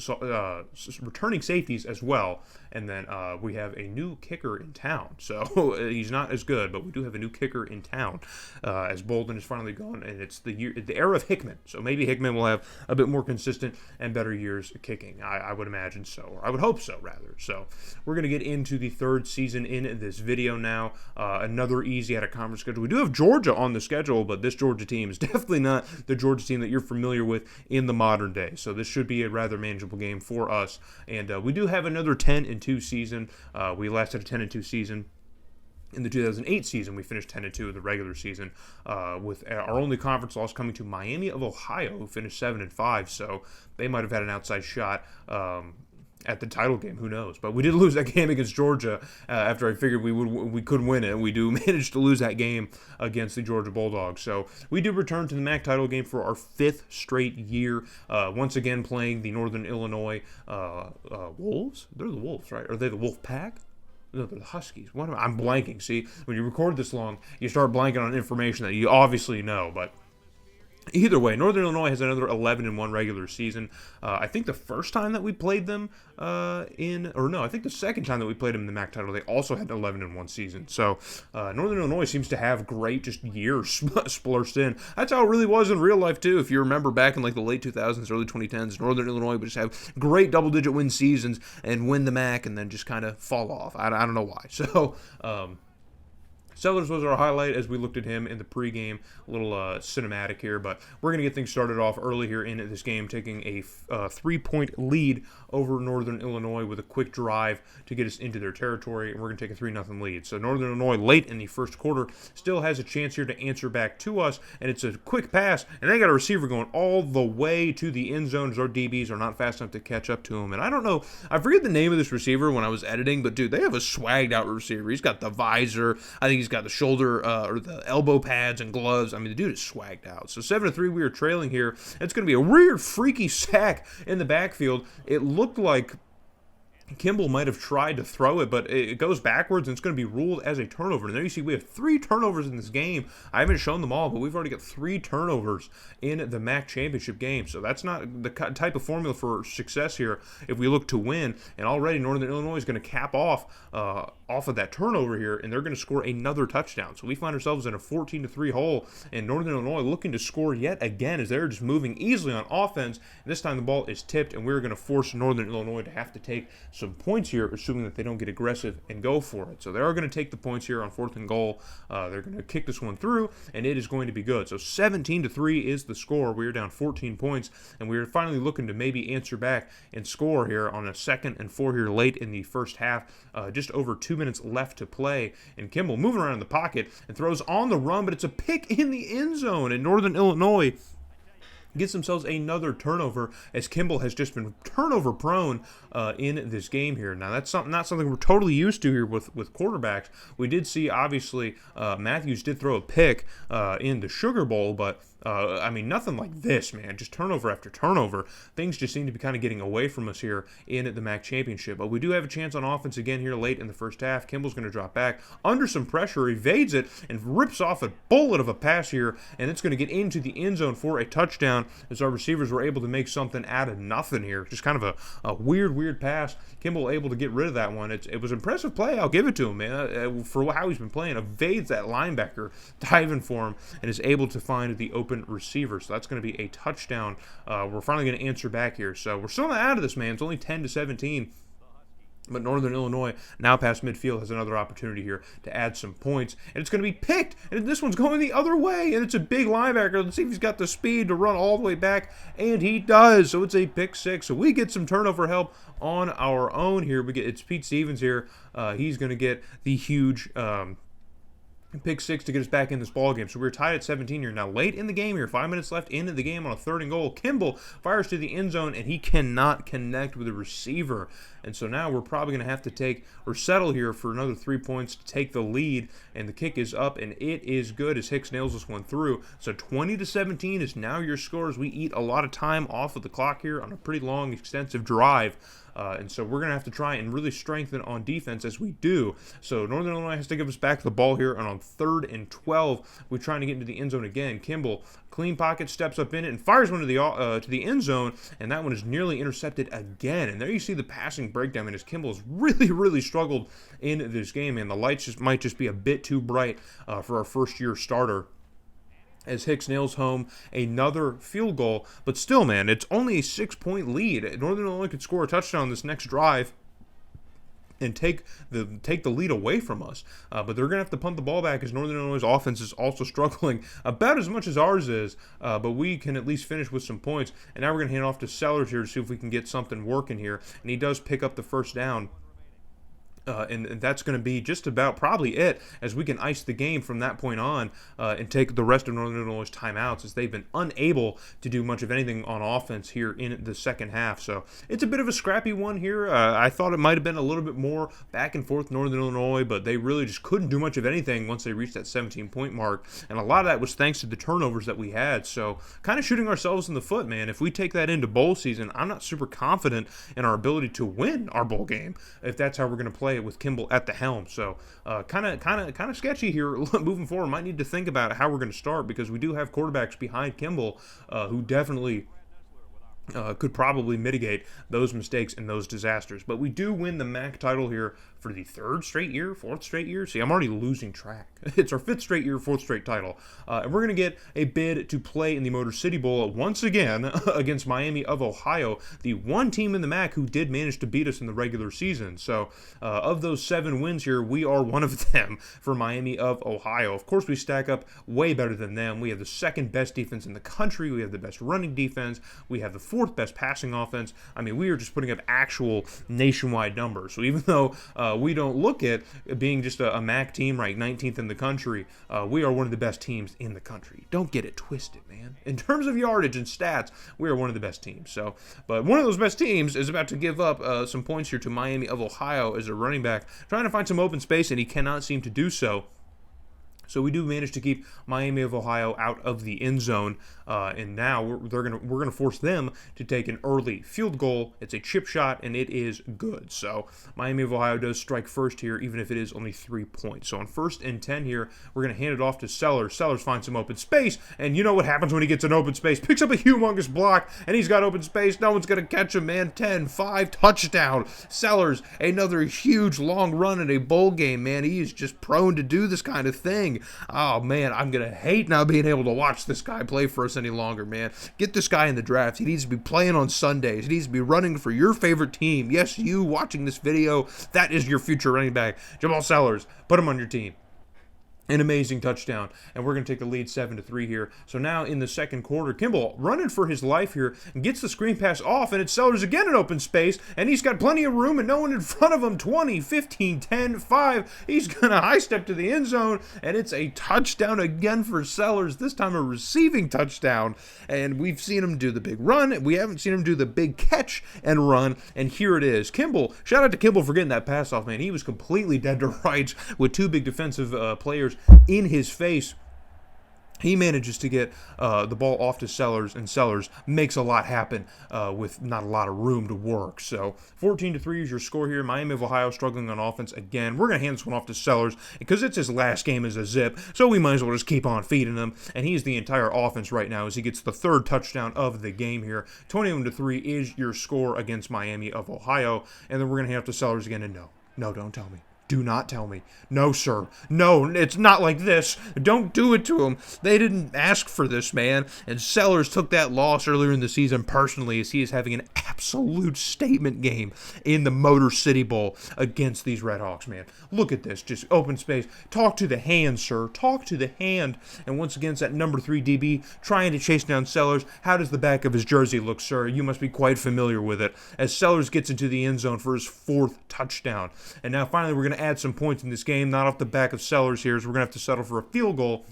safeties as well. And then we have a new kicker in town. So he's not as good, but we do have a new kicker in town, as Bolden is finally gone, and it's the era of Hickman. So maybe Hickman will have a bit more consistent and better years kicking. I would imagine so, or I would hope so rather. So we're going to get into the third season in this video now. Another easy out of conference schedule. We do have Georgia on the schedule, but this Georgia team is definitely not the Georgia team that you're familiar with in the modern day. So this should be a rather manageable game for us. And we do have another 10-2 season. We last had a 10-2 season in the 2008 season. We finished 10-2 in the regular season, with our only conference loss coming to Miami of Ohio, who finished 7-5. So they might have had an outside shot at the title game. Who knows? But we did lose that game against Georgia after I figured we could win it. We do manage to lose that game against the Georgia Bulldogs. So we do return to the MAC title game for our 5th straight year. Once again playing the Northern Illinois Wolves. They're the Wolves, right? Are they the Wolf Pack? No, they're the Huskies. I'm blanking. See, when you record this long, you start blanking on information that you obviously know, but either way, Northern Illinois has another 11-1 regular season. I think the first time that we played them I think the second time that we played them in the MAC title, they also had an 11-1 season. So Northern Illinois seems to have great just years splursed in. That's how it really was in real life too. If you remember back in like the late 2000s, early 2010s, Northern Illinois would just have great double-digit win seasons and win the MAC and then just kind of fall off. I don't know why. So Sellers was our highlight as we looked at him in the pregame, a little cinematic here, but we're going to get things started off early here in this game, taking a 3-point lead over Northern Illinois with a quick drive to get us into their territory, and we're going to take a 3-0 lead. So Northern Illinois, late in the first quarter, still has a chance here to answer back to us, and it's a quick pass, and they got a receiver going all the way to the end zone as our DBs are not fast enough to catch up to him. And I don't know, I forget the name of this receiver when I was editing, but dude, they have a swagged out receiver. He's got the visor, I think he's got the shoulder or the elbow pads and gloves. I mean, the dude is swagged out. So 7-3, we are trailing here. It's going to be a weird, freaky sack in the backfield. It looked like Kimball might have tried to throw it, but it goes backwards, and it's going to be ruled as a turnover. And there you see we have 3 turnovers in this game. I haven't shown them all, but we've already got 3 turnovers in the MAC championship game. So that's not the type of formula for success here if we look to win. And already Northern Illinois is going to cap off of that turnover here, and they're going to score another touchdown. So we find ourselves in a 14-3 hole, and Northern Illinois looking to score yet again as they're just moving easily on offense. And this time the ball is tipped, and we're going to force Northern Illinois to have to take some points here, assuming that they don't get aggressive and go for it. So they are going to take the points here on 4th and goal. They're going to kick this one through, and it is going to be good. So 17-3 is the score. We are down 14 points, and we are finally looking to maybe answer back and score here on a 2nd and 4 here late in the first half. Just over 2 minutes left to play, and Kimball moving around in the pocket and throws on the run, but it's a pick in the end zone, and Northern Illinois gets themselves another turnover as Kimball has just been turnover prone in this game here. Now that's not something we're totally used to here with quarterbacks. We did see obviously Matthews did throw a pick in the Sugar Bowl, but I mean, nothing like this, man. Just turnover after turnover. Things just seem to be kind of getting away from us here in the MAC championship. But we do have a chance on offense again here late in the first half. Kimball's going to drop back under some pressure, evades it, and rips off a bullet of a pass here, and it's going to get into the end zone for a touchdown as our receivers were able to make something out of nothing here. Just kind of a weird pass. Kimball able to get rid of that one. It was an impressive play. I'll give it to him, man. For how he's been playing, evades that linebacker diving for him and is able to find the open receiver. So that's going to be a touchdown. We're finally going to answer back here. So we're still not out of this, man. It's only 10-17. But Northern Illinois, now past midfield, has another opportunity here to add some points. And it's going to be picked. And this one's going the other way. And it's a big linebacker. Let's see if he's got the speed to run all the way back. And he does. So it's a pick six. So we get some turnover help on our own here. It's Pete Stevens here. He's going to get the huge pick six to get us back in this ball game. So we're tied at 17 here. Now, late in the game here, 5 minutes left into the game on a 3rd and goal. Kimball fires to the end zone, and he cannot connect with the receiver. And so now we're probably going to have to take or settle here for another 3 points to take the lead. And the kick is up, and it is good as Hicks nails this one through. So 20-17 is now your score as we eat a lot of time off of the clock here on a pretty long, extensive drive. And so we're going to have to try and really strengthen on defense as we do. So Northern Illinois has to give us back the ball here. And on 3rd and 12, we're trying to get into the end zone again. Kimball, clean pocket, steps up in it and fires one to the end zone. And that one is nearly intercepted again. And there you see the passing breakdown. And as Kimball has really, really struggled in this game. And the lights might just be a bit too bright for our first-year starter, as Hicks nails home another field goal. But still, man, it's only a 6-point lead. Northern Illinois could score a touchdown this next drive and take the lead away from us. But they're going to have to punt the ball back as Northern Illinois' offense is also struggling about as much as ours is. But we can at least finish with some points. And now we're going to hand off to Sellers here to see if we can get something working here. And he does pick up the first down. And that's going to be just about probably it, as we can ice the game from that point on and take the rest of Northern Illinois' timeouts, as they've been unable to do much of anything on offense here in the second half. So it's a bit of a scrappy one here. I thought it might have been a little bit more back and forth Northern Illinois, but they really just couldn't do much of anything once they reached that 17-point mark. And a lot of that was thanks to the turnovers that we had. So kind of shooting ourselves in the foot, man. If we take that into bowl season, I'm not super confident in our ability to win our bowl game if that's how we're going to play it with Kimball at the helm. So kind of sketchy here moving forward. Might need to think about how we're going to start, because we do have quarterbacks behind Kimball who definitely could probably mitigate those mistakes and those disasters. But we do win the MAC title here for the 3rd straight year, 4th straight year. See, I'm already losing track. It's our 5th straight year, 4th straight title. And we're going to get a bid to play in the Motor City Bowl once again against Miami of Ohio, the one team in the MAC who did manage to beat us in the regular season. So of those 7 wins here, we are one of them for Miami of Ohio. Of course, we stack up way better than them. We have the 2nd best defense in the country. We have the best running defense. We have the 4th best passing offense. I mean, we are just putting up actual nationwide numbers. So even though we don't look at being just a MAC team, right, 19th in the country, we are one of the best teams in the country. Don't get it twisted, man. In terms of yardage and stats, we are one of the best teams. So, but one of those best teams is about to give up some points here to Miami of Ohio as a running back, trying to find some open space, and he cannot seem to do so. So we do manage to keep Miami of Ohio out of the end zone, and now we're gonna force them to take an early field goal. It's a chip shot, and it is good. So Miami of Ohio does strike first here, even if it is only 3 points. So on 1st and 10 here, we're gonna hand it off to Sellers. Sellers finds some open space, and you know what happens when he gets an open space? Picks up a humongous block, and he's got open space. No one's gonna catch him, man. 10-5 touchdown. Sellers, another huge long run in a bowl game, man. He is just prone to do this kind of thing. Oh, man, I'm going to hate not being able to watch this guy play for us any longer, man. Get this guy in the draft. He needs to be playing on Sundays. He needs to be running for your favorite team. Yes, you watching this video, that is your future running back. Jamal Sellers, put him on your team. An amazing touchdown, and we're going to take the lead 7-3 here. So now in the second quarter, Kimball running for his life here and gets the screen pass off, and it's Sellers again in open space, and he's got plenty of room and no one in front of him. 20, 15, 10, 5. He's going to high step to the end zone, and it's a touchdown again for Sellers, this time a receiving touchdown. And we've seen him do the big run. We haven't seen him do the big catch and run, and here it is. Kimball, shout out to Kimball for getting that pass off, man. He was completely dead to rights with 2 big defensive players in his face. He manages to get the ball off to Sellers, and Sellers makes a lot happen with not a lot of room to work. So 14-3 is your score here. Miami of Ohio struggling on offense again. We're going to hand this one off to Sellers because it's his last game as a Zip, so we might as well just keep on feeding him. And he's the entire offense right now as he gets the 3rd touchdown of the game here. 21-3 is your score against Miami of Ohio. And then we're going to hand off to Sellers again, and no, don't tell me. Do not tell me. No, sir. No, it's not like this. Don't do it to him. They didn't ask for this, man. And Sellers took that loss earlier in the season personally, as he is having an absolute statement game in the Motor City Bowl against these Redhawks, man. Look at this. Just open space. Talk to the hand, sir. Talk to the hand. And once again, it's that number 3 DB trying to chase down Sellers. How does the back of his jersey look, sir? You must be quite familiar with it. As Sellers gets into the end zone for his 4th touchdown. And now finally we're going to add some points in this game, not off the back of Sellers here, so we're going to have to settle for a field goal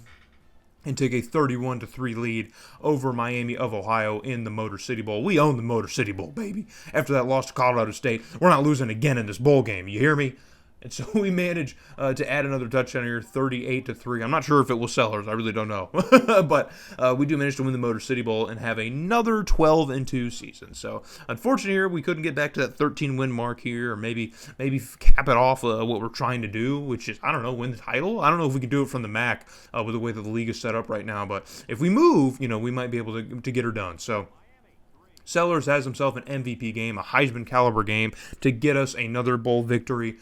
and take a 31-3 lead over Miami of Ohio in the Motor City Bowl. We own the Motor City Bowl, baby. After that loss to Colorado State, we're not losing again in this bowl game. You hear me? And so we manage to add another touchdown here, 38-3. I'm not sure if it was Sellers. I really don't know. But we do manage to win the Motor City Bowl and have another 12-2 season. So unfortunately here, we couldn't get back to that 13-win mark here, or maybe cap it off what we're trying to do, which is, I don't know, win the title. I don't know if we could do it from the MAC with the way that the league is set up right now. But if we move, we might be able to get her done. So Sellers has himself an MVP game, a Heisman caliber game, to get us another bowl victory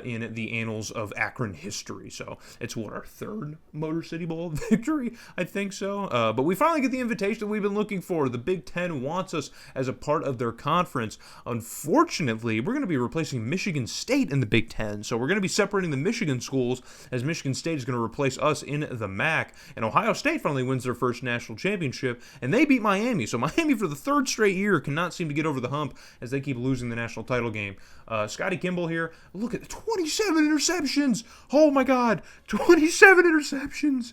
in the annals of Akron history. So it's our 3rd Motor City Bowl victory, I think so. But we finally get the invitation that we've been looking for. The Big Ten wants us as a part of their conference. Unfortunately, we're going to be replacing Michigan State in the Big Ten. So we're going to be separating the Michigan schools, as Michigan State is going to replace us in the MAC. And Ohio State finally wins their first national championship, and they beat Miami. So Miami, for the 3rd straight year, cannot seem to get over the hump as they keep losing the national title game. Scotty Kimball here, look at 27 interceptions. Oh my God, 27 interceptions.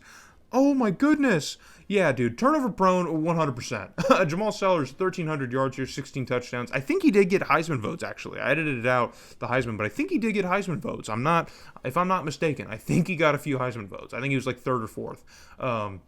Oh my goodness. Yeah, dude, turnover prone 100%. Jamal Sellers, 1,300 yards here, 16 touchdowns. I think he did get Heisman votes, actually. I edited out the Heisman, but I think he did get Heisman votes. If I'm not mistaken, I think he got a few Heisman votes. I think he was like 3rd or 4th.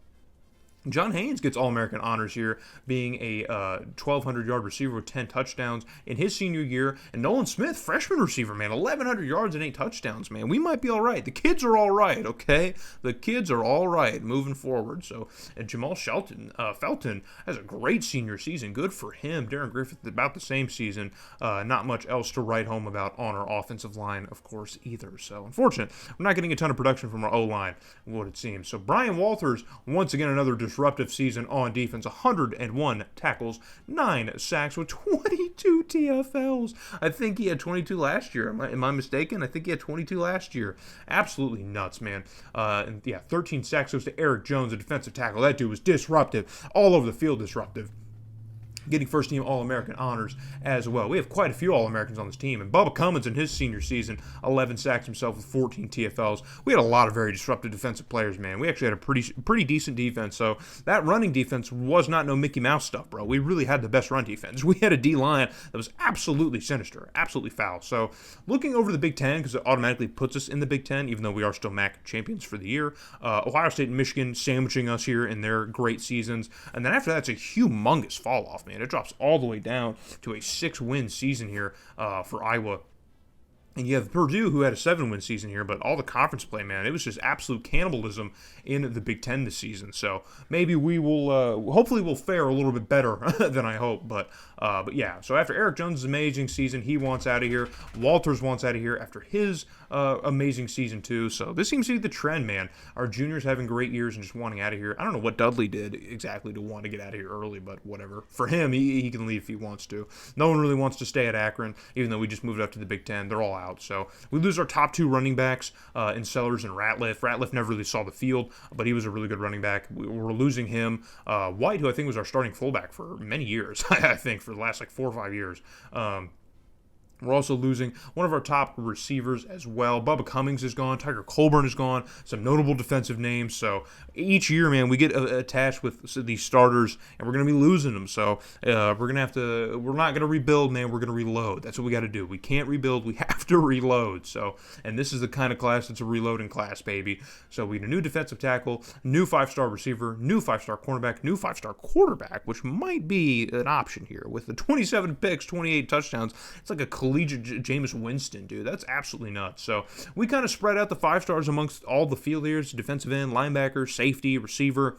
John Haynes gets All-American honors here, being a 1,200-yard receiver with 10 touchdowns in his senior year. And Nolan Smith, freshman receiver, man, 1,100 yards and 8 touchdowns, man. We might be all right. The kids are all right, okay? The kids are all right moving forward. So, and Jamal Felton has a great senior season. Good for him. Darren Griffith, about the same season. Not much else to write home about on our offensive line, of course, either. So, unfortunate. We're not getting a ton of production from our O-line, what it seems. So, Brian Walters, once again, another disruptive season on defense. 101 tackles, 9 sacks with 22 TFLs. I think he had 22 last year. Am I mistaken? I think he had 22 last year. Absolutely nuts, man. And yeah, 13 sacks goes to Eric Jones, a defensive tackle. That dude was disruptive, all over the field disruptive. Getting first-team All-American honors as well. We have quite a few All-Americans on this team. And Bubba Cummins in his senior season, 11 sacks himself with 14 TFLs. We had a lot of very disruptive defensive players, man. We actually had a pretty decent defense. So that running defense was not no Mickey Mouse stuff, bro. We really had the best run defense. We had a D-line that was absolutely sinister, absolutely foul. So looking over the Big Ten, because it automatically puts us in the Big Ten, even though we are still MAC champions for the year. Ohio State and Michigan sandwiching us here in their great seasons. And then after that, it's a humongous fall-off, man. It drops all the way down to a 6-win season here for Iowa. And you have Purdue, who had a 7-win season here, but all the conference play, man, it was just absolute cannibalism in the Big Ten this season. So maybe we will, hopefully we'll fare a little bit better than I hope. But yeah, so after Eric Jones' amazing season, he wants out of here. Walters wants out of here after his amazing season too. So this seems to be the trend, man. Our juniors having great years and just wanting out of here. I don't know what Dudley did exactly to want to get out of here early, but whatever. For him, he can leave if he wants to. No one really wants to stay at Akron, even though we just moved up to the Big Ten. They're all out. So we lose our top 2 running backs in Sellers and Ratliff. Ratliff never really saw the field, but he was a really good running back. We're losing him. White, who I think was our starting fullback for many years, I think, for the last 4 or 5 years. We're also losing one of our top receivers as well. Bubba Cummings is gone. Tiger Colburn is gone. Some notable defensive names. So each year, man, we get attached with these starters, and we're going to be losing them. So we're going to have to. We're not going to rebuild, man. We're going to reload. That's what we got to do. We can't rebuild. We have to reload. So, and this is the kind of class that's a reloading class, baby. So we get a new defensive tackle, new 5-star receiver, new 5-star cornerback, new 5-star quarterback, which might be an option here with the 27 picks, 28 touchdowns. It's like a collegiate Jameis Winston, dude. That's absolutely nuts. So we kind of spread out the 5 stars amongst all the field here: defensive end, linebacker, safety, receiver.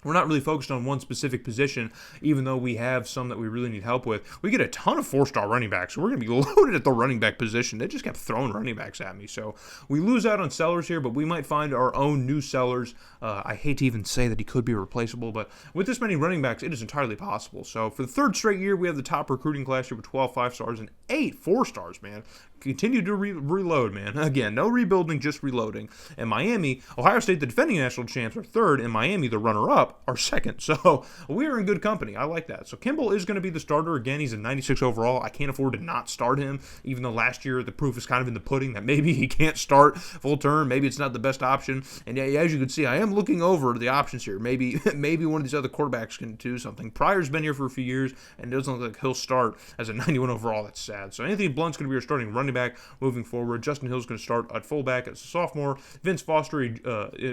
we're not really focused on one specific position, even though we have some that we really need help with. We get a ton of 4-star running backs, so we're going to be loaded at the running back position. They just kept throwing running backs at me. So we lose out on sellers here, but we might find our own new sellers. I hate to even say that he could be replaceable, but with this many running backs, it is entirely possible. So for the third straight year, we have the top recruiting class here with 12 5-stars and 8 4-stars, man. Continue to reload, man. Again, no rebuilding, just reloading. And Miami, Ohio State, the defending national champs, are third, and Miami, the runner-up, are second. So we are in good company. I like that. So Kimball is going to be the starter. Again, he's a 96 overall. I can't afford to not start him, even though last year the proof is kind of in the pudding that maybe he can't start full term. Maybe it's not the best option. And yeah, as you can see, I am looking over the options here. Maybe one of these other quarterbacks can do something. Pryor's been here for a few years, and it doesn't look like he'll start as a 91 overall. That's sad. So Anthony Blunt's going to be our starting running back moving forward. Justin Hill's going to start at fullback as a sophomore. Vince Foster,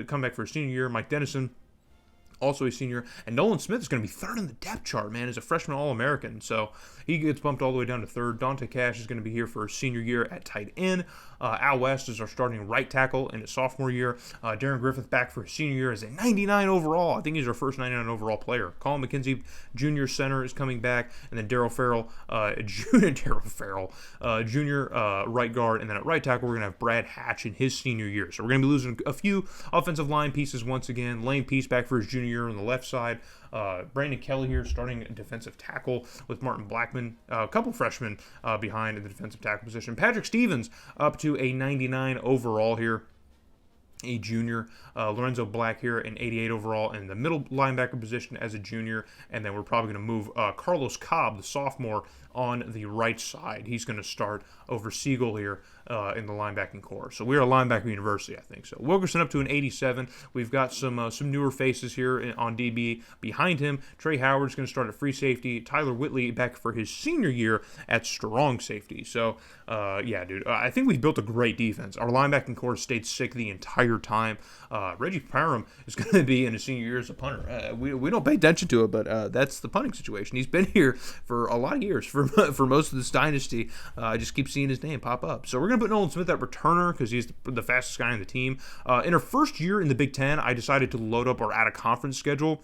come back for his senior year. Mike Dennison, also a senior, and Nolan Smith is going to be third in the depth chart, man, as a freshman All-American, so he gets bumped all the way down to third. Dante Cash is going to be here for his senior year at tight end. Al West is our starting right tackle in his sophomore year. Darren Griffith back for his senior year as a 99 overall. I think he's our first 99 overall player. Colin McKenzie, junior center, is coming back, and then Darryl Farrell, junior right guard, and then at right tackle we're going to have Brad Hatch in his senior year. So we're going to be losing a few offensive line pieces once again. Lane Peace back for his junior year on the left side. Brandon Kelly here starting defensive tackle with Martin Blackman, a couple freshmen behind in the defensive tackle position. Patrick Stevens up to a 99 overall here, a junior. Lorenzo Black here, an 88 overall in the middle linebacker position as a junior. And then we're probably going to move Carlos Cobb, the sophomore, on the right side. He's going to start over Siegel here in the linebacking core. So we're a linebacker university, I think. So Wilkerson up to an 87. We've got some newer faces here on DB behind him. Trey Howard's going to start at free safety. Tyler Whitley back for his senior year at strong safety. So, yeah, dude, I think we've built a great defense. Our linebacking core stayed sick the entire time. Reggie Parham is going to be in his senior year as a punter. We don't pay attention to it, but that's the punting situation. He's been here for a lot of years, for most of this dynasty. I just keep seeing his name pop up. So we're going to put Nolan Smith at returner because he's the fastest guy on the team. In our first year in the Big Ten, I decided to load up our out-of-conference schedule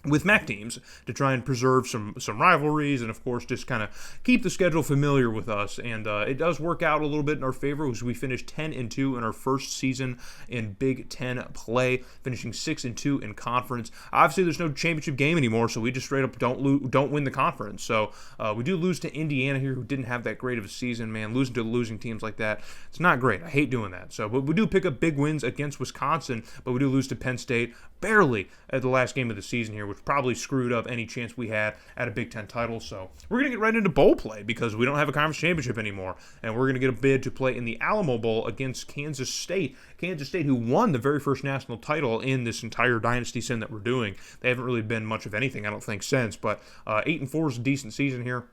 with MAC teams to try and preserve some rivalries and, of course, just kind of keep the schedule familiar with us. And it does work out a little bit in our favor as we finished 10-2 in our first season in Big Ten play, finishing 6-2 in conference. Obviously, there's no championship game anymore, so we just straight up don't win the conference. So we do lose to Indiana here, who didn't have that great of a season, man. Losing to losing teams like that, it's not great. I hate doing that. So, but we do pick up big wins against Wisconsin, but we do lose to Penn State barely at the last game of the season here, which probably screwed up any chance we had at a Big Ten title. So we're going to get right into bowl play because we don't have a conference championship anymore, and we're going to get a bid to play in the Alamo Bowl against Kansas State. Kansas State, who won the very first national title in this entire dynasty sin that we're doing. They haven't really been much of anything, I don't think, since, but 8-4 is a decent season here.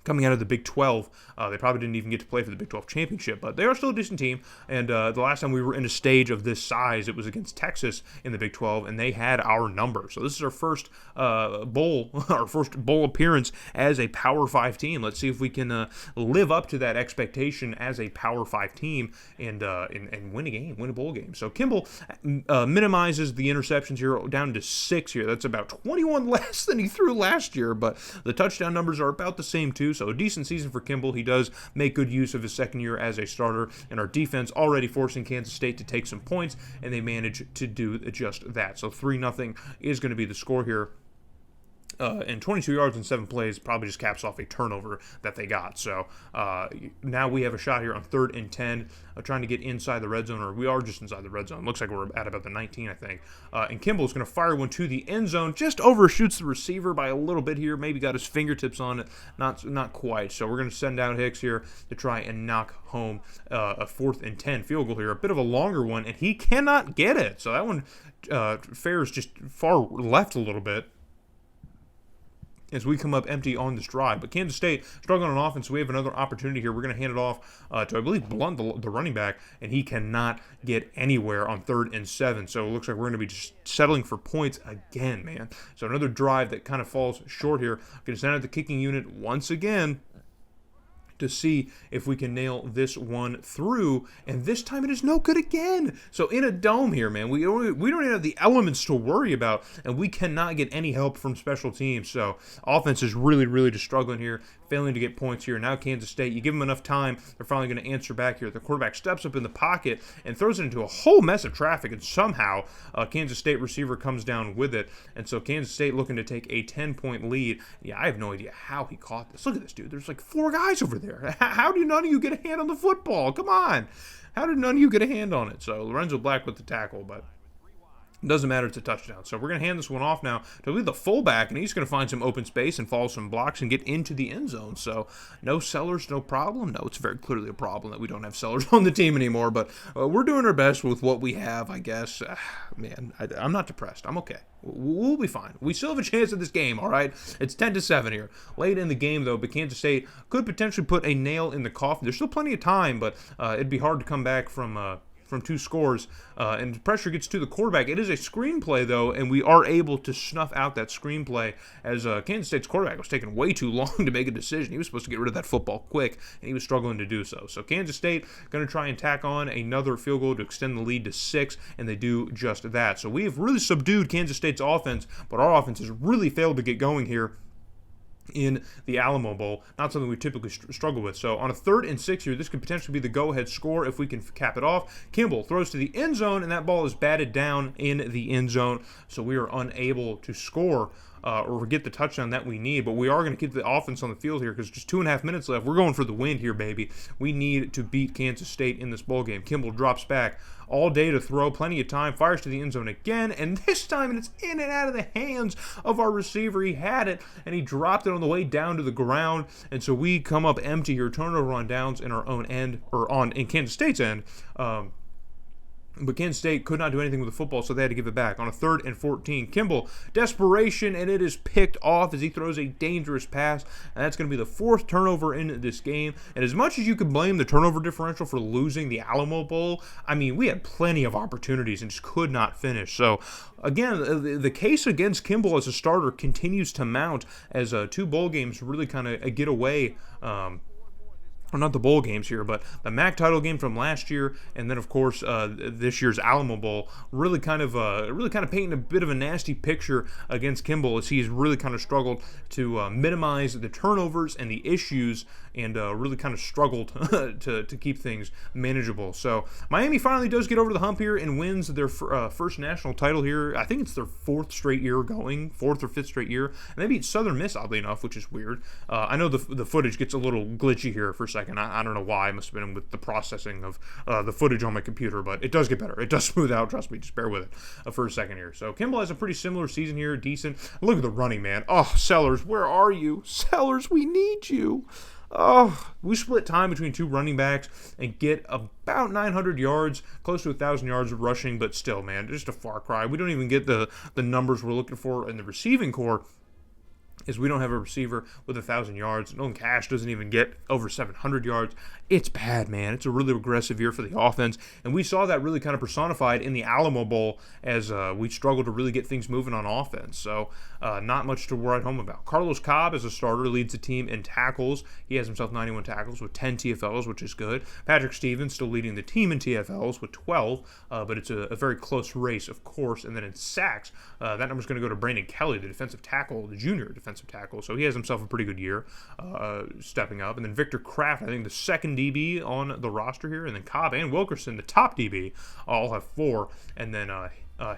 Coming out of the Big 12, they probably didn't even get to play for the Big 12 championship, but they are still a decent team. And the last time we were in a stage of this size, it was against Texas in the Big 12, and they had our number. So this is our first bowl appearance as a Power 5 team. Let's see if we can live up to that expectation as a Power 5 team and win a game, win a bowl game. So Kimball minimizes the interceptions here down to 6 here. That's about 21 less than he threw last year, but the touchdown numbers are about the same too. So a decent season for Kimball. He does make good use of his second year as a starter, and our defense already forcing Kansas State to take some points, and they manage to do just that. So 3-0 is going to be the score here. And 22 yards in 7 plays probably just caps off a turnover that they got. So now we have a shot here on 3rd and 10, trying to get inside the red zone, or we are just inside the red zone. Looks like we're at about the 19, I think. And Kimball is going to fire one to the end zone, just overshoots the receiver by a little bit here. Maybe got his fingertips on it, not quite. So we're going to send out Hicks here to try and knock home a 4th and 10 field goal here. A bit of a longer one, and he cannot get it. So that one fares just far left a little bit as we come up empty on this drive. But Kansas State struggling on offense, so we have another opportunity here. We're going to hand it off to, I believe, Blunt, the running back, and he cannot get anywhere on 3rd and 7. So it looks like we're going to be just settling for points again, man. So another drive that kind of falls short here. Going to send out the kicking unit once again. to see if we can nail this one through, and this time it is no good again. So in a dome here, man, we don't even have the elements to worry about, and we cannot get any help from special teams. So offense is really just struggling here, failing to get points here. Now Kansas State, you give them enough time, they're finally going to answer back here. The quarterback steps up in the pocket and throws it into a whole mess of traffic, and somehow Kansas State receiver comes down with it, and so Kansas State looking to take a 10-point lead. Yeah, I have no idea how he caught this. Look at this, dude. There's like 4 guys over there. How do none of you get a hand on the football? Come on. How did none of you get a hand on it? So Lorenzo Black with the tackle, but it doesn't matter. It's a touchdown. So we're going to hand this one off now to lead the fullback, and he's going to find some open space and follow some blocks and get into the end zone. So no Sellers, no problem. No, it's very clearly a problem that we don't have Sellers on the team anymore, but we're doing our best with what we have, I guess. Man, I'm not depressed. I'm okay. We'll be fine. We still have a chance at this game, all right? It's 10-7 here. Late in the game, though, but Kansas State could potentially put a nail in the coffin. There's still plenty of time, but it'd be hard to come back from 2 scores, and pressure gets to the quarterback. It is a screenplay, though, and we are able to snuff out that screenplay as Kansas State's quarterback was taking way too long to make a decision. He was supposed to get rid of that football quick, and he was struggling to do so. So Kansas State going to try and tack on another field goal to extend the lead to 6, and they do just that. So we have really subdued Kansas State's offense, but our offense has really failed to get going here in the Alamo Bowl. Not something we typically struggle with. So on a 3rd and 6 here, this could potentially be the go-ahead score if we can cap it off. Kimball throws to the end zone, and that ball is batted down in the end zone. So we are unable to score or get the touchdown that we need. But we are going to keep the offense on the field here because just 2.5 minutes left. We're going for the win here, baby. We need to beat Kansas State in this bowl game. Kimball drops back all day to throw, plenty of time, fires to the end zone again, and this time it's in and out of the hands of our receiver. He had it, and he dropped it on the way down to the ground, and so we come up empty here, turnover on downs in our own end, or in Kansas State's end. But Kansas State could not do anything with the football, so they had to give it back. On a 3rd and 14, Kimball, desperation, and it is picked off as he throws a dangerous pass, and that's going to be the 4th turnover in this game. And as much as you can blame the turnover differential for losing the Alamo Bowl, I mean, we had plenty of opportunities and just could not finish. So, again, the case against Kimball as a starter continues to mount as 2 bowl games really kind of get away. Or not the bowl games here, but the MAC title game from last year, and then of course this year's Alamo Bowl, really kind of painting a bit of a nasty picture against Kimball as he's really kind of struggled to minimize the turnovers and the issues, and really kind of struggled to keep things manageable. So Miami finally does get over the hump here and wins their first national title here. I think it's their 4th straight year going, 4th or 5th straight year, and they beat Southern Miss, oddly enough, which is weird. I know the footage gets a little glitchy here for a second. I don't know why. It must have been with the processing of the footage on my computer, but it does get better. It does smooth out. Trust me. Just bear with it for a second here. So Kimball has a pretty similar season here. Decent. Look at the running, man. Oh, Sellers, where are you? Sellers, we need you. Oh, we split time between 2 running backs and get about 900 yards, close to 1,000 yards of rushing, but still, man, just a far cry. We don't even get the numbers we're looking for in the receiving corps. Is we don't have a receiver with 1,000 yards. Nolan Cash doesn't even get over 700 yards. It's bad, man. It's a really aggressive year for the offense, and we saw that really kind of personified in the Alamo Bowl as we struggled to really get things moving on offense. So not much to write home about. Carlos Cobb, as a starter, leads the team in tackles. He has himself 91 tackles with 10 TFLs, which is good. Patrick Stevens still leading the team in TFLs with 12, but it's a very close race, of course. And then in sacks, that number's going to go to Brandon Kelly, the defensive tackle, the junior defensive tackle. So he has himself a pretty good year stepping up. And then Victor Kraft, I think the second DB on the roster here. And then Cobb and Wilkerson, the top DB, all have 4. And then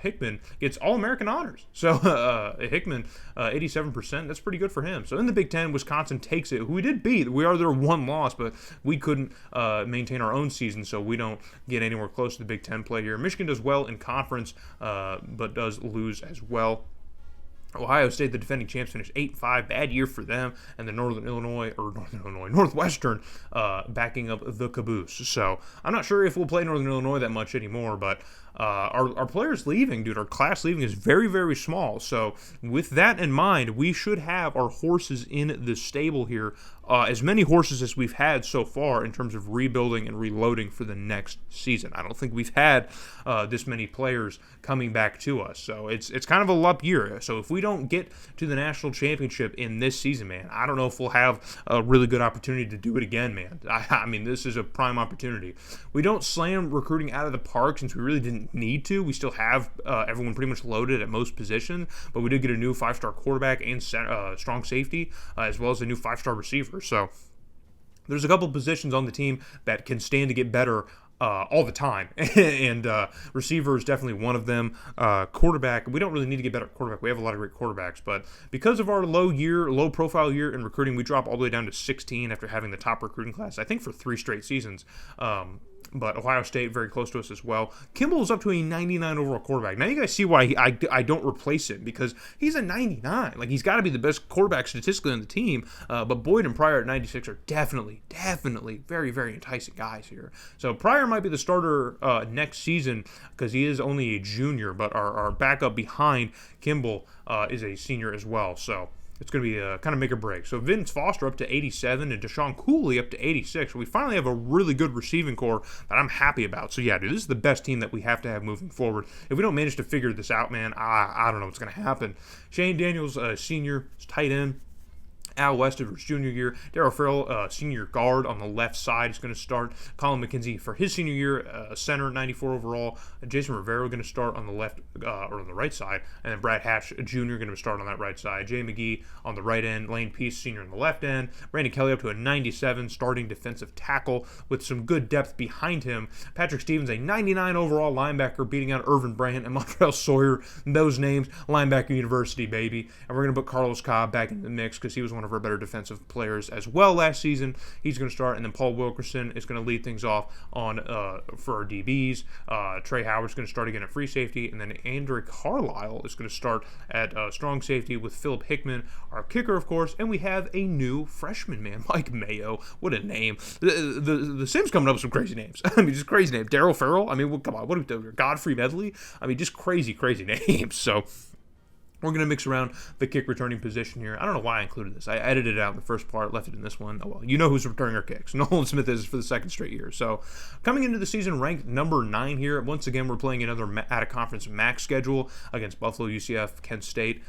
Hickman gets All-American honors. So Hickman, 87%. That's pretty good for him. So in the Big Ten, Wisconsin takes it. Who we did beat. We are their 1 loss, but we couldn't maintain our own season, so we don't get anywhere close to the Big Ten play here. Michigan does well in conference, but does lose as well. Ohio State, the defending champs, finished 8-5. Bad year for them. And the Northwestern backing up the caboose. So I'm not sure if we'll play Northern Illinois that much anymore, but our players leaving, dude, our class leaving is very, very small. So with that in mind, we should have our horses in the stable here as many horses as we've had so far in terms of rebuilding and reloading for the next season. I don't think we've had this many players coming back to us. So it's kind of a lup year. So if we don't get to the national championship in this season, man, I don't know if we'll have a really good opportunity to do it again, man. I mean, this is a prime opportunity. We don't slam recruiting out of the park since we really didn't need to. We still have everyone pretty much loaded at most positions, but we did get a new 5-star quarterback and strong safety, as well as a new 5-star receiver. So there's a couple positions on the team that can stand to get better all the time, and receiver is definitely one of them. Quarterback, we don't really need to get better at quarterback. We have a lot of great quarterbacks, but because of our low profile year in recruiting, we drop all the way down to 16 after having the top recruiting class, I think, for 3 straight seasons. But Ohio State very close to us as well. Kimball is up to a 99 overall quarterback. Now you guys see why I don't replace him, because he's a 99. Like, he's got to be the best quarterback statistically on the team. But Boyd and Pryor at 96 are definitely very, very enticing guys here. So Pryor might be the starter next season because he is only a junior, but our backup behind Kimball is a senior as well. So it's going to be kind of make or break. So Vince Foster up to 87 and Deshaun Cooley up to 86. We finally have a really good receiving core that I'm happy about. So yeah, dude, this is the best team that we have to have moving forward. If we don't manage to figure this out, man, I don't know what's going to happen. Shane Daniels, senior, tight end. Al Westover's junior year. Darryl Farrell, senior guard on the left side, is going to start. Colin McKenzie for his senior year, center, 94 overall. Jason Rivera going to start on the left or on the right side, and then Brad Hatch, junior, going to start on that right side. Jay McGee on the right end. Lane Peace, senior, on the left end. Brandon Kelly up to a 97, starting defensive tackle with some good depth behind him. Patrick Stevens, a 99 overall linebacker, beating out Irvin Brandt and Montreal Sawyer. Those names, linebacker university, baby. And we're going to put Carlos Cobb back in the mix because he was one of our better defensive players as well last season. He's going to start, and then Paul Wilkerson is going to lead things off on for our DBs. Trey Howard's going to start again at free safety, and then Andre Carlisle is going to start at strong safety with Philip Hickman, our kicker, of course, and we have a new freshman, man, Mike Mayo. What a name. The Sims coming up with some crazy names. I mean, just crazy names. Darryl Farrell. I mean, come on. What are we doing? Godfrey Medley. I mean, just crazy names. So we're going to mix around the kick returning position here. I don't know why I included this. I edited it out in the first part, left it in this one. Oh, well, you know who's returning our kicks. Nolan Smith is for the second straight year. So coming into the season ranked number 9 here. Once again, we're playing another out-of-conference MAC schedule against Buffalo, UCF, Kent State.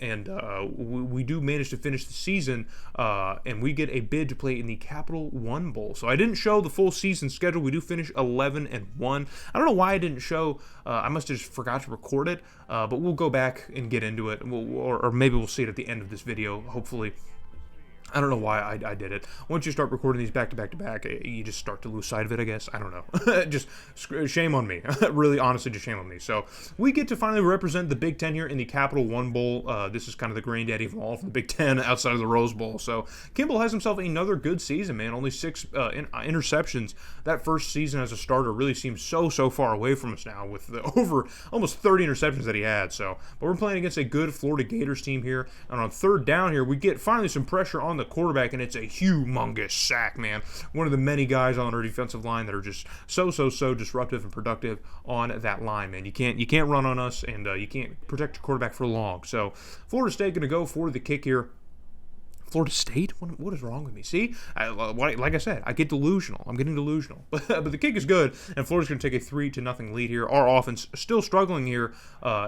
And we do manage to finish the season, and we get a bid to play in the Capital One Bowl. So I didn't show the full season schedule. We do finish 11-1. I don't know why I didn't show. I must have just forgot to record it, but we'll go back and get into it, or maybe we'll see it at the end of this video, hopefully. I don't know why I did it. Once you start recording these back to back, you just start to lose sight of it, I guess. I don't know. Just shame on me. Really, honestly, just shame on me. So we get to finally represent the Big Ten here in the Capital One Bowl. This is kind of the granddaddy of all for the Big Ten outside of the Rose Bowl. So Kimball has himself another good season, man. Only 6 interceptions. That first season as a starter really seems so far away from us now with the over almost 30 interceptions that he had. So, but we're playing against a good Florida Gators team here. And on third down here, we get finally some pressure on the quarterback, and it's a humongous sack, man. One of the many guys on our defensive line that are just so disruptive and productive on that line, man. You can't run on us, and you can't protect your quarterback for long. So Florida State going to go for the kick here. Florida State? What is wrong with me? See? Like I said, I get delusional. I'm getting delusional. But the kick is good, and Florida's going to take a 3-0 lead here. Our offense still struggling here.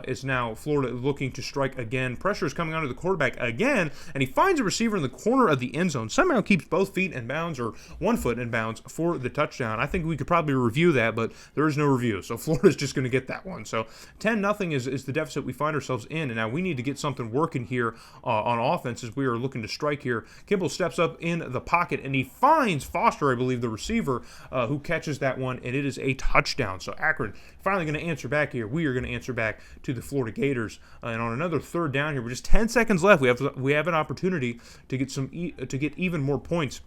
Is now Florida looking to strike again. Pressure is coming onto the quarterback again, and he finds a receiver in the corner of the end zone. Somehow keeps both feet in bounds, or 1 foot in bounds, for the touchdown. I think we could probably review that, but there is no review. So Florida's just going to get that one. So 10-0 is the deficit we find ourselves in, and now we need to get something working here on offense as we are looking to strike here. Kimball steps up in the pocket, and he finds Foster, I believe, the receiver, who catches that one, and it is a touchdown. So Akron finally going to answer back here. We are going to answer back to the Florida Gators, and on another third down here, with just 10 seconds left, we have an opportunity to get even more points.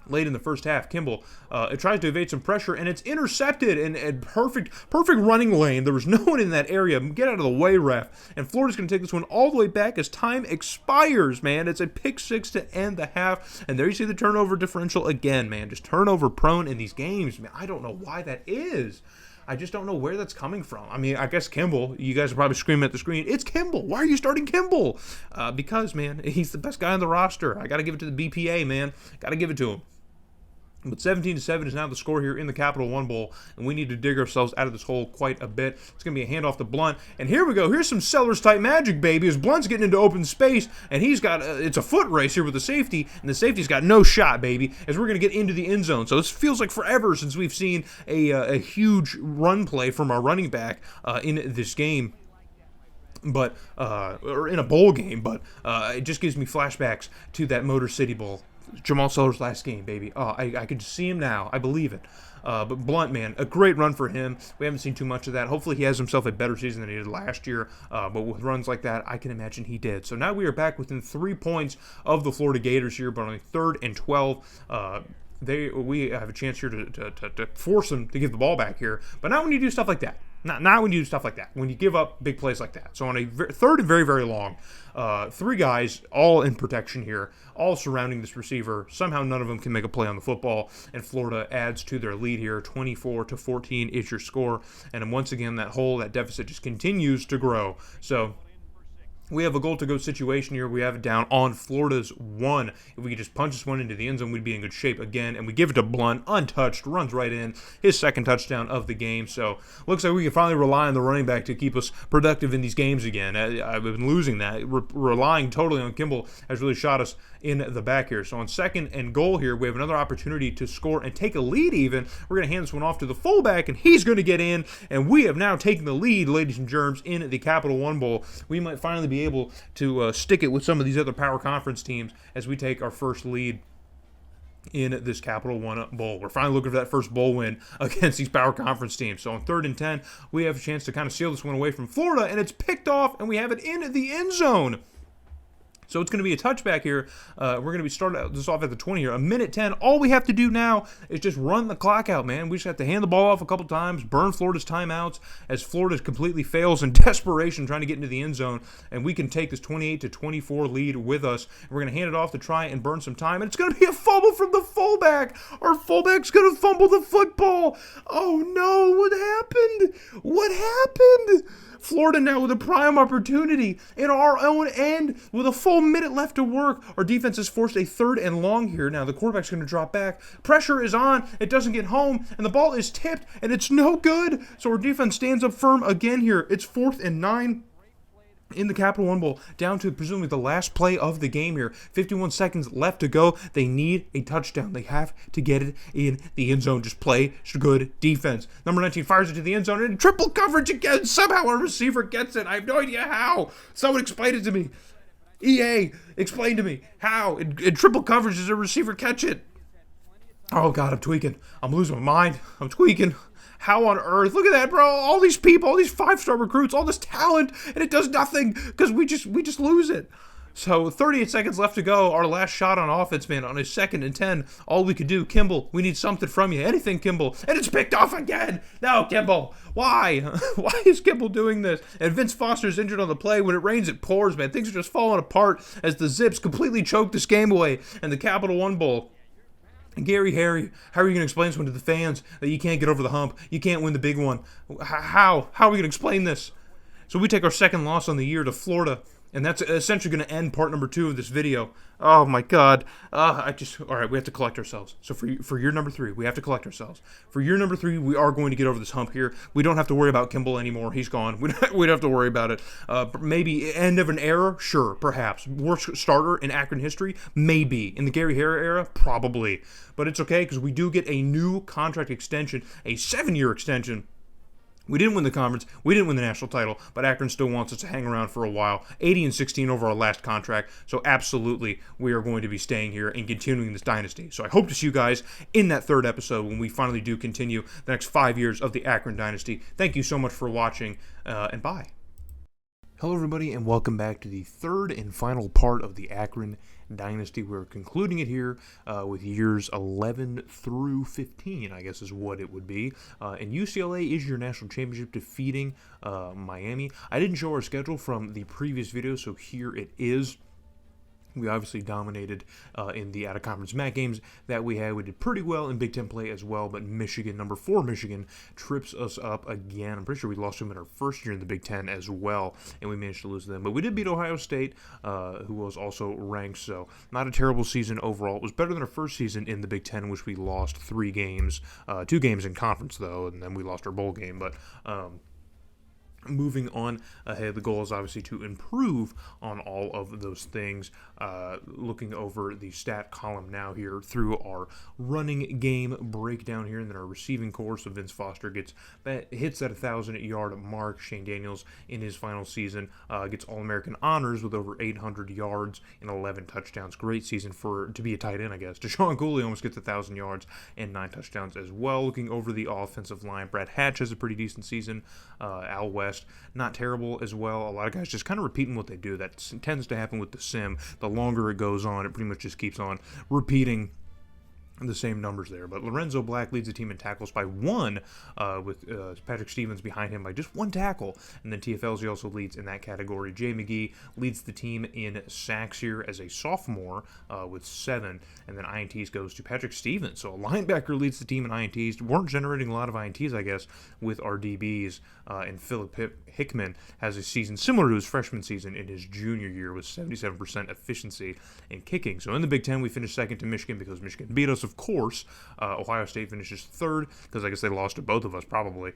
Late in the first half, Kimball it tries to evade some pressure, and it's intercepted in perfect running lane. There was no one in that area. Get out of the way, ref. And Florida's going to take this one all the way back as time expires, man. It's a pick 6 to end the half, and there you see the turnover differential again, man. Just turnover prone in these games, man. I don't know why that is. I just don't know where that's coming from. I mean, I guess Kimball, you guys are probably screaming at the screen, it's Kimball. Why are you starting Kimball? Because, man, he's the best guy on the roster. I got to give it to the BPA, man. Got to give it to him. But 17-7 is now the score here in the Capital One Bowl, and we need to dig ourselves out of this hole quite a bit. It's going to be a handoff to Blunt, and here we go. Here's some Sellers-type magic, baby, as Blunt's getting into open space, and he's got, it's a foot race here with the safety, and the safety's got no shot, baby, as we're going to get into the end zone. So this feels like forever since we've seen a huge run play from our running back in this game. But, or in a bowl game, but it just gives me flashbacks to that Motor City Bowl. Jamal Sellers' last game, baby. Oh, I could see him now. I believe it. But Blunt, man, a great run for him. We haven't seen too much of that. Hopefully he has himself a better season than he did last year. But with runs like that, I can imagine he did. So now we are back within 3 points of the Florida Gators here, but on 3rd and 12. We have a chance here to force them to give the ball back here. But not when you do stuff like that. Not when you do stuff like that. When you give up big plays like that. So on a 3rd and very, very long, 3 guys all in protection here, all surrounding this receiver. Somehow none of them can make a play on the football, and Florida adds to their lead here. 24-14 is your score. And once again, that deficit just continues to grow. So we have a goal-to-go situation here. We have it down on Florida's 1. If we could just punch this one into the end zone, we'd be in good shape again. And we give it to Blunt, untouched, runs right in. His 2nd touchdown of the game. So looks like we can finally rely on the running back to keep us productive in these games again. I've been losing that. Relying totally on Kimball has really shot us in the back here. So on 2nd and goal here, we have another opportunity to score and take a lead even. We're going to hand this one off to the fullback, and he's going to get in. And we have now taken the lead, ladies and germs, in the Capital One Bowl. We might finally be able to stick it with some of these other power conference teams as we take our first lead in this Capital One Bowl. We're finally looking for that first bowl win against these power conference teams. So on 3rd and 10, we have a chance to kind of seal this one away from Florida, and it's picked off, and we have it in the end zone. So it's going to be a touchback here. We're going to be starting this off at the 20 here. 1:10. All we have to do now is just run the clock out, man. We just have to hand the ball off a couple times, burn Florida's timeouts as Florida completely fails in desperation trying to get into the end zone. And we can take this 28-24 lead with us. And we're going to hand it off to try and burn some time. And it's going to be a fumble from the fullback. Our fullback's going to fumble the football. Oh, no. What happened? What happened? Florida now with a prime opportunity in our own end with a full minute left to work. Our defense has forced a 3rd and long here. Now the quarterback's going to drop back. Pressure is on. It doesn't get home, and the ball is tipped, and it's no good. So our defense stands up firm again here. It's 4th and 9. In the Capital One Bowl, down to presumably the last play of the game here. 51 seconds left to go. They need a touchdown. They have to get it in the end zone. Just play good defense. Number 19 fires it to the end zone, and in triple coverage again. Somehow our receiver gets it. I have no idea how. Someone explain it to me. EA, explain to me how. In triple coverage does a receiver catch it? Oh, God, I'm tweaking. I'm losing my mind. I'm tweaking. How on earth? Look at that, bro. All these people, all these 5-star recruits, all this talent, and it does nothing because we just lose it. So 38 seconds left to go. Our last shot on offense, man, on a 2nd and 10. All we could do, Kimball, we need something from you. Anything, Kimball. And it's picked off again. No, Kimball. Why? Why is Kimball doing this? And Vince Foster's injured on the play. When it rains, it pours, man. Things are just falling apart as the Zips completely choke this game away in the Capital One Bowl. Gary, Harry, how are you going to explain something to the fans that you can't get over the hump? You can't win the big one. How are we going to explain this? So we take our 2nd loss on the year to Florida, and that's essentially going to end part number 2 of this video. Oh, my God. All right, we have to collect ourselves. So for year number 3, we have to collect ourselves. For year number 3, we are going to get over this hump here. We don't have to worry about Kimball anymore. He's gone. We don't have to worry about it. Maybe end of an era? Sure, perhaps. Worst starter in Akron history? Maybe. In the Gary Harris era? Probably. But it's okay because we do get a new contract extension, a 7-year extension. We didn't win the conference. We didn't win the national title, but Akron still wants us to hang around for a while. 80-16 over our last contract, so absolutely we are going to be staying here and continuing this dynasty. So I hope to see you guys in that 3rd episode when we finally do continue the next 5 years of the Akron dynasty. Thank you so much for watching, and bye. Hello, everybody, and welcome back to the 3rd and final part of the Akron Dynasty. We're concluding it here with years 11 through 15, I guess is what it would be. And UCLA is your national championship, defeating Miami. I didn't show our schedule from the previous video, so here it is. We obviously dominated in the out-of-conference MAC games that we had. We did pretty well in Big Ten play as well, but Michigan, number 4 Michigan, trips us up again. I'm pretty sure we lost to them in our first year in the Big Ten as well, and we managed to lose to them. But we did beat Ohio State, who was also ranked, so not a terrible season overall. It was better than our first season in the Big Ten, in which we lost 3 games, 2 games in conference, though, and then we lost our bowl game. But moving on ahead, the goal is obviously to improve on all of those things. Looking over the stat column now here through our running game breakdown here, and then our receiving core. So Vince Foster hits that 1,000-yard mark. Shane Daniels in his final season gets All-American honors with over 800 yards and 11 touchdowns. Great season to be a tight end, I guess. Deshaun Cooley almost gets 1,000 yards and 9 touchdowns as well. Looking over the offensive line, Brad Hatch has a pretty decent season. Al West, not terrible as well. A lot of guys just kind of repeating what they do. That tends to happen with the sim. The longer it goes on, it pretty much just keeps on repeating the same numbers there. But Lorenzo Black leads the team in tackles by 1, with Patrick Stevens behind him by just 1 tackle. And then TFLZ also leads in that category. Jay McGee leads the team in sacks here as a sophomore with 7. And then INTs goes to Patrick Stevens. So a linebacker leads the team in INTs. Weren't generating a lot of INTs, I guess, with our DBs. And Philip Hickman has a season similar to his freshman season in his junior year with 77% efficiency in kicking. So in the Big Ten, we finished second to Michigan because Michigan beat us, of course. Ohio State finishes third because I guess they lost to both of us probably.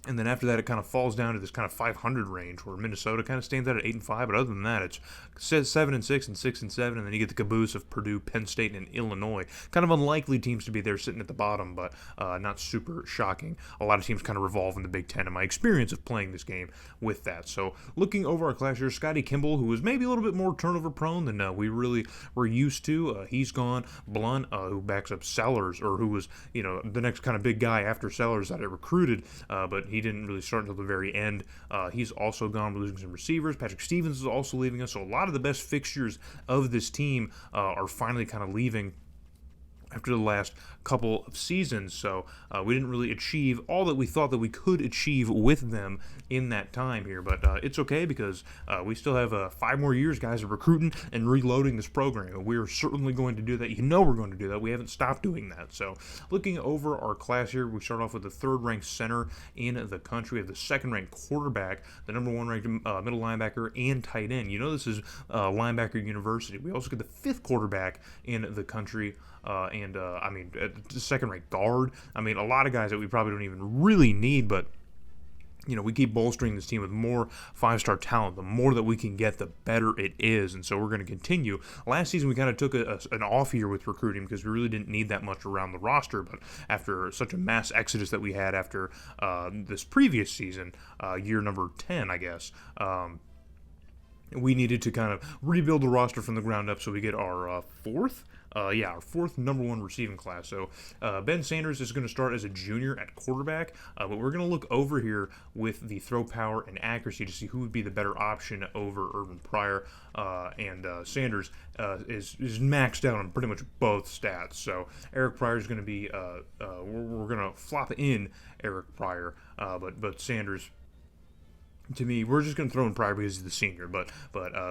And then after that, it kind of falls down to this kind of 500 range where Minnesota kind of stands out at 8-5. But other than that, it's 7-6 and 6-7, and then you get the caboose of Purdue, Penn State, and Illinois. Kind of unlikely teams to be there sitting at the bottom, but not super shocking. A lot of teams kind of revolve in the Big Ten, in my experience of playing this game with that. So looking over our class here, Scotty Kimball, who was maybe a little bit more turnover prone than we really were used to. He's gone. Blunt, who backs up Sellers, or who was the next kind of big guy after Sellers that I recruited, but he didn't really start until the very end. He's also gone. We're losing some receivers. Patrick Stevens is also leaving us. So a lot of the best fixtures of this team are finally kind of leaving after the last couple of seasons. So we didn't really achieve all that we thought that we could achieve with them in that time here. But it's okay because we still have 5 more years, guys, of recruiting and reloading this program. And we're certainly going to do that. We're going to do that. We haven't stopped doing that. So looking over our class here, we start off with the 3rd-ranked center in the country. We have the 2nd-ranked quarterback, the number 1-ranked middle linebacker, and tight end. This is linebacker university. We also get the 5th quarterback in the country. And the 2nd-ranked guard. A lot of guys that we probably don't even really need, but we keep bolstering this team with more 5-star talent. The more that we can get, the better it is, and so we're going to continue. Last season, we kind of took an off year with recruiting because we really didn't need that much around the roster, but after such a mass exodus that we had after this previous season, year number 10, I guess, we needed to kind of rebuild the roster from the ground up, so we get our 4th our 4th number 1 receiving class. So Ben Sanders is going to start as a junior at quarterback, but we're going to look over here with the throw power and accuracy to see who would be the better option over Urban Pryor. And Sanders is maxed out on pretty much both stats. So Eric Pryor is going to be we're going to flop in Eric Pryor, but Sanders, to me, we're just going to throw in Pryor because he's the senior, but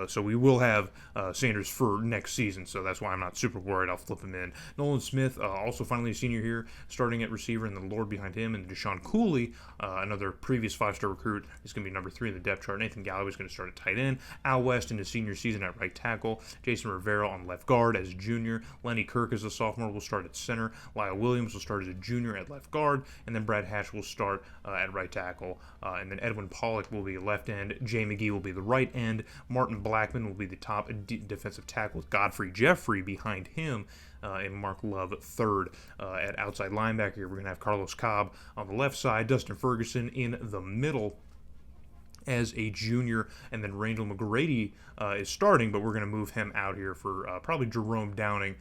so we will have Sanders for next season, so that's why I'm not super worried. I'll flip him in. Nolan Smith, also finally a senior here, starting at receiver, and the Lord behind him, and Deshaun Cooley, another previous 5-star recruit, is going to be number 3 in the depth chart. Nathan Galloway is going to start at tight end. Al West in his senior season at right tackle. Jason Rivera on left guard as a junior. Lenny Kirk as a sophomore will start at center. Lyle Williams will start as a junior at left guard, and then Brad Hatch will start at right tackle, and then Edwin Pollock will be left end. Jay McGee will be the right end. Martin Blackman will be the top defensive tackle with Godfrey Jeffrey behind him, and Mark Love third. At outside linebacker, we're going to have Carlos Cobb on the left side, Dustin Ferguson in the middle as a junior, and then Randall McGrady is starting, but we're going to move him out here for probably Jerome Downing,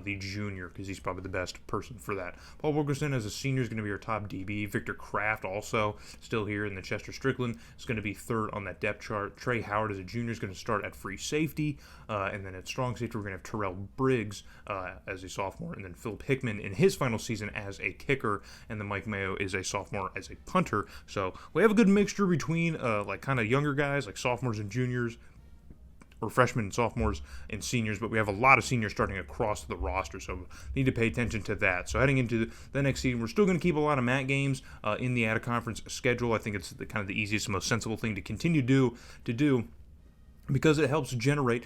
the junior, because he's probably the best person for that. Paul Wilkerson as a senior is going to be our top DB. Victor Kraft also still here, and then Chester Strickland is going to be third on that depth chart. Trey Howard as a junior is going to start at free safety, and then at strong safety we're going to have Terrell Briggs as a sophomore, and then Philip Hickman in his final season as a kicker, and then Mike Mayo is a sophomore as a punter. So we have a good mixture between like kind of younger guys like sophomores and juniors, or freshmen and sophomores and seniors, but we have a lot of seniors starting across the roster, so we need to pay attention to that. So heading into the next season, we're still going to keep a lot of MAC games in the out-of-conference schedule. I think it's kind of the easiest and most sensible thing to continue to do, because it helps generate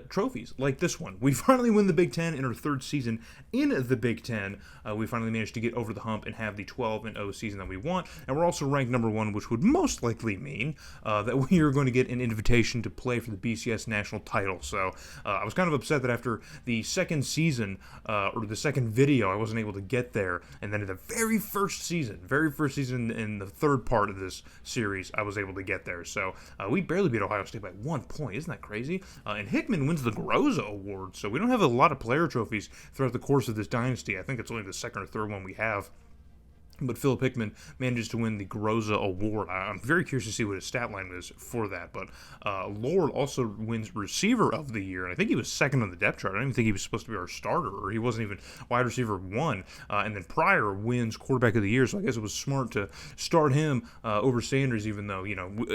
trophies like this one. We finally win the Big Ten in our third season in the Big Ten. We finally managed to get over the hump and have the 12-0 season that we want, and we're also ranked number one, which would most likely mean that we are going to get an invitation to play for the BCS national title. So I was kind of upset that after the second season, or the second video, I wasn't able to get there, and then in the very first season in the third part of this series, I was able to get there. So we barely beat Ohio State by 1 point. Isn't that crazy? And Hickman wins the Groza Award, so we don't have a lot of player trophies throughout the course of this dynasty. I think it's only the second or third one we have. But Philip Hickman manages to win the Groza Award. I'm very curious to see what his stat line is for that. But Lord also wins Receiver of the Year, and I think he was second on the depth chart. I don't even think he was supposed to be our starter, or he wasn't even wide receiver one. And then Pryor wins Quarterback of the Year, so I guess it was smart to start him over Sanders, even though,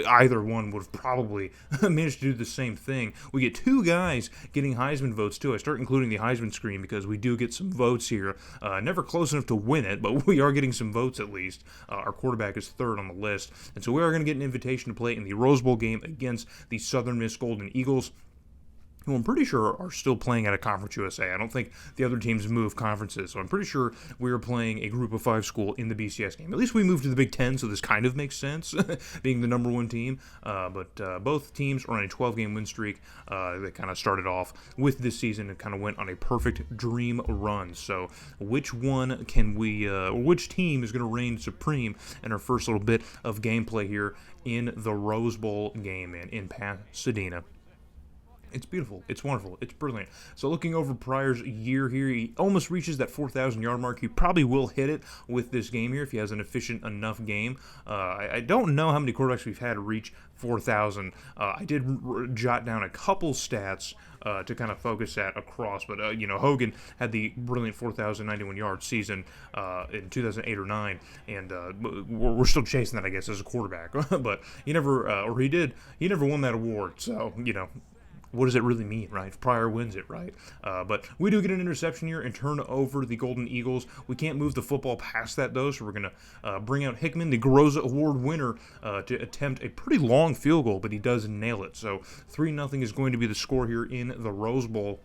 either one would have probably managed to do the same thing. We get two guys getting Heisman votes, too. I start including the Heisman screen because we do get some votes here. Never close enough to win it, but we are getting some votes at least. Our quarterback is third on the list, and so we are going to get an invitation to play in the Rose Bowl game against the Southern Miss Golden Eagles, who I'm pretty sure are still playing at a Conference USA. I don't think the other teams move conferences, so I'm pretty sure we are playing a Group of 5 school in the BCS game. At least we moved to the Big Ten, so this kind of makes sense, being the number one team. But both teams are on a 12-game win streak. They kind of started off with this season and kind of went on a perfect dream run. So which team is going to reign supreme in our first little bit of gameplay here in the Rose Bowl game in Pasadena? It's beautiful. It's wonderful. It's brilliant. So looking over Pryor's year here, he almost reaches that 4,000-yard mark. He probably will hit it with this game here if he has an efficient enough game. I don't know how many quarterbacks we've had reach 4,000. I did jot down a couple stats to kind of focus at across, but Hogan had the brilliant 4,091-yard season in 2008 or 9, and we're still chasing that, I guess, as a quarterback. But he never won that award. So what does it really mean, right? If Pryor wins it, right? But we do get an interception here and turn over the Golden Eagles. We can't move the football past that, though, so we're going to bring out Hickman, the Groza Award winner, to attempt a pretty long field goal, but he does nail it. So 3-0 is going to be the score here in the Rose Bowl.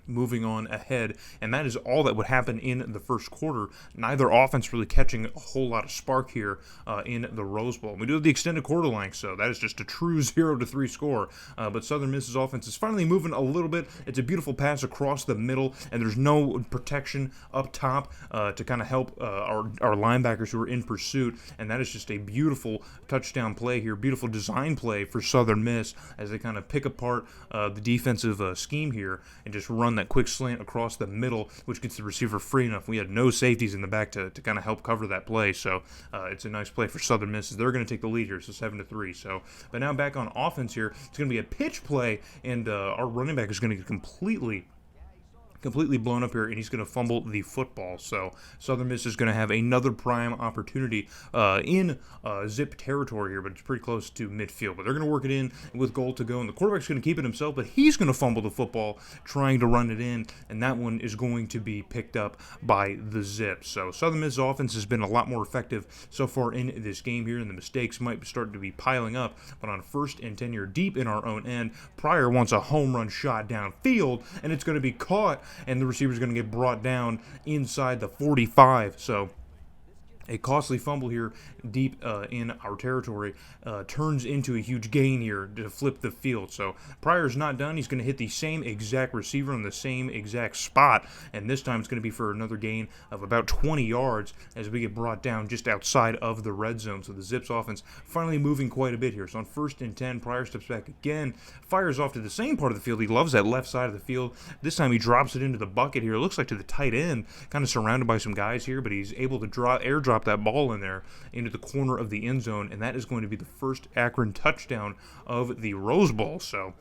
Moving on ahead, and that is all that would happen in the first quarter. Neither offense really catching a whole lot of spark here in the Rose Bowl. We do have the extended quarter length, so that is just a true 0-3 score. But Southern Miss's offense is finally moving a little bit. It's a beautiful pass across the middle, and there's no protection up top to kind of help our linebackers who are in pursuit, and that is just a beautiful touchdown play here, beautiful design play for Southern Miss as they kind of pick apart the defensive scheme here and just run that quick slant across the middle, which gets the receiver free enough. We had no safeties in the back to kind of help cover that play, so it's a nice play for Southern Miss. They're going to take the lead here, so 7-3. So, but now back on offense here, it's going to be a pitch play, and our running back is going to get completely blown up here, and he's going to fumble the football. So Southern Miss is going to have another prime opportunity in zip territory here, but it's pretty close to midfield. But they're going to work it in with goal to go, and the quarterback's going to keep it himself, but he's going to fumble the football trying to run it in, and that one is going to be picked up by the zip. So Southern Miss offense has been a lot more effective so far in this game here, and the mistakes might start to be piling up. But on 1st and 10 here, deep in our own end, Pryor wants a home run shot downfield, and it's going to be caught, and the receiver's going to get brought down inside the 45. So a costly fumble here deep in our territory turns into a huge gain here to flip the field. So Pryor's not done. He's going to hit the same exact receiver on the same exact spot, and this time it's going to be for another gain of about 20 yards as we get brought down just outside of the red zone. So the Zips offense finally moving quite a bit here. So on 1st and 10, Pryor steps back again, fires off to the same part of the field. He loves that left side of the field. This time he drops it into the bucket here. It looks like to the tight end, kind of surrounded by some guys here, but he's able to airdrop that ball in there into the corner of the end zone, and that is going to be the first Akron touchdown of the Rose Bowl. So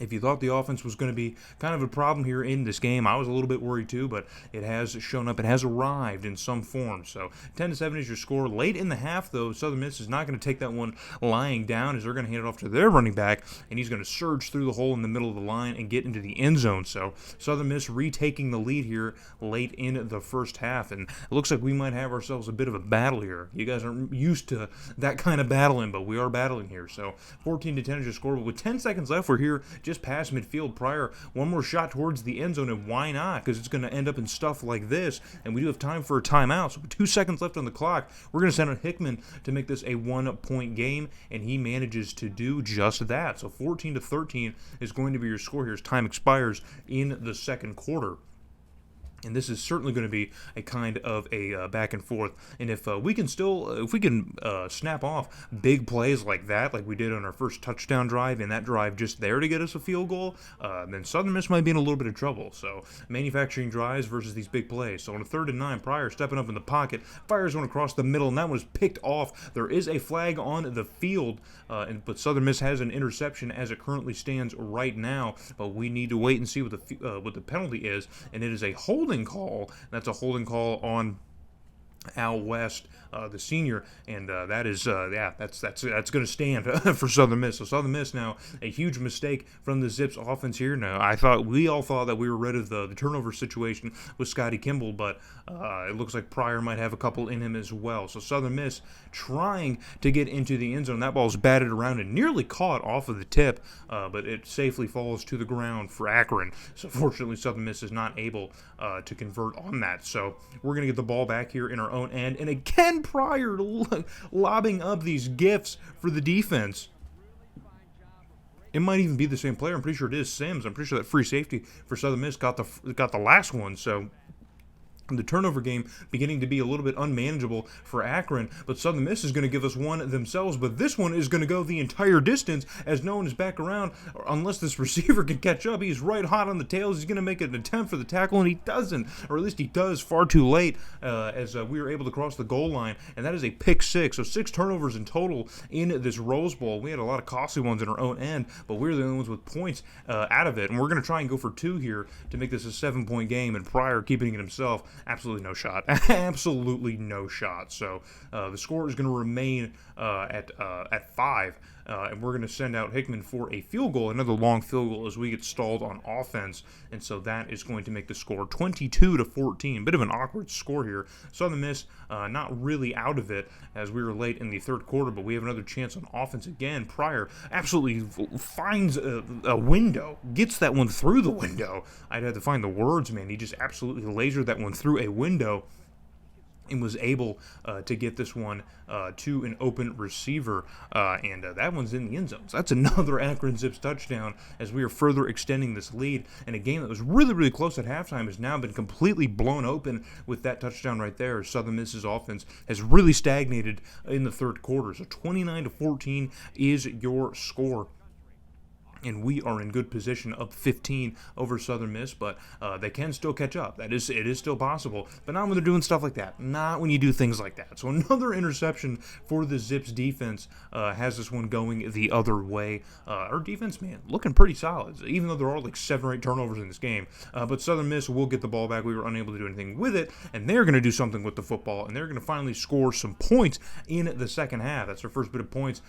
If you thought the offense was going to be kind of a problem here in this game, I was a little bit worried too, but it has shown up. It has arrived in some form. So 10-7 is your score. Late in the half, though, Southern Miss is not going to take that one lying down, as they're going to hand it off to their running back, and he's going to surge through the hole in the middle of the line and get into the end zone. So Southern Miss retaking the lead here late in the first half, and it looks like we might have ourselves a bit of a battle here. You guys aren't used to that kind of battling, but we are battling here. So 14-10 is your score. But with 10 seconds left, we're here just past midfield. Pryor, one more shot towards the end zone, and why not? Because it's going to end up in stuff like this, and we do have time for a timeout. So with 2 seconds left on the clock, we're going to send out Hickman to make this a 1-point game, and he manages to do just that. So 14-13 is going to be your score here as time expires in the second quarter. And this is certainly going to be a kind of a back and forth. And if we can snap off big plays like that, like we did on our first touchdown drive, and that drive just there to get us a field goal, then Southern Miss might be in a little bit of trouble. So manufacturing drives versus these big plays. So on a 3rd and 9, Pryor stepping up in the pocket, fires one across the middle, and that one is picked off. There is a flag on the field, but Southern Miss has an interception as it currently stands right now. But we need to wait and see what the penalty is, and it is a holding call. That's a holding call on Al West, the senior, and that's going to stand for Southern Miss. So Southern Miss now, a huge mistake from the Zips offense here. Now, we all thought that we were rid of the turnover situation with Scotty Kimball, but it looks like Pryor might have a couple in him as well. So Southern Miss trying to get into the end zone. That ball's batted around and nearly caught off of the tip, but it safely falls to the ground for Akron. So fortunately, Southern Miss is not able to convert on that. So we're going to get the ball back here in our own end, and again Pryor lobbing up these gifts for the defense. It might even be the same player. I'm pretty sure it is Sims. I'm pretty sure that free safety for Southern Miss got the last one. So the turnover game beginning to be a little bit unmanageable for Akron, but Southern Miss is going to give us one themselves, but this one is going to go the entire distance as no one is back around unless this receiver can catch up. He's right hot on the tails. He's going to make an attempt for the tackle, and he doesn't, or at least he does far too late as we were able to cross the goal line, and that is a pick 6. So 6 turnovers in total in this Rose Bowl. We had a lot of costly ones in our own end, but we're the only ones with points out of it, and we're going to try and go for 2 here to make this a 7-point game, and Pryor keeping it himself. Absolutely no shot. Absolutely no shot. So the score is going to remain at 5. And we're going to send out Hickman for a field goal, another long field goal as we get stalled on offense. And so that is going to make the score 22-14. Bit of an awkward score here. Southern Miss not really out of it as we were late in the third quarter, but we have another chance on offense again. Pryor absolutely finds a window, gets that one through the window. I'd have to find the words, man. He just absolutely lasered that one through a window and was able to get this one to an open receiver, and that one's in the end zone. So that's another Akron Zips touchdown as we are further extending this lead. And a game that was really, really close at halftime has now been completely blown open with that touchdown right there. Southern Miss's offense has really stagnated in the third quarter. So 29-14 is your score. And we are in good position, up 15 over Southern Miss, but they can still catch up. It is still possible, but not when they're doing stuff like that. Not when you do things like that. So another interception for the Zips defense has this one going the other way. Our defense, man, looking pretty solid, even though there are like 7 or 8 turnovers in this game. But Southern Miss will get the ball back. We were unable to do anything with it, and they're going to do something with the football, and they're going to finally score some points in the second half. That's their first bit of points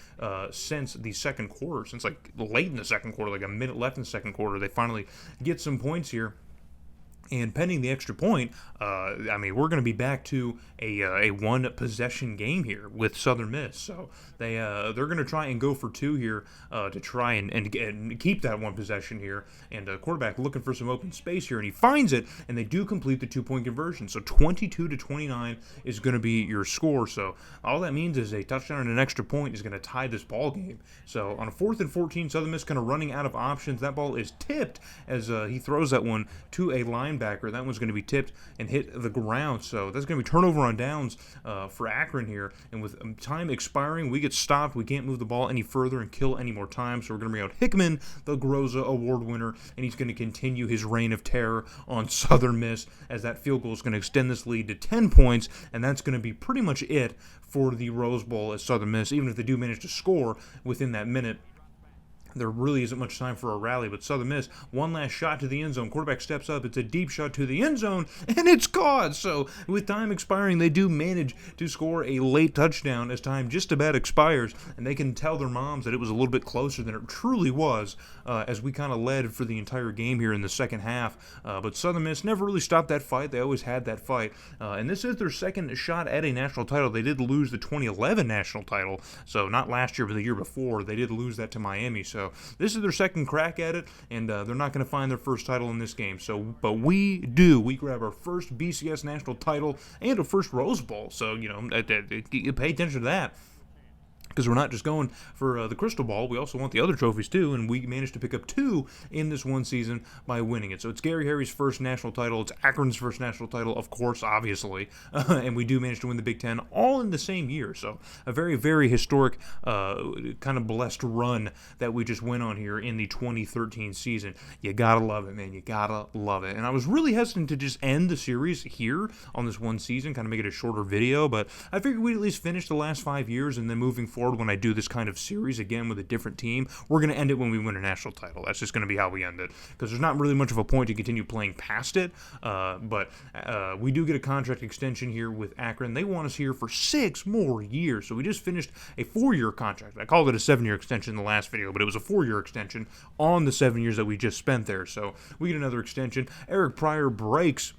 since the second quarter, since like late in the second quarter, like a minute left in the second quarter. They finally get some points here. And pending the extra point, we're going to be back to a one-possession game here with Southern Miss. So they're going to try and go for 2 here to try and keep that one possession here. And the quarterback looking for some open space here, and he finds it, and they do complete the 2-point conversion. So 22-29 is going to be your score. So all that means is a touchdown and an extra point is going to tie this ball game. So on a 4th and 14, Southern Miss kind of running out of options. That ball is tipped as he throws that one to a linebacker. That one's going to be tipped and hit the ground. So that's going to be turnover on downs for Akron here. And with time expiring, we get stopped. We can't move the ball any further and kill any more time. So we're going to bring out Hickman, the Groza Award winner, and he's going to continue his reign of terror on Southern Miss as that field goal is going to extend this lead to 10 points. And that's going to be pretty much it for the Rose Bowl as Southern Miss, even if they do manage to score within that minute. There really isn't much time for a rally, but Southern Miss, one last shot to the end zone. Quarterback steps up. It's a deep shot to the end zone, and it's caught. So with time expiring, they do manage to score a late touchdown as time just about expires, and they can tell their moms that it was a little bit closer than it truly was, as we kind of led for the entire game here in the second half. But Southern Miss never really stopped that fight. They always had that fight, and this is their second shot at a national title. They did lose the 2011 national title, so not last year, but the year before. They did lose that to Miami, so this is their second crack at it, and they're not going to find their first title in this game. So, but we do. We grab our first BCS national title and a first Rose Bowl. So, pay attention to that, because we're not just going for the crystal ball. We also want the other trophies too, and we managed to pick up 2 in this one season by winning it. So it's Gary Harry's first national title. It's Akron's first national title, of course, obviously, and we do manage to win the Big Ten all in the same year. So a very, very historic, kind of blessed run that we just went on here in the 2013 season. You gotta love it, man. You gotta love it. And I was really hesitant to just end the series here on this one season, kind of make it a shorter video, but I figured we'd at least finish the last 5 years, and then moving forward, when I do this kind of series again with a different team, we're going to end it when we win a national title. That's just going to be how we end it, because there's not really much of a point to continue playing past it, but we do get a contract extension here with Akron. They want us here for 6 more years, so we just finished a 4-year contract. I called it a 7-year extension in the last video, but it was a 4-year extension on the 7 years that we just spent there, so we get another extension. Eric Pryor breaks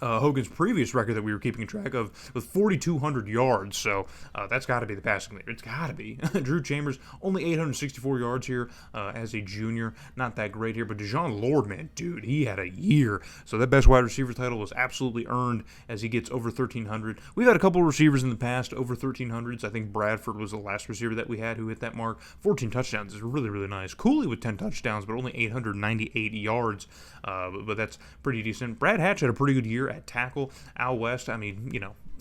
Hogan's previous record that we were keeping track of with 4,200 yards, so that's got to be the passing leader. It's got to be. Drew Chambers, only 864 yards here as a junior. Not that great here, but Dijon Lord, man, dude, he had a year. So that best wide receiver title was absolutely earned as he gets over 1,300. We've had a couple of receivers in the past over 1,300s. I think Bradford was the last receiver that we had who hit that mark. 14 touchdowns is really, really nice. Cooley with 10 touchdowns, but only 898 yards, but that's pretty decent. Brad Hatch had a pretty good year at tackle. Al West, I mean,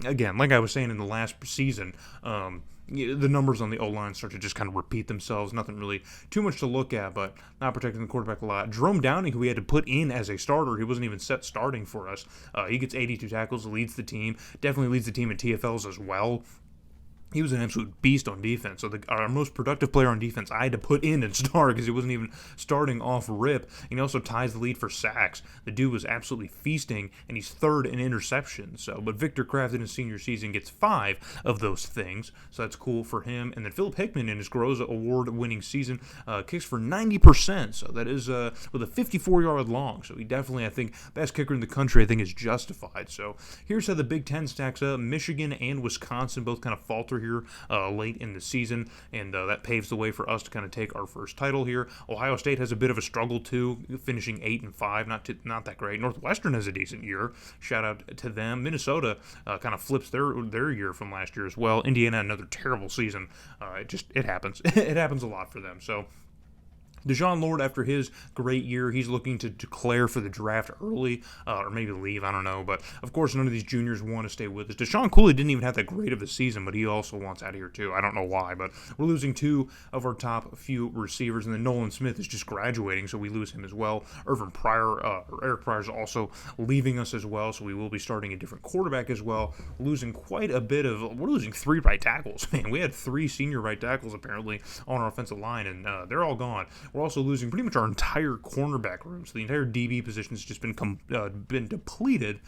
again, like I was saying in the last season, the numbers on the O-line start to just kind of repeat themselves. Nothing really too much to look at, but not protecting the quarterback a lot. Jerome Downing, who we had to put in as a starter, he wasn't even set starting for us. He gets 82 tackles, leads the team, definitely leads the team in TFLs as well. He was an absolute beast on defense. So our most productive player on defense, I had to put in and start because he wasn't even starting off rip. And he also ties the lead for sacks. The dude was absolutely feasting, and he's third in interceptions. But Victor Kraft in his senior season gets 5 of those things, so that's cool for him. And then Philip Hickman in his Groza award-winning season kicks for 90%. So that is with a 54-yard long. So he definitely, I think, best kicker in the country, I think, is justified. So here's how the Big Ten stacks up. Michigan and Wisconsin both kind of falter here late in the season, and that paves the way for us to kind of take our first title here. Ohio State has a bit of a struggle too, finishing 8-5, not that great. Northwestern has a decent year. Shout out to them. Minnesota kind of flips their year from last year as well. Indiana, another terrible season. It happens. It happens a lot for them. So Dijon Lord, after his great year, he's looking to declare for the draft early, or maybe leave, I don't know. But, of course, none of these juniors want to stay with us. Deshaun Cooley didn't even have that great of a season, but he also wants out of here, too. I don't know why, but we're losing 2 of our top few receivers, and then Nolan Smith is just graduating, so we lose him as well. Eric Pryor is also leaving us as well, so we will be starting a different quarterback as well. We're losing 3 right tackles. Man, we had 3 senior right tackles, apparently, on our offensive line, and they're all gone. We're also losing pretty much our entire cornerback room, so the entire DB position has just been depleted.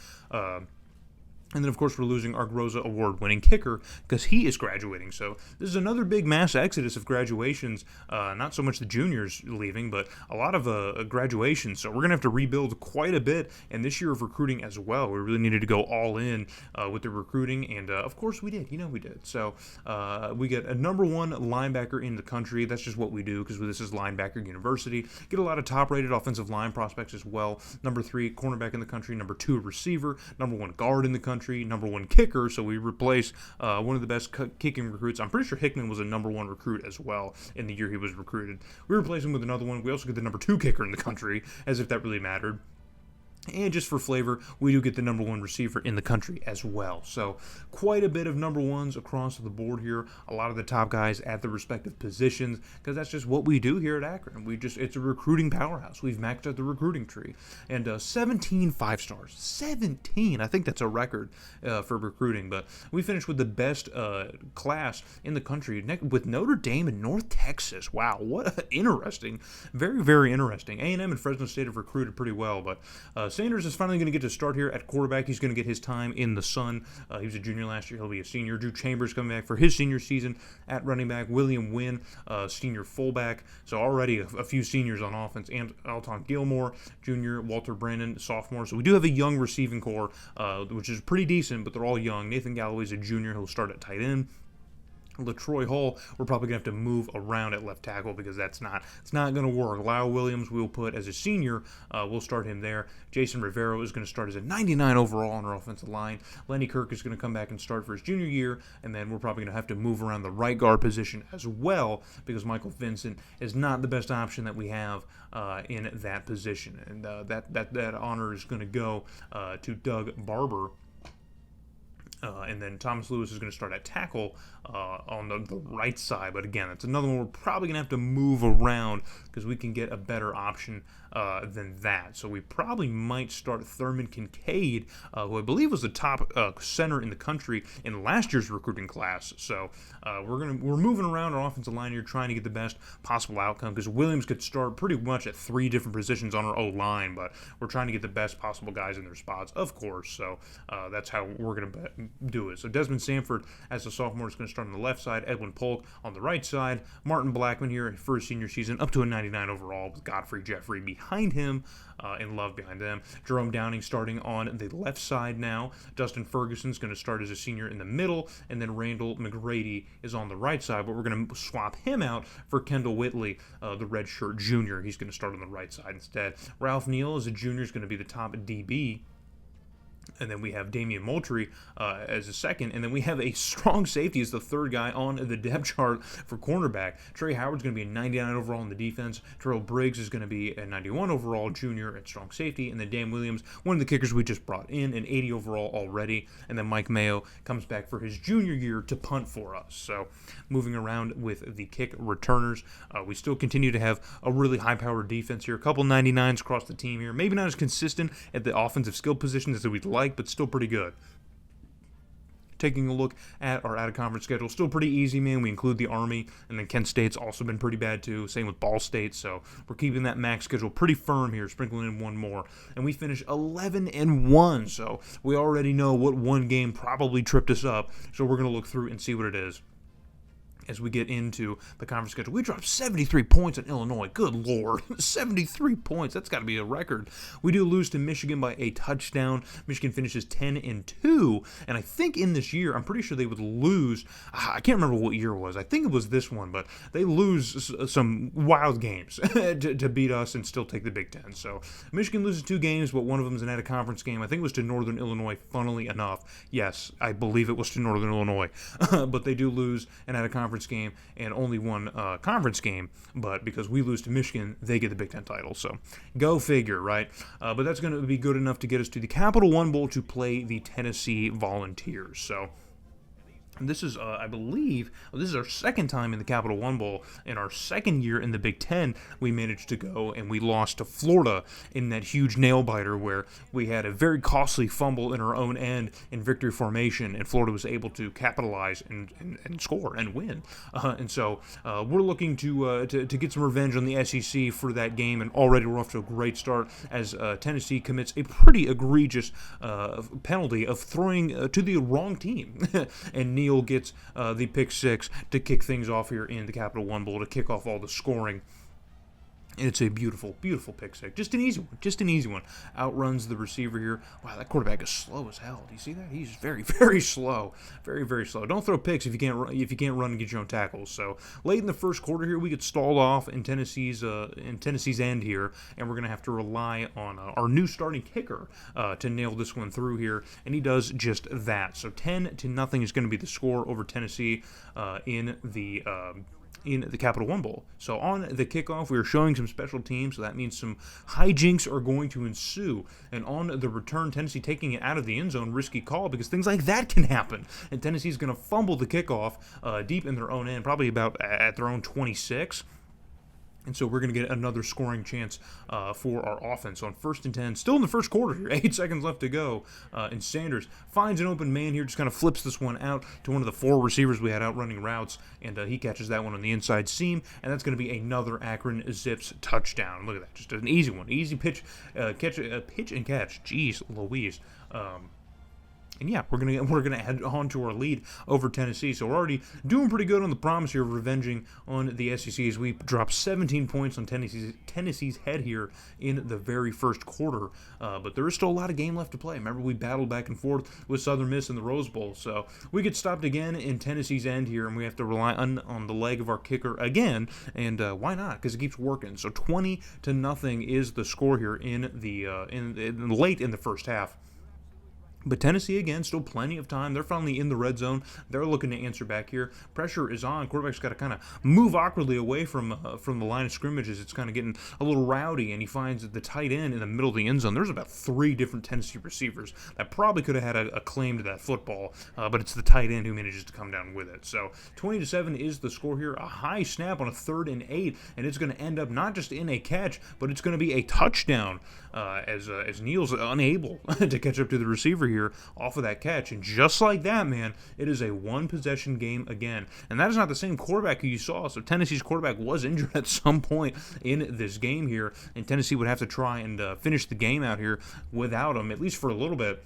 And then, of course, we're losing our Groza award-winning kicker because he is graduating. So this is another big mass exodus of graduations. Not so much the juniors leaving, but a lot of graduations. So we're going to have to rebuild quite a bit. And this year of recruiting as well. We really needed to go all in with the recruiting. And, of course, we did. We did. So we get a number 1 linebacker in the country. That's just what we do because this is linebacker university. Get a lot of top-rated offensive line prospects as well. Number 3 cornerback in the country. Number 2 receiver. Number 1 guard in the country. Number 1 kicker, so we replace one of the best kicking recruits. I'm pretty sure Hickman was a number 1 recruit as well in the year he was recruited. We replace him with another one. We also get the number 2 kicker in the country, as if that really mattered. And just for flavor, we do get the number one receiver in the country as well. So quite a bit of number ones across the board here. A lot of the top guys at the respective positions, because that's just what we do here at Akron. It's a recruiting powerhouse. We've maxed out the recruiting tree. And 17 5-stars. 17! I think that's a record for recruiting. But we finished with the best class in the country with Notre Dame and North Texas. Wow, what interesting. Very, very interesting. A&M and Fresno State have recruited pretty well, but Sanders is finally going to get to start here at quarterback. He's going to get his time in the sun. He was a junior last year. He'll be a senior. Drew Chambers coming back for his senior season at running back. William Wynn, senior fullback. So already a few seniors on offense. And Alton Gilmore, junior. Walter Brandon, sophomore. So we do have a young receiving core, which is pretty decent, but they're all young. Nathan Galloway's a junior. He'll start at tight end. LaTroy Hall, we're probably going to have to move around at left tackle because it's not going to work. Lyle Williams, we'll put as a senior. We'll start him there. Jason Rivero is going to start as a 99 overall on our offensive line. Lenny Kirk is going to come back and start for his junior year, and then we're probably going to have to move around the right guard position as well because Michael Vincent is not the best option that we have in that position. And that honor is going to go to Doug Barber. And then Thomas Lewis is going to start at tackle on the right side. But again, that's another one we're probably going to have to move around because we can get a better option than that. So we probably might start Thurman Kincaid, who I believe was the top center in the country in last year's recruiting class. So we're moving around our offensive line here, trying to get the best possible outcome because Williams could start pretty much at 3 different positions on our O-line, but we're trying to get the best possible guys in their spots, of course. So that's how we're going to do it. So Desmond Sanford, as a sophomore, is going to start on the left side. Edwin Polk on the right side. Martin Blackman here for his senior season, up to a 99 overall with Godfrey Jeffrey behind him and Love behind them. Jerome Downing starting on the left side now. Dustin Ferguson's going to start as a senior in the middle, and then Randall McGrady is on the right side, but we're going to swap him out for Kendall Whitley, the redshirt junior. He's going to start on the right side instead. Ralph Neal as a junior is going to be the top DB. And then we have Damian Moultrie as a second. And then we have a strong safety as the third guy on the depth chart for cornerback. Trey Howard's going to be a 99 overall in the defense. Terrell Briggs is going to be a 91 overall junior at strong safety. And then Dan Williams, one of the kickers we just brought in, an 80 overall already. And then Mike Mayo comes back for his junior year to punt for us. So moving around with the kick returners, we still continue to have a really high-powered defense here. A couple 99s across the team here. Maybe not as consistent at the offensive skill positions as we'd like, but still pretty good. Taking a look at our out-of-conference schedule, still pretty easy, man. We include the Army, and then Kent State's also been pretty bad, too. Same with Ball State, so we're keeping that max schedule pretty firm here, sprinkling in one more. And we finish 11-1, so we already know what one game probably tripped us up, so we're going to look through and see what it is. As we get into the conference schedule, we dropped 73 points in Illinois. Good Lord, 73 points. That's got to be a record. We do lose to Michigan by a touchdown. Michigan finishes 10-2, and I think in this year, I'm pretty sure they would lose. I can't remember what year it was. I think it was this one, but they lose some wild games to beat us and still take the Big Ten. So Michigan loses 2 games, but one of them is an out-of-conference game. I think it was to Northern Illinois, funnily enough. Yes, I believe it was to Northern Illinois, but they do lose an out-of-conference game and only one conference game, but because we lose to Michigan, they get the Big Ten title. So go figure, right? But that's going to be good enough to get us to the Capital One Bowl to play the Tennessee Volunteers. So this is, I believe, this is our second time in the Capital One Bowl. In our second year in the Big Ten, we managed to go and we lost to Florida in that huge nail-biter where we had a very costly fumble in our own end in victory formation, and Florida was able to capitalize and score and win. And so we're looking to get some revenge on the SEC for that game, and already we're off to a great start as Tennessee commits a pretty egregious penalty of throwing to the wrong team. And Neal gets the pick 6 to kick things off here in the Capital One Bowl, to kick off all the scoring. And it's a beautiful, beautiful pick 6. Just an easy one. Outruns the receiver here. Wow, that quarterback is slow as hell. Do you see that? He's very, very slow. Very, very slow. Don't throw picks if you can't run and get your own tackles. So late in the first quarter here, we get stalled off in Tennessee's end here, and we're going to have to rely on our new starting kicker to nail this one through here, and he does just that. So 10-0 is going to be the score over Tennessee in the in the Capital One Bowl. So on the kickoff, we are showing some special teams, so that means some hijinks are going to ensue. And on the return, Tennessee taking it out of the end zone, risky call, because things like that can happen. And Tennessee's going to fumble the kickoff deep in their own end, probably about at their own 26. And so we're going to get another scoring chance for our offense on 1st and 10. Still in the first quarter here. 8 seconds left to go. And Sanders finds an open man here. Just kind of flips this one out to one of the 4 receivers we had out running routes. And he catches that one on the inside seam. And that's going to be another Akron Zips touchdown. Look at that. Just an easy one. Easy pitch and catch. Jeez Louise. And yeah, we're gonna add on to our lead over Tennessee. So we're already doing pretty good on the promise here of revenging on the SEC as we drop 17 points on Tennessee's head here in the very first quarter. But there is still a lot of game left to play. Remember, we battled back and forth with Southern Miss in the Rose Bowl. So we get stopped again in Tennessee's end here, and we have to rely on the leg of our kicker again. And why not? Because it keeps working. So 20-0 is the score here in late in the first half. But Tennessee, again, still plenty of time. They're finally in the red zone. They're looking to answer back here. Pressure is on. Quarterback's got to kind of move awkwardly away from the line of scrimmage as it's kind of getting a little rowdy, and he finds the tight end in the middle of the end zone. There's about 3 different Tennessee receivers that probably could have had a claim to that football, but it's the tight end who manages to come down with it. So 20-7 is the score here. A high snap on a 3rd and 8, and it's going to end up not just in a catch, but it's going to be a touchdown as Neal's unable to catch up to the receiver here off of that catch. And just like that, man, it is a 1-possession game again. And that is not the same quarterback who you saw. So Tennessee's quarterback was injured at some point in this game here, and Tennessee would have to try and finish the game out here without him, at least for a little bit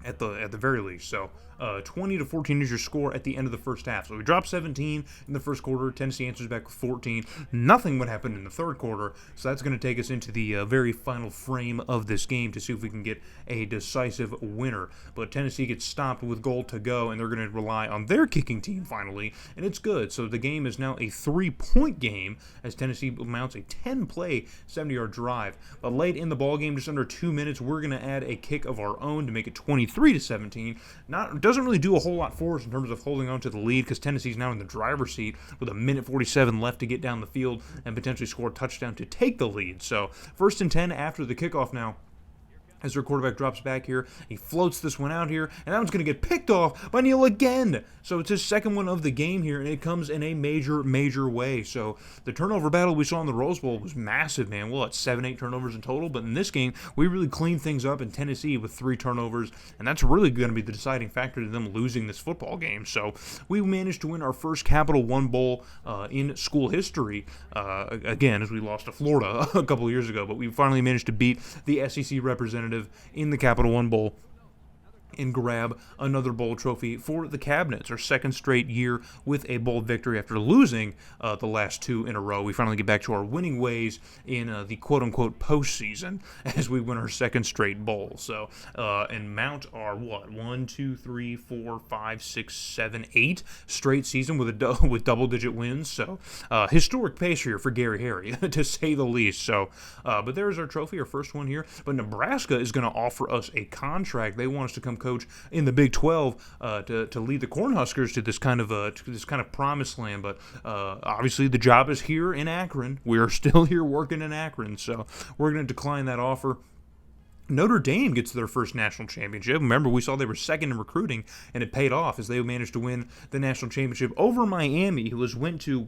at the very least. So 20-14 is your score at the end of the first half. So we dropped 17 in the first quarter. Tennessee answers back with 14. Nothing would happen in the third quarter. So that's going to take us into the very final frame of this game to see if we can get a decisive winner. But Tennessee gets stopped with goal to go, and they're going to rely on their kicking team finally, and it's good. So the game is now a 3-point game as Tennessee mounts a 10-play, 70-yard drive. But late in the ball game, just under 2 minutes, we're going to add a kick of our own to make it 23-17. Doesn't really do a whole lot for us in terms of holding on to the lead because Tennessee's now in the driver's seat with 1:47 left to get down the field and potentially score a touchdown to take the lead. So 1st and 10 after the kickoff now. As their quarterback drops back here, he floats this one out here, and that one's going to get picked off by Neal again. So it's his second one of the game here, and it comes in a major way. So the turnover battle we saw in the Rose Bowl was massive, man. Well, it's 7-8 turnovers in total, but in this game, we really cleaned things up in Tennessee with 3 turnovers, and that's really going to be the deciding factor to them losing this football game. So we managed to win our first Capital One Bowl in school history, again, as we lost to Florida a couple of years ago, but we finally managed to beat the SEC representative in the Capital One Bowl and grab another bowl trophy for the Cabinets, our second straight year with a bowl victory after losing the last 2 in a row. We finally get back to our winning ways in the quote-unquote postseason as we win our second straight bowl. So, and mount our, 1, 2, 3, 4, 5, 6, 7, 8 straight season with double-digit wins. So, historic pace here for Gary Harry, to say the least. So, but there's our trophy, our first one here. But Nebraska is going to offer us a contract. They want us to come coach in the Big 12 to lead the Cornhuskers to this kind of promised land. But obviously the job is here in Akron. We are still here working in Akron, so we're going to decline that offer. Notre Dame gets their first national championship. Remember, we saw they were second in recruiting, and it paid off as they managed to win the national championship over Miami, who went to,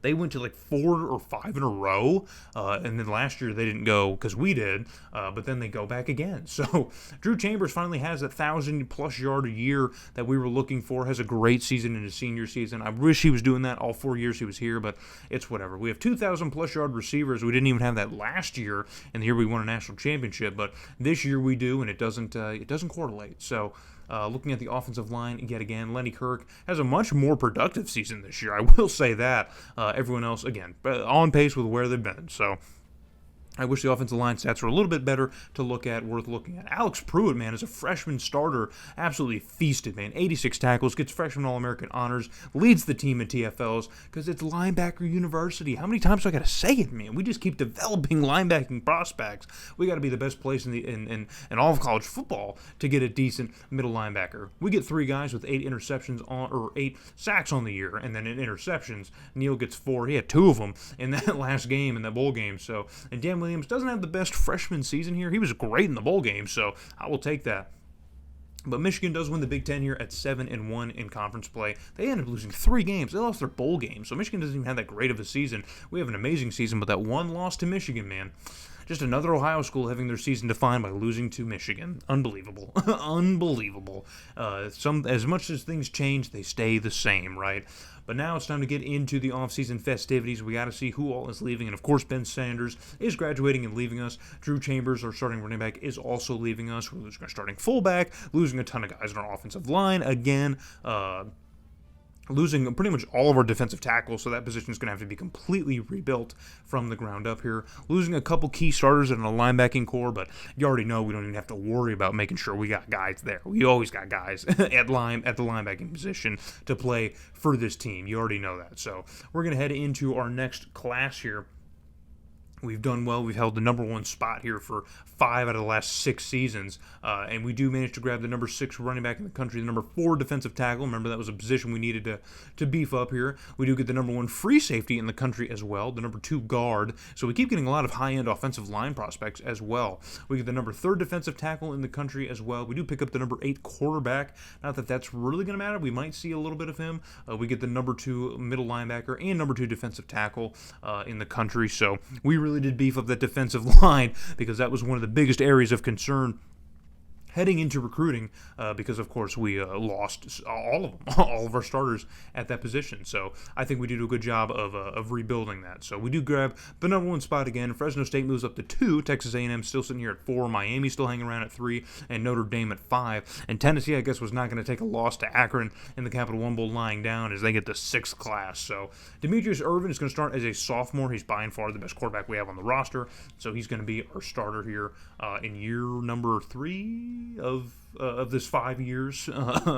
they went to like 4 or 5 in a row, and then last year they didn't go because we did, but then they go back again. So Drew Chambers finally has that 1,000-plus yard a year that we were looking for, has a great season in his senior season. I wish he was doing that all 4 years he was here, but it's whatever. We have 2,000-plus yard receivers. We didn't even have that last year, and the year we won a national championship, but this year we do, and it doesn't correlate. So looking at the offensive line yet again, Lenny Kirk has a much more productive season this year. I will say that. Everyone else, again, on pace with where they've been. So I wish the offensive line stats were a little bit better to look at, worth looking at. Alex Pruitt, man, is a freshman starter, absolutely feasted, man. 86 tackles, gets freshman All-American honors, leads the team in TFLs, because it's linebacker university. How many times do I got to say it, man? We just keep developing linebacking prospects. We got to be the best place in all of college football to get a decent middle linebacker. We get 3 guys with 8 interceptions or 8 sacks on the year, and then in interceptions, Neal gets 4. He had 2 of them in that last game, in that bowl game. So, and Dan Williams doesn't have the best freshman season here. He was great in the bowl game, so I will take that. But Michigan does win the Big Ten here at 7-1 in conference play. They ended up losing 3 games. They lost their bowl game, so Michigan doesn't even have that great of a season. We have an amazing season, but that one loss to Michigan, man. Just another Ohio school having their season defined by losing to Michigan. Unbelievable. Unbelievable. As much as things change, they stay the same, right? But now it's time to get into the offseason festivities. We got to see who all is leaving. And, of course, Ben Sanders is graduating and leaving us. Drew Chambers, our starting running back, is also leaving us. We're losing our starting fullback, losing a ton of guys on our offensive line. Again, losing pretty much all of our defensive tackles, so that position is going to have to be completely rebuilt from the ground up here. Losing a couple key starters in a linebacking core, but you already know we don't even have to worry about making sure we got guys there. We always got guys at the linebacking position to play for this team. You already know that. So we're going to head into our next class here. We've done well. We've held the number 1 spot here for 5 out of the last 6 seasons. And we do manage to grab the number 6 running back in the country, the number 4 defensive tackle. Remember, that was a position we needed to beef up here. We do get the number 1 free safety in the country as well, the number 2 guard. So we keep getting a lot of high-end offensive line prospects as well. We get the number 3 defensive tackle in the country as well. We do pick up the number 8 quarterback. Not that that's really going to matter. We might see a little bit of him. We get the number 2 middle linebacker and number 2 defensive tackle in the country. So we really did beef up that defensive line because that was one of the biggest areas of concern heading into recruiting because, of course, we lost all of them, all of our starters at that position. So I think we do a good job of rebuilding that. So we do grab the number 1 spot again. Fresno State moves up to 2. Texas A&M still sitting here at 4. Miami still hanging around at 3. And Notre Dame at 5. And Tennessee, I guess, was not going to take a loss to Akron in the Capital One Bowl lying down as they get the 6th class. So Demetrius Irvin is going to start as a sophomore. He's by and far the best quarterback we have on the roster. So he's going to be our starter here in year number 3 of this 5 years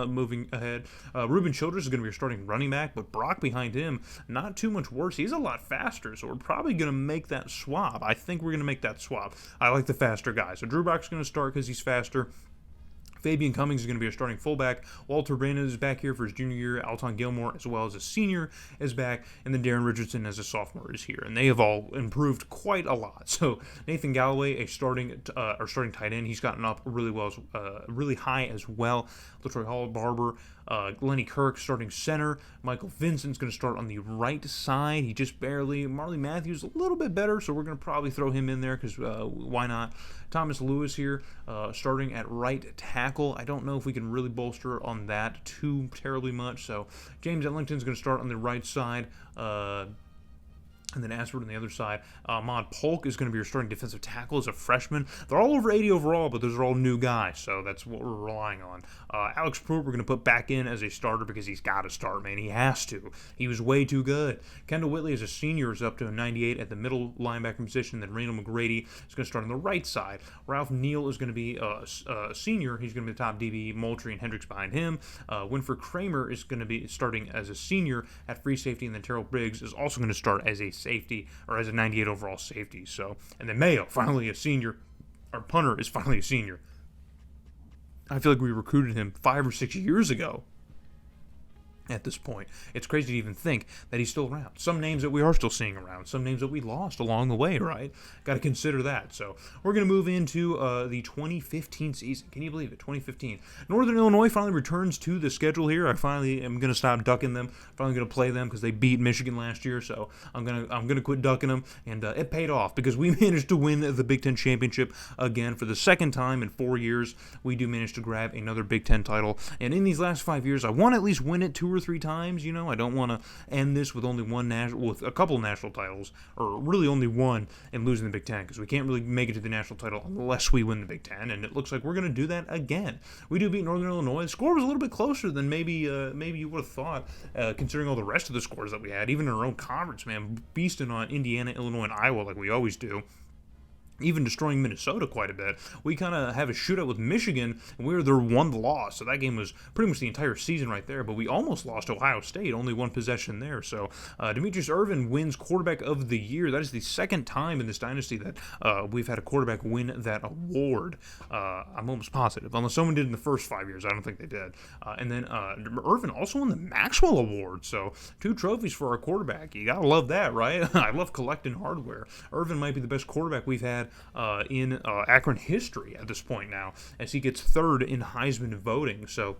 moving ahead. Reuben Childress is going to be your starting running back, but Brock behind him, not too much worse. He's a lot faster, so we're probably going to make that swap. I think we're going to make that swap. I like the faster guy. So Drew Brock's going to start because he's faster. Fabian Cummings is going to be our starting fullback. Walter Brandon is back here for his junior year. Alton Gilmore, as well as a senior, is back. And then Darren Richardson, as a sophomore, is here. And they have all improved quite a lot. So Nathan Galloway, our starting tight end, he's gotten up really well, really high as well. LaTroy Hall, Barber, Lenny Kirk starting center. Michael Vincent's going to start on the right side. He just barely. Marley Matthews a little bit better, so we're going to probably throw him in there because why not? Thomas Lewis here starting at right tackle. I don't know if we can really bolster on that too terribly much. So James Ellington's going to start on the right side. And then Ashford on the other side. Ahmad Polk is going to be your starting defensive tackle as a freshman. They're all over 80 overall, but those are all new guys, so that's what we're relying on. Alex Pruitt we're going to put back in as a starter because he's got to start, man. He has to. He was way too good. Kendall Whitley as a senior is up to a 98 at the middle linebacker position. Then Randall McGrady is going to start on the right side. Ralph Neal is going to be a senior. He's going to be the top DB. Moultrie and Hendricks behind him. Winford Kramer is going to be starting as a senior at free safety, and then Terrell Briggs is also going to start as a safety, or as a 98 overall safety. So, and then Mayo, finally a senior. Our punter is finally a senior. I feel like we recruited him 5 or 6 years ago. At this point, it's crazy to even think that he's still around. Some names that we are still seeing around, some names that we lost along the way, right? Got to consider that. So we're going to move into the 2015 season. Can you believe it? 2015. Northern Illinois finally returns to the schedule here. I finally am going to stop ducking them. Finally going to play them because they beat Michigan last year. So I'm gonna quit ducking them, and it paid off because we managed to win the Big Ten championship again for the second time in 4 years. We do manage to grab another Big Ten title, and in these last 5 years, I want to at least win it 2 or 3 times. You know, I don't want to end this with only with a couple national titles, or really only one, and losing the Big Ten, because we can't really make it to the national title unless we win the Big Ten, and it looks like we're going to do that again. We do beat Northern Illinois. The score was a little bit closer than maybe you would have thought, considering all the rest of the scores that we had, even in our own conference, man, beasting on Indiana, Illinois, and Iowa like we always do. even destroying Minnesota quite a bit. We kind of have a shootout with Michigan, and we were their one loss. So that game was pretty much the entire season right there. But we almost lost to Ohio State, only one possession there. So Demetrius Irvin wins quarterback of the year. That is the second time in this dynasty that we've had a quarterback win that award. I'm almost positive, unless someone did in the first 5 years. I don't think they did. And then Irvin also won the Maxwell Award. So 2 trophies for our quarterback. You gotta love that, right? I love collecting hardware. Irvin might be the best quarterback we've had in Akron history at this point now, as he gets 3rd in Heisman voting. So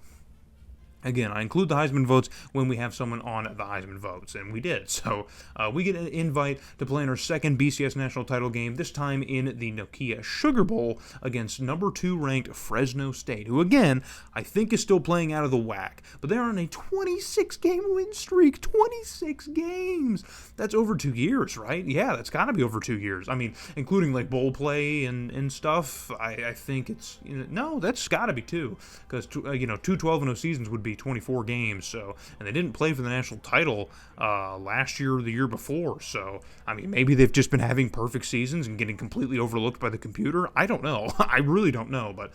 again, I include the Heisman votes when we have someone on the Heisman votes, and we did. So we get an invite to play in our second BCS national title game, this time in the Nokia Sugar Bowl against number 2 ranked Fresno State, who again, I think is still playing out of the whack. But they're on a 26-game win streak. 26 games! That's over 2 years, right? Yeah, that's got to be over 2 years. I mean, including like bowl play and stuff, I think it's, no, that's got to be 2. Because, 2 12-0 seasons would be 24 games, so, and they didn't play for the national title last year or the year before, so, I mean, maybe they've just been having perfect seasons and getting completely overlooked by the computer. I don't know. I really don't know, but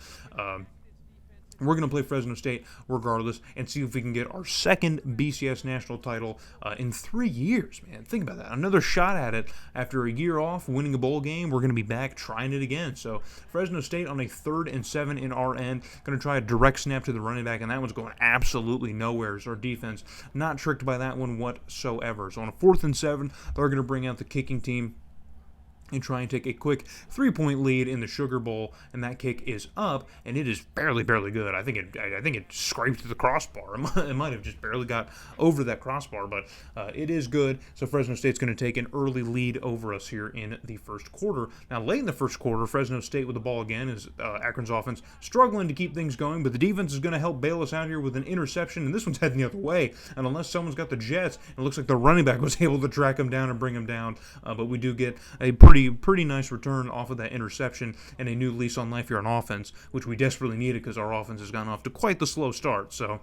we're going to play Fresno State regardless and see if we can get our second BCS national title in 3 years, man. Think about that. Another shot at it after a year off, winning a bowl game. We're going to be back trying it again. So Fresno State on a 3rd and 7 in our end. Going to try a direct snap to the running back, and that one's going absolutely nowhere. So our defense not tricked by that one whatsoever. So on a 4th and 7, they're going to bring out the kicking team and try and take a quick 3-point lead in the Sugar Bowl, and that kick is up, and it is barely good. I think it scraped the crossbar. It might have just barely got over that crossbar, but it is good. So Fresno State's going to take an early lead over us here in the first quarter. Now, late in the first quarter, Fresno State with the ball again is Akron's offense struggling to keep things going, but the defense is going to help bail us out here with an interception, and this one's heading the other way. And unless someone's got the jets, it looks like the running back was able to track him down and bring him down, but we do get a pretty nice return off of that interception and a new lease on life here on offense, which we desperately needed because our offense has gone off to quite the slow start. So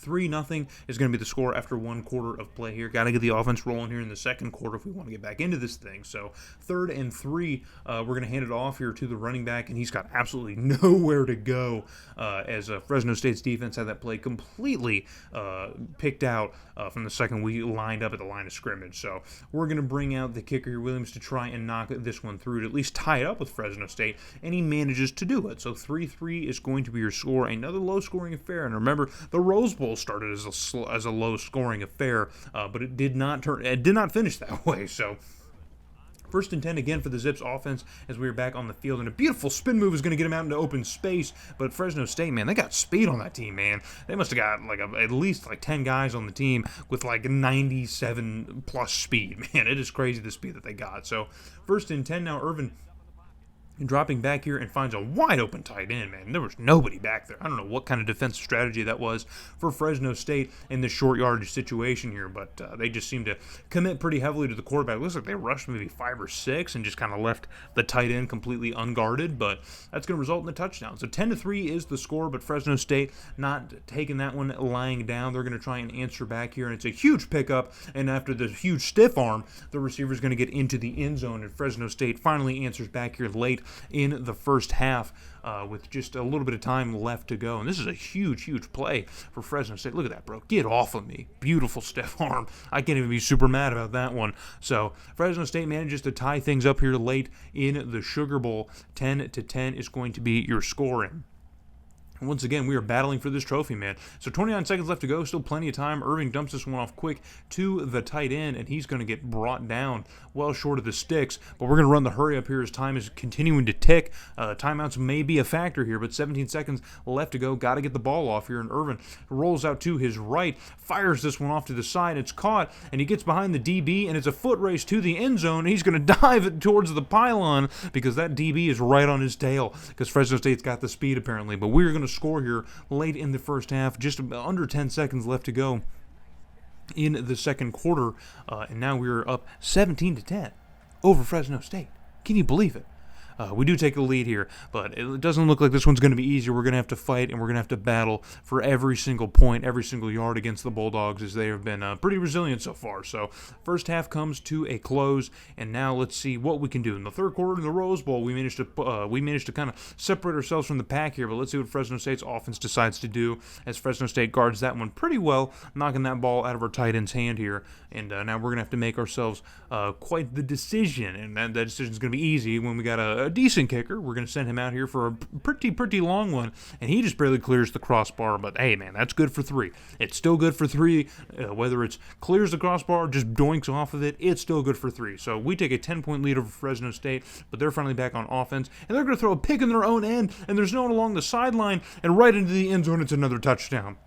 3-0 is going to be the score after 1 quarter of play here. Got to get the offense rolling here in the second quarter if we want to get back into this thing. So 3rd and 3, we're going to hand it off here to the running back, and he's got absolutely nowhere to go as Fresno State's defense had that play completely picked out from the second we lined up at the line of scrimmage. So we're going to bring out the kicker here, Williams, to try and knock this one through to at least tie it up with Fresno State, and he manages to do it. So 3-3 is going to be your score. Another low-scoring affair, and remember, the Rose Bowl started as a low-scoring affair, but it did not finish that way. So 1st and 10 again for the Zips offense as we are back on the field, and a beautiful spin move is going to get him out into open space. But Fresno State, man, they got speed on that team, man. They must have got at least 10 guys on the team with 97 plus speed, man. It is crazy the speed that they got. So 1st and 10 now. Irvin dropping back here and finds a wide open tight end, man. There was nobody back there. I don't know what kind of defensive strategy that was for Fresno State in this short yardage situation here, but they just seem to commit pretty heavily to the quarterback. It looks like they rushed maybe 5 or 6 and just kind of left the tight end completely unguarded, but that's going to result in a touchdown. So 10-3 is the score, but Fresno State not taking that one lying down. They're going to try and answer back here, and it's a huge pickup, and after the huge stiff arm, the receiver's going to get into the end zone, and Fresno State finally answers back here late in the first half with just a little bit of time left to go. And this is a huge play for Fresno State. Look at that, bro. Get off of me. Beautiful stiff arm. I can't even be super mad about that one. So Fresno State manages to tie things up here late in the Sugar Bowl. 10-10 is going to be your scoring. Once again, we are battling for this trophy, man. So 29 seconds left to go, still plenty of time. Irving dumps this one off quick to the tight end, and he's going to get brought down well short of the sticks. But we're going to run the hurry up here as time is continuing to tick. Timeouts may be a factor here, but 17 seconds left to go. Got to get the ball off here, and Irvin rolls out to his right, fires this one off to the side. It's caught, and he gets behind the DB, and it's a foot race to the end zone, and he's going to dive towards the pylon because that DB is right on his tail because Fresno State's got the speed apparently. But we're going to score here late in the first half, just under 10 seconds left to go in the second quarter, and now we're up 17-10 over Fresno State. Can you believe it? we do take the lead here, but it doesn't look like this one's going to be easy. We're going to have to fight, and we're going to have to battle for every single point, every single yard against the Bulldogs, as they have been pretty resilient so far. So first half comes to a close, and now let's see what we can do. In the third quarter in the Rose Bowl, we managed to kind of separate ourselves from the pack here, but let's see what Fresno State's offense decides to do, as Fresno State guards that one pretty well, knocking that ball out of our tight end's hand here. And now we're going to have to make ourselves quite the decision, and that decision is going to be easy when we got a decent kicker. We're going to send him out here for a pretty long one, and he just barely clears the crossbar, but hey, man, that's good for 3. It's still good for 3, whether it's clears the crossbar or just doinks off of it, it's still good for 3. So we take a 10-point lead over Fresno State, but they're finally back on offense, and they're going to throw a pick in their own end, and there's no one along the sideline, and right into the end zone, it's another touchdown.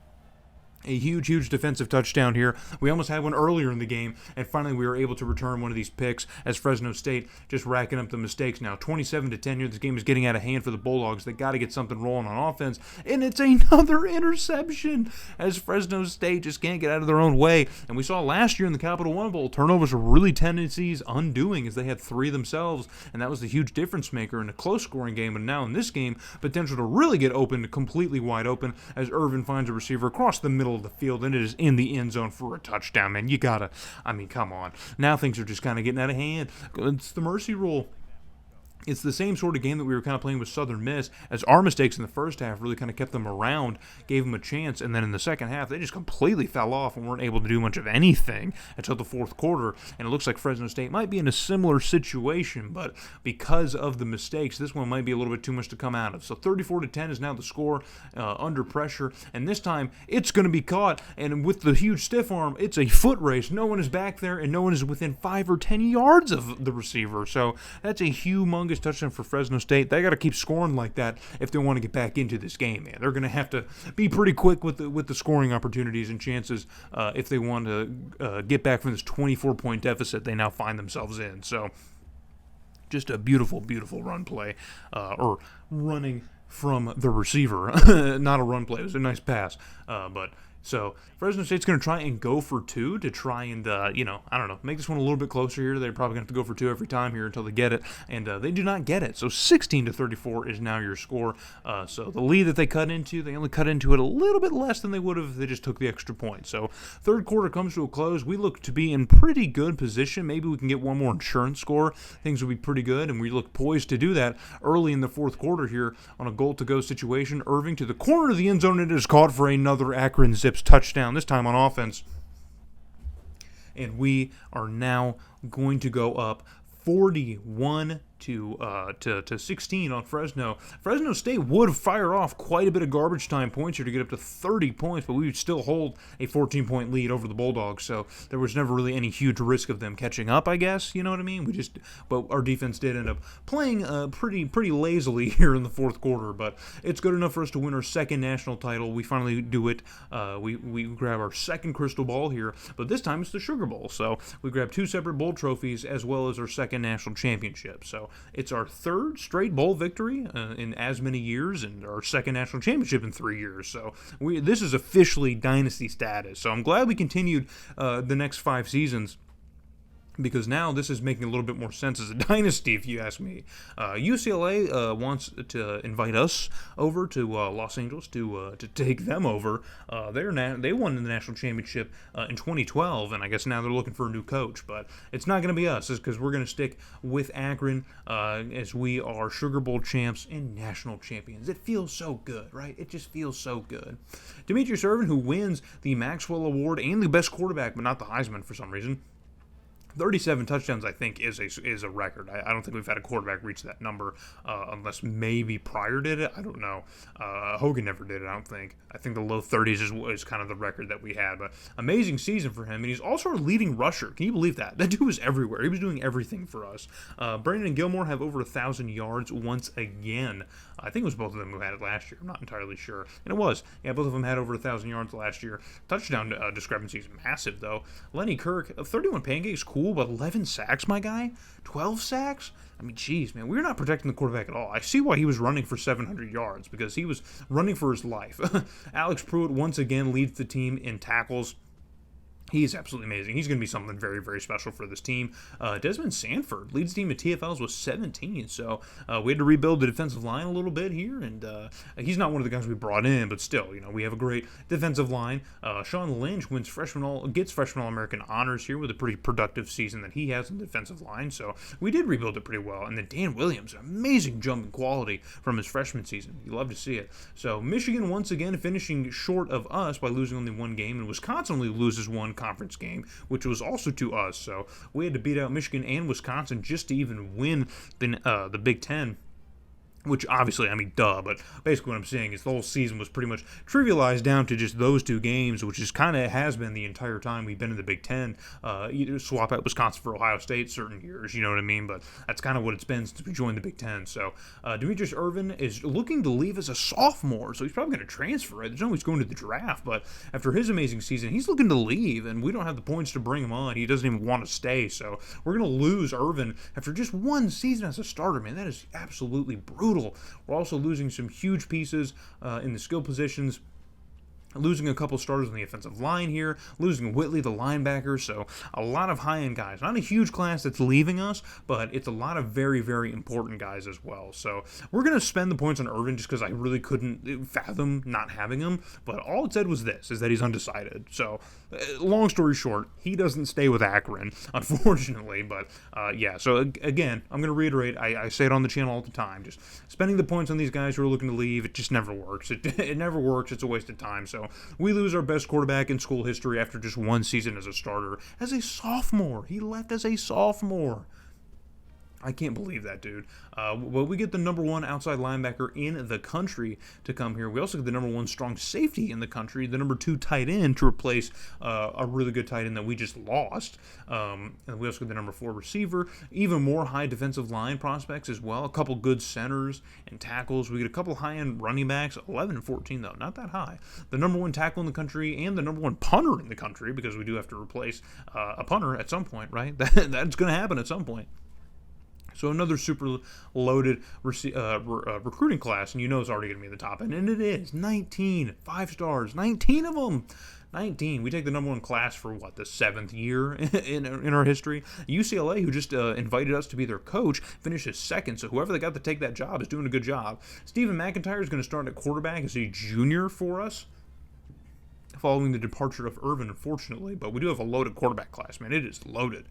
A huge defensive touchdown here. We almost had one earlier in the game, and finally we were able to return one of these picks, as Fresno State just racking up the mistakes now. 27-10 here. This game is getting out of hand for the Bulldogs. They got to get something rolling on offense, and it's another interception, as Fresno State just can't get out of their own way. And we saw last year in the Capital One Bowl, turnovers were really tendencies undoing, as they had 3 themselves, and that was the huge difference maker in a close scoring game. And now in this game, potential to really get open, completely wide open, as Irvin finds a receiver across the middle of the field, and it is in the end zone for a touchdown, man. Come on. Now things are just kind of getting out of hand. It's the mercy rule. It's the same sort of game that we were kind of playing with Southern Miss, as our mistakes in the first half really kind of kept them around, gave them a chance, and then in the second half, they just completely fell off and weren't able to do much of anything until the fourth quarter, and it looks like Fresno State might be in a similar situation, but because of the mistakes, this one might be a little bit too much to come out of. So 34-10 is now the score, under pressure, and this time, it's going to be caught, and with the huge stiff arm, it's a foot race. No one is back there, and no one is within 5 or 10 yards of the receiver, so that's a humongous touchdown for Fresno State. They got to keep scoring like that if they want to get back into this game, man. They're going to have to be pretty quick with the scoring opportunities and chances if they want to get back from this 24-point deficit they now find themselves in. So just a beautiful run play, or running from the receiver. Not a run play. It was a nice pass, So Fresno State's going to try and go for 2 to try and, make this one a little bit closer here. They're probably going to have to go for 2 every time here until they get it, and they do not get it. So 16-34 is now your score. So the lead that they cut into, they only cut into it a little bit less than they would have if they just took the extra point. So third quarter comes to a close. We look to be in pretty good position. Maybe we can get one more insurance score. Things will be pretty good, and we look poised to do that early in the fourth quarter here on a goal-to-go situation. Irving to the corner of the end zone, and it is caught for another Akron Zips touchdown, this time on offense. And we are now going to go up 41 to 16 on Fresno. Fresno State would fire off quite a bit of garbage time points here to get up to 30 points, but we would still hold a 14-point lead over the Bulldogs, so there was never really any huge risk of them catching up, I guess, you know what I mean? But our defense did end up playing pretty lazily here in the fourth quarter, but it's good enough for us to win our second national title. We finally do it. We grab our second crystal ball here, but this time it's the Sugar Bowl, so we grab 2 separate bowl trophies as well as our second national championship. So it's our third straight bowl victory in as many years, and our second national championship in 3 years. So this is officially Dynasty status. So I'm glad we continued the next 5 seasons, because now this is making a little bit more sense as a dynasty, if you ask me. UCLA wants to invite us over to Los Angeles to take them over. They won the national championship in 2012, and I guess now they're looking for a new coach. But it's not going to be us, because we're going to stick with Akron as we are Sugar Bowl champs and national champions. It feels so good, right? It just feels so good. Demetrius Irvin, who wins the Maxwell Award and the best quarterback, but not the Heisman for some reason. 37 touchdowns, I think, is a record. I don't think we've had a quarterback reach that number, unless maybe Pryor did it. I don't know. Hogan never did it, I don't think. I think the low 30s is kind of the record that we had. But amazing season for him, and he's also our leading rusher. Can you believe that? That dude was everywhere. He was doing everything for us. Brandon and Gilmore have over 1,000 yards once again. I think it was both of them who had it last year. I'm not entirely sure. And it was. Yeah, both of them had over 1,000 yards last year. Touchdown discrepancy is massive, though. Lenny Kirk, 31 pancakes, cool, but 11 sacks, my guy? 12 sacks? I mean, geez, man, we're not protecting the quarterback at all. I see why he was running for 700 yards, because he was running for his life. Alex Pruitt once again leads the team in tackles. He's absolutely amazing. He's going to be something very, very special for this team. Desmond Sanford leads the team at TFLs with 17, so we had to rebuild the defensive line a little bit here, and he's not one of the guys we brought in, but still, we have a great defensive line. Sean Lynch gets freshman All-American honors here with a pretty productive season that he has in the defensive line, so we did rebuild it pretty well. And then Dan Williams, an amazing jump in quality from his freshman season. You love to see it. So Michigan once again finishing short of us by losing only one game, and Wisconsin only loses one conference game, which was also to us. So we had to beat out Michigan and Wisconsin just to even win the Big Ten. Which obviously, duh, but basically what I'm saying is the whole season was pretty much trivialized down to just those two games, which is kind of has been the entire time we've been in the Big Ten. You swap out Wisconsin for Ohio State certain years, you know what I mean? But that's kind of what it's been since we joined the Big Ten. So Demetrius Irvin is looking to leave as a sophomore, so he's probably going to transfer. Right? There's no way he's going to the draft, but after his amazing season, he's looking to leave, and we don't have the points to bring him on. He doesn't even want to stay, so we're going to lose Irvin after just one season as a starter, man. That is absolutely brutal. We're also losing some huge pieces in the skill positions. Losing a couple starters on the offensive line here, losing Whitley, the linebacker, so a lot of high-end guys. Not a huge class that's leaving us, but it's a lot of very, very important guys as well. So we're going to spend the points on Irvin just because I really couldn't fathom not having him, but all it said was this, is that he's undecided. So long story short, he doesn't stay with Akron, unfortunately, but yeah, so again, I'm going to reiterate, I say it on the channel all the time, just spending the points on these guys who are looking to leave, it just never works. It never works, it's a waste of time, so we lose our best quarterback in school history after just one season as a starter. As a sophomore. He left as a sophomore. I can't believe that, dude. Well, we get the number one outside linebacker in the country to come here. We also get the number one strong safety in the country, the number two tight end to replace a really good tight end that we just lost. And we also get the number four receiver, even more high defensive line prospects as well, a couple good centers and tackles. We get a couple high-end running backs, 11 and 14 though, not that high. The number one tackle in the country and the number one punter in the country, because we do have to replace a punter at some point, right? That's going to happen at some point. So another super loaded recruiting class, and it's already going to be in the top end, and it is 19 5 stars, 19 of them. 19. We take the number one class for the 7th year in our history. UCLA, who just invited us to be their coach, finishes second. So whoever they got to take that job is doing a good job. Stephen McIntyre is going to start at quarterback as a junior for us, following the departure of Irvin, unfortunately. But we do have a loaded quarterback class, man. It is loaded.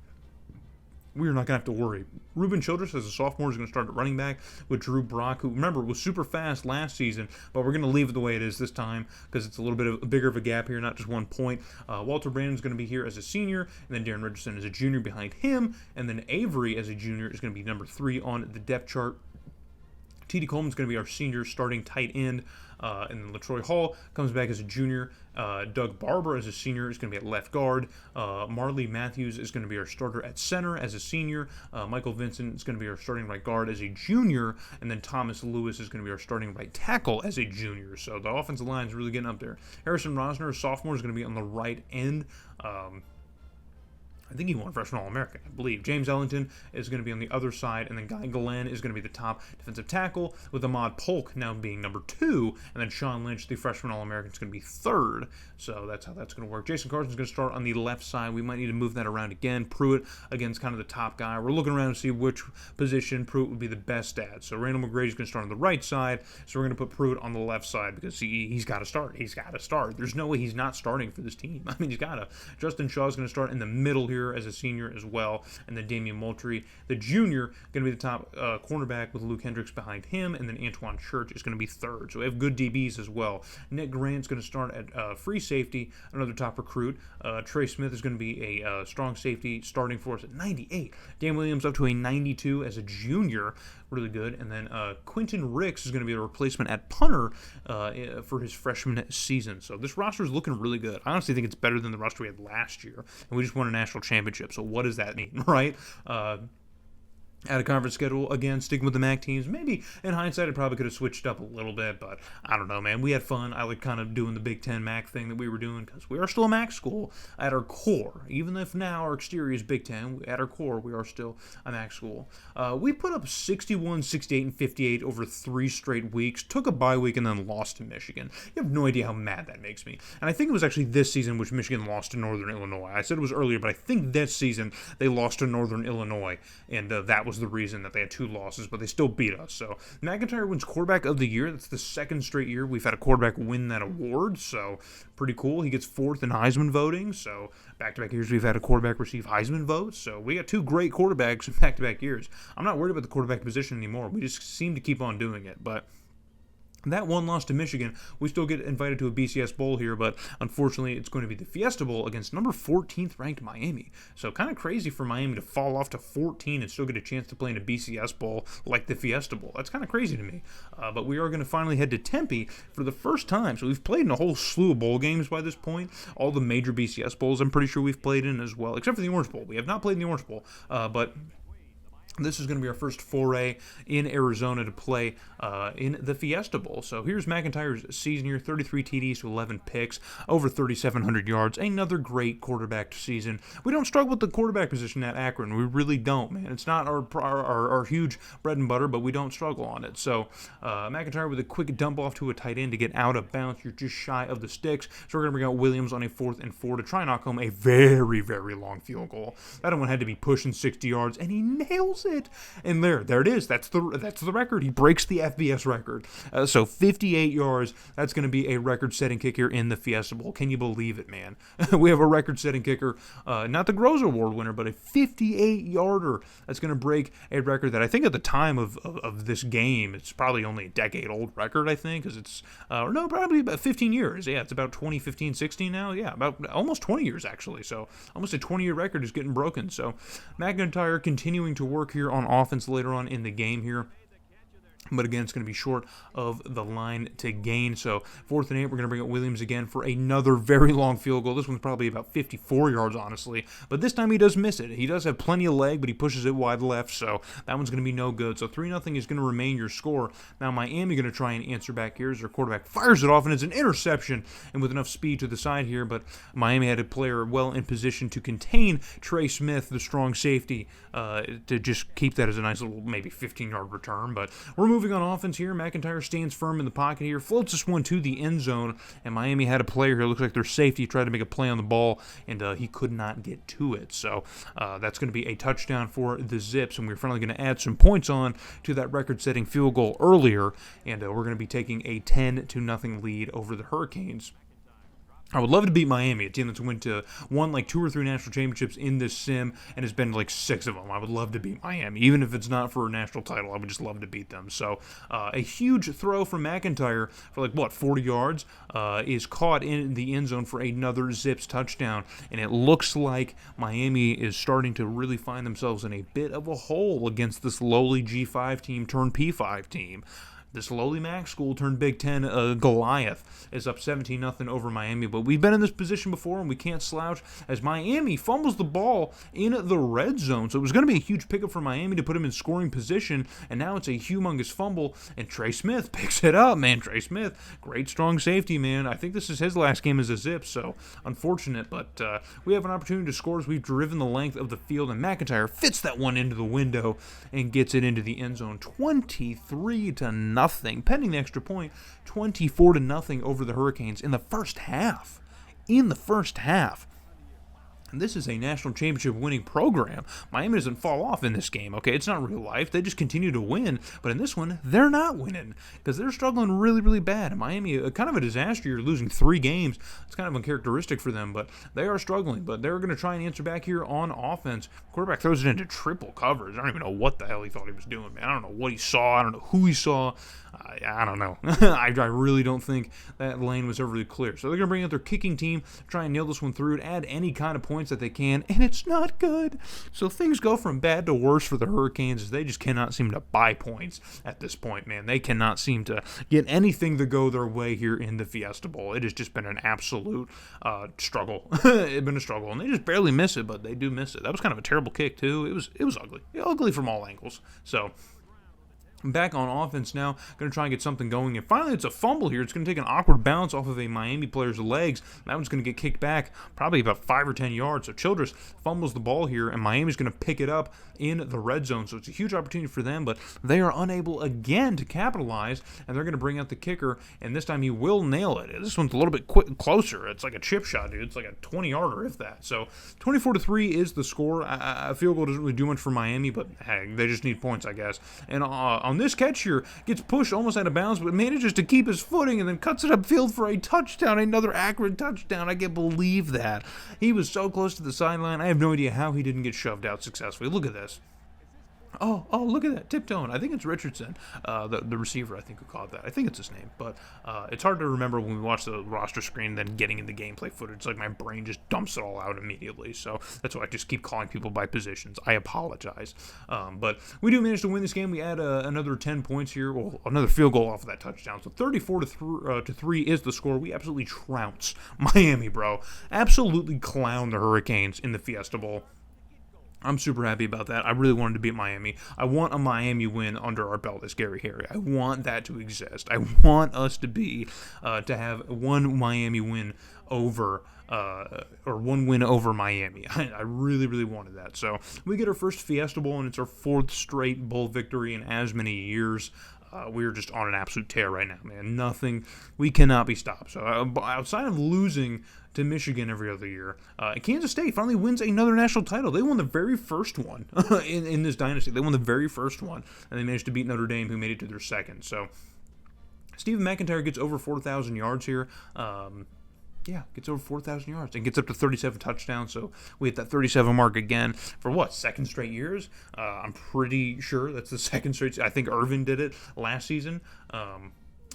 We're not going to have to worry. Ruben Childress, as a sophomore, is going to start at running back with Drew Brock, who, remember, was super fast last season, but we're going to leave it the way it is this time because it's a little bit bigger of a gap here, not just 1 point. Walter Brandon's going to be here as a senior, and then Darren Richardson is a junior behind him, and then Avery, as a junior, is going to be number 3 on the depth chart. T.D. Coleman's going to be our senior starting tight end. And then LaTroy Hall comes back as a junior. Doug Barber as a senior is going to be at left guard. Marley Matthews is going to be our starter at center as a senior. Michael Vincent is going to be our starting right guard as a junior. And then Thomas Lewis is going to be our starting right tackle as a junior. So the offensive line is really getting up there. Harrison Rosner, a sophomore, is going to be on the right end. I think he won freshman All-American, I believe. James Ellington is going to be on the other side, and then Guy Glenn is going to be the top defensive tackle, with Ahmad Polk now being number 2, and then Sean Lynch, the freshman All-American, is going to be 3rd. So that's how that's going to work. Jason Carson's going to start on the left side. We might need to move that around again. Pruitt, again's kind of the top guy. We're looking around to see which position Pruitt would be the best at. So Randall McGrady's going to start on the right side, so we're going to put Pruitt on the left side because he's got to start. He's got to start. There's no way he's not starting for this team. He's got to. Justin Shaw's going to start in the middle here as a senior as well, and then Damian Moultrie, the junior, going to be the top cornerback with Luke Hendricks behind him, and then Antoine Church is going to be 3rd. So we have good DBs as well. Nick Grant's going to start at free safety, another top recruit. Trey Smith is going to be a strong safety starting for us at 98. Dan Williams up to a 92 as a junior, really good. And then Quentin Ricks is going to be a replacement at punter for his freshman season. So this roster is looking really good. I honestly think it's better than the roster we had last year, and we just won a national championship. So what does that mean, right? Out of conference schedule, again, sticking with the MAC teams. Maybe in hindsight, I probably could have switched up a little bit, but I don't know, man. We had fun. I like kind of doing the Big Ten MAC thing that we were doing because we are still a MAC school at our core. Even if now our exterior is Big Ten, at our core, we are still a MAC school. We put up 61, 68, and 58 over 3 straight weeks, took a bye week, and then lost to Michigan. You have no idea how mad that makes me. And I think it was actually this season which Michigan lost to Northern Illinois. I said it was earlier, but I think this season they lost to Northern Illinois, and that was the reason that they had 2 losses, but they still beat us. So McIntyre wins quarterback of the year. That's the 2nd straight year we've had a quarterback win that award, so pretty cool. He gets 4th in Heisman voting, so back-to-back years we've had a quarterback receive Heisman votes, so we got 2 great quarterbacks in back-to-back years. I'm not worried about the quarterback position anymore. We just seem to keep on doing it, but that one loss to Michigan, we still get invited to a BCS Bowl here, but unfortunately it's going to be the Fiesta Bowl against number 14th ranked Miami. So kind of crazy for Miami to fall off to 14 and still get a chance to play in a BCS Bowl like the Fiesta Bowl. That's kind of crazy to me. But we are going to finally head to Tempe for the first time. So we've played in a whole slew of bowl games by this point. All the major BCS Bowls I'm pretty sure we've played in as well, except for the Orange Bowl. We have not played in the Orange Bowl, but this is going to be our first foray in Arizona to play in the Fiesta Bowl. So here's McIntyre's season here, 33 TDs to 11 picks, over 3,700 yards. Another great quarterback season. We don't struggle with the quarterback position at Akron. We really don't, man. It's not our huge bread and butter, but we don't struggle on it. So McIntyre with a quick dump off to a tight end to get out of bounds. You're just shy of the sticks. So we're going to bring out Williams on a 4th and 4 to try and knock home a very, very long field goal. That one had to be pushing 60 yards, and he nails it. And there it is. That's the record. He breaks the FBS record. So 58 yards. That's going to be a record-setting kick here in the Fiesta Bowl. Can you believe it, man? We have a record-setting kicker, not the Groza Award winner, but a 58-yarder. That's going to break a record that I think at the time of this game, it's probably only a decade-old record, I think, because it's, probably about 15 years. Yeah, it's about 2015, 16 now. Yeah, about almost 20 years, actually. So almost a 20-year record is getting broken. So McIntyre continuing to work here on offense later on in the game here. But again, it's going to be short of the line to gain. So 4th and 8, we're going to bring up Williams again for another very long field goal. This one's probably about 54 yards, honestly. But this time he does miss it. He does have plenty of leg, but he pushes it wide left. So that one's going to be no good. So 3-0 is going to remain your score. Now Miami going to try and answer back here as their quarterback fires it off, and it's an interception and with enough speed to the side here. But Miami had a player well in position to contain Trey Smith, the strong safety, to just keep that as a nice little maybe 15-yard return. But we're moving on offense here. McIntyre stands firm in the pocket here, floats this one to the end zone, and Miami had a player here. Looks like their safety tried to make a play on the ball, and he could not get to it. So that's going to be a touchdown for the Zips, and we're finally going to add some points on to that record-setting field goal earlier, and we're going to be taking a 10-0 lead over the Hurricanes. I would love to beat Miami, a team that's won like 2 or 3 national championships in this sim and has been like 6 of them. I would love to beat Miami. Even if it's not for a national title, I would just love to beat them. So a huge throw from McIntyre for 40 yards is caught in the end zone for another Zips touchdown. And it looks like Miami is starting to really find themselves in a bit of a hole against this lowly G5 team turned P5 team. This lowly MAC school turned Big Ten Goliath is up 17-0 over Miami. But we've been in this position before, and we can't slouch as Miami fumbles the ball in the red zone. So it was going to be a huge pickup for Miami to put him in scoring position, and now it's a humongous fumble, and Trey Smith picks it up, man. Trey Smith, great strong safety, man. I think this is his last game as a Zip, so unfortunate. But we have an opportunity to score as we've driven the length of the field, and McIntyre fits that one into the window and gets it into the end zone. 23-0. Pending the extra point, 24-0 over the Hurricanes in the first half. And this is a national championship winning program. Miami doesn't fall off in this game, okay? It's not real life. They just continue to win. But in this one, they're not winning because they're struggling really, really bad. And Miami, kind of a disaster. You're losing 3 games. It's kind of uncharacteristic for them, but they are struggling. But they're going to try and answer back here on offense. Quarterback throws it into triple coverage. I don't even know what the hell he thought he was doing, man. I don't know what he saw. I don't know who he saw. I don't know. I really don't think that lane was ever really clear. So they're going to bring out their kicking team, try and nail this one through, and add any kind of point points that they can, and it's not good. So things go from bad to worse for the Hurricanes as they just cannot seem to buy points at this point, man. They cannot seem to get anything to go their way here in the Fiesta Bowl. It has just been an absolute struggle. It's been a struggle, and they just barely miss it, but they do miss it. That was kind of a terrible kick, too. It was ugly. Ugly from all angles. So back on offense now, going to try and get something going. And finally, it's a fumble here. It's going to take an awkward bounce off of a Miami player's legs. That one's going to get kicked back probably about 5 or 10 yards. So Childress fumbles the ball here, and Miami's going to pick it up in the red zone. So it's a huge opportunity for them, but they are unable again to capitalize, and they're going to bring out the kicker, and this time he will nail it. This one's a little bit closer. It's like a chip shot, dude. It's like a 20-yarder, if that. So 24-3 is the score. A field goal doesn't really do much for Miami, but hey, they just need points, I guess. And on this catch here, gets pushed almost out of bounds, but manages to keep his footing and then cuts it upfield for a touchdown, another Akron touchdown. I can't believe that. He was so close to the sideline. I have no idea how he didn't get shoved out successfully. Look at this. Oh, look at that, tiptoeing. I think it's Richardson, the receiver, I think who caught that. I think it's his name, but it's hard to remember when we watch the roster screen, then getting into gameplay footage. It's like my brain just dumps it all out immediately, so that's why I just keep calling people by positions. I apologize. But we do manage to win this game. We add another 10 points here, well, another field goal off of that touchdown, so 34-3 is the score. We absolutely trounce Miami, bro. Absolutely clown the Hurricanes in the Fiesta Bowl. I'm super happy about that. I really wanted to beat Miami. I want a Miami win under our belt as Gary Harry. I want that to exist. I want us to be to have one Miami win over or one win over Miami. I really, really wanted that. So we get our first Fiesta Bowl, and it's our 4th straight bowl victory in as many years. We're just on an absolute tear right now, man. Nothing. We cannot be stopped. So outside of losing to Michigan every other year, Kansas State finally wins another national title. They won the very first one in this dynasty. They won the very first one, and they managed to beat Notre Dame, who made it to their second. So Stephen McIntyre gets over 4,000 yards here. Gets over 4,000 yards and gets up to 37 touchdowns. So we hit that 37 mark again for what, second straight years? I'm pretty sure that's the second straight. I think Irvin did it last season.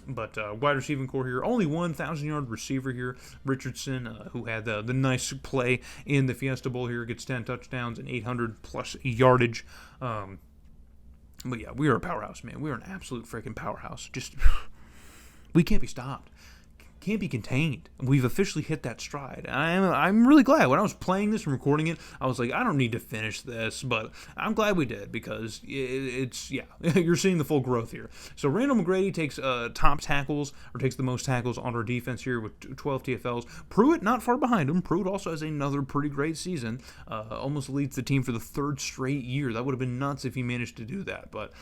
But wide receiving core here, only 1,000-yard receiver here. Richardson, who had the nice play in the Fiesta Bowl here, gets 10 touchdowns and 800-plus yardage. But yeah, we are a powerhouse, man. We are an absolute freaking powerhouse. Just, we can't be stopped. Can't be contained. We've officially hit that stride. I'm really glad. When I was playing this and recording it, I was like, I don't need to finish this, but I'm glad we did because it's you're seeing the full growth here. So Randall McGrady takes top tackles, or takes the most tackles on our defense here with 12 TFLs. Pruitt not far behind him. Pruitt also has another pretty great season. Almost leads the team for the 3rd straight year. That would have been nuts if he managed to do that, but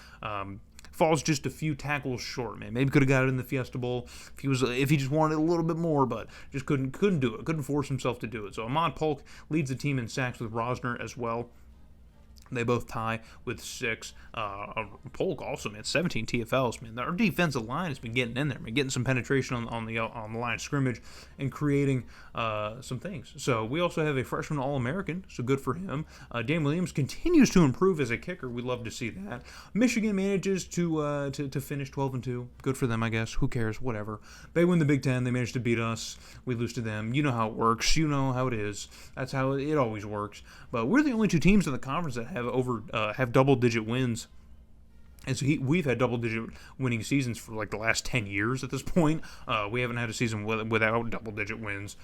falls just a few tackles short, man. Maybe could have got it in the Fiesta Bowl if he just wanted a little bit more, but just couldn't do it. Couldn't force himself to do it. So Ahmad Polk leads the team in sacks with Rosner as well. They both tie with 6. Polk also, man, 17 TFLs, man. Our defensive line has been getting in there, man, getting some penetration on the line of scrimmage and creating some things. So we also have a freshman All-American, so good for him. Dan Williams continues to improve as a kicker. We love to see that. Michigan manages to finish 12-2. Good for them, I guess. Who cares? Whatever. They win the Big Ten. They manage to beat us. We lose to them. You know how it works. You know how it is. That's how it always works. But we're the only 2 teams in the conference that have double-digit wins. And so we've had double-digit winning seasons for like the last 10 years at this point. We haven't had a season without double-digit wins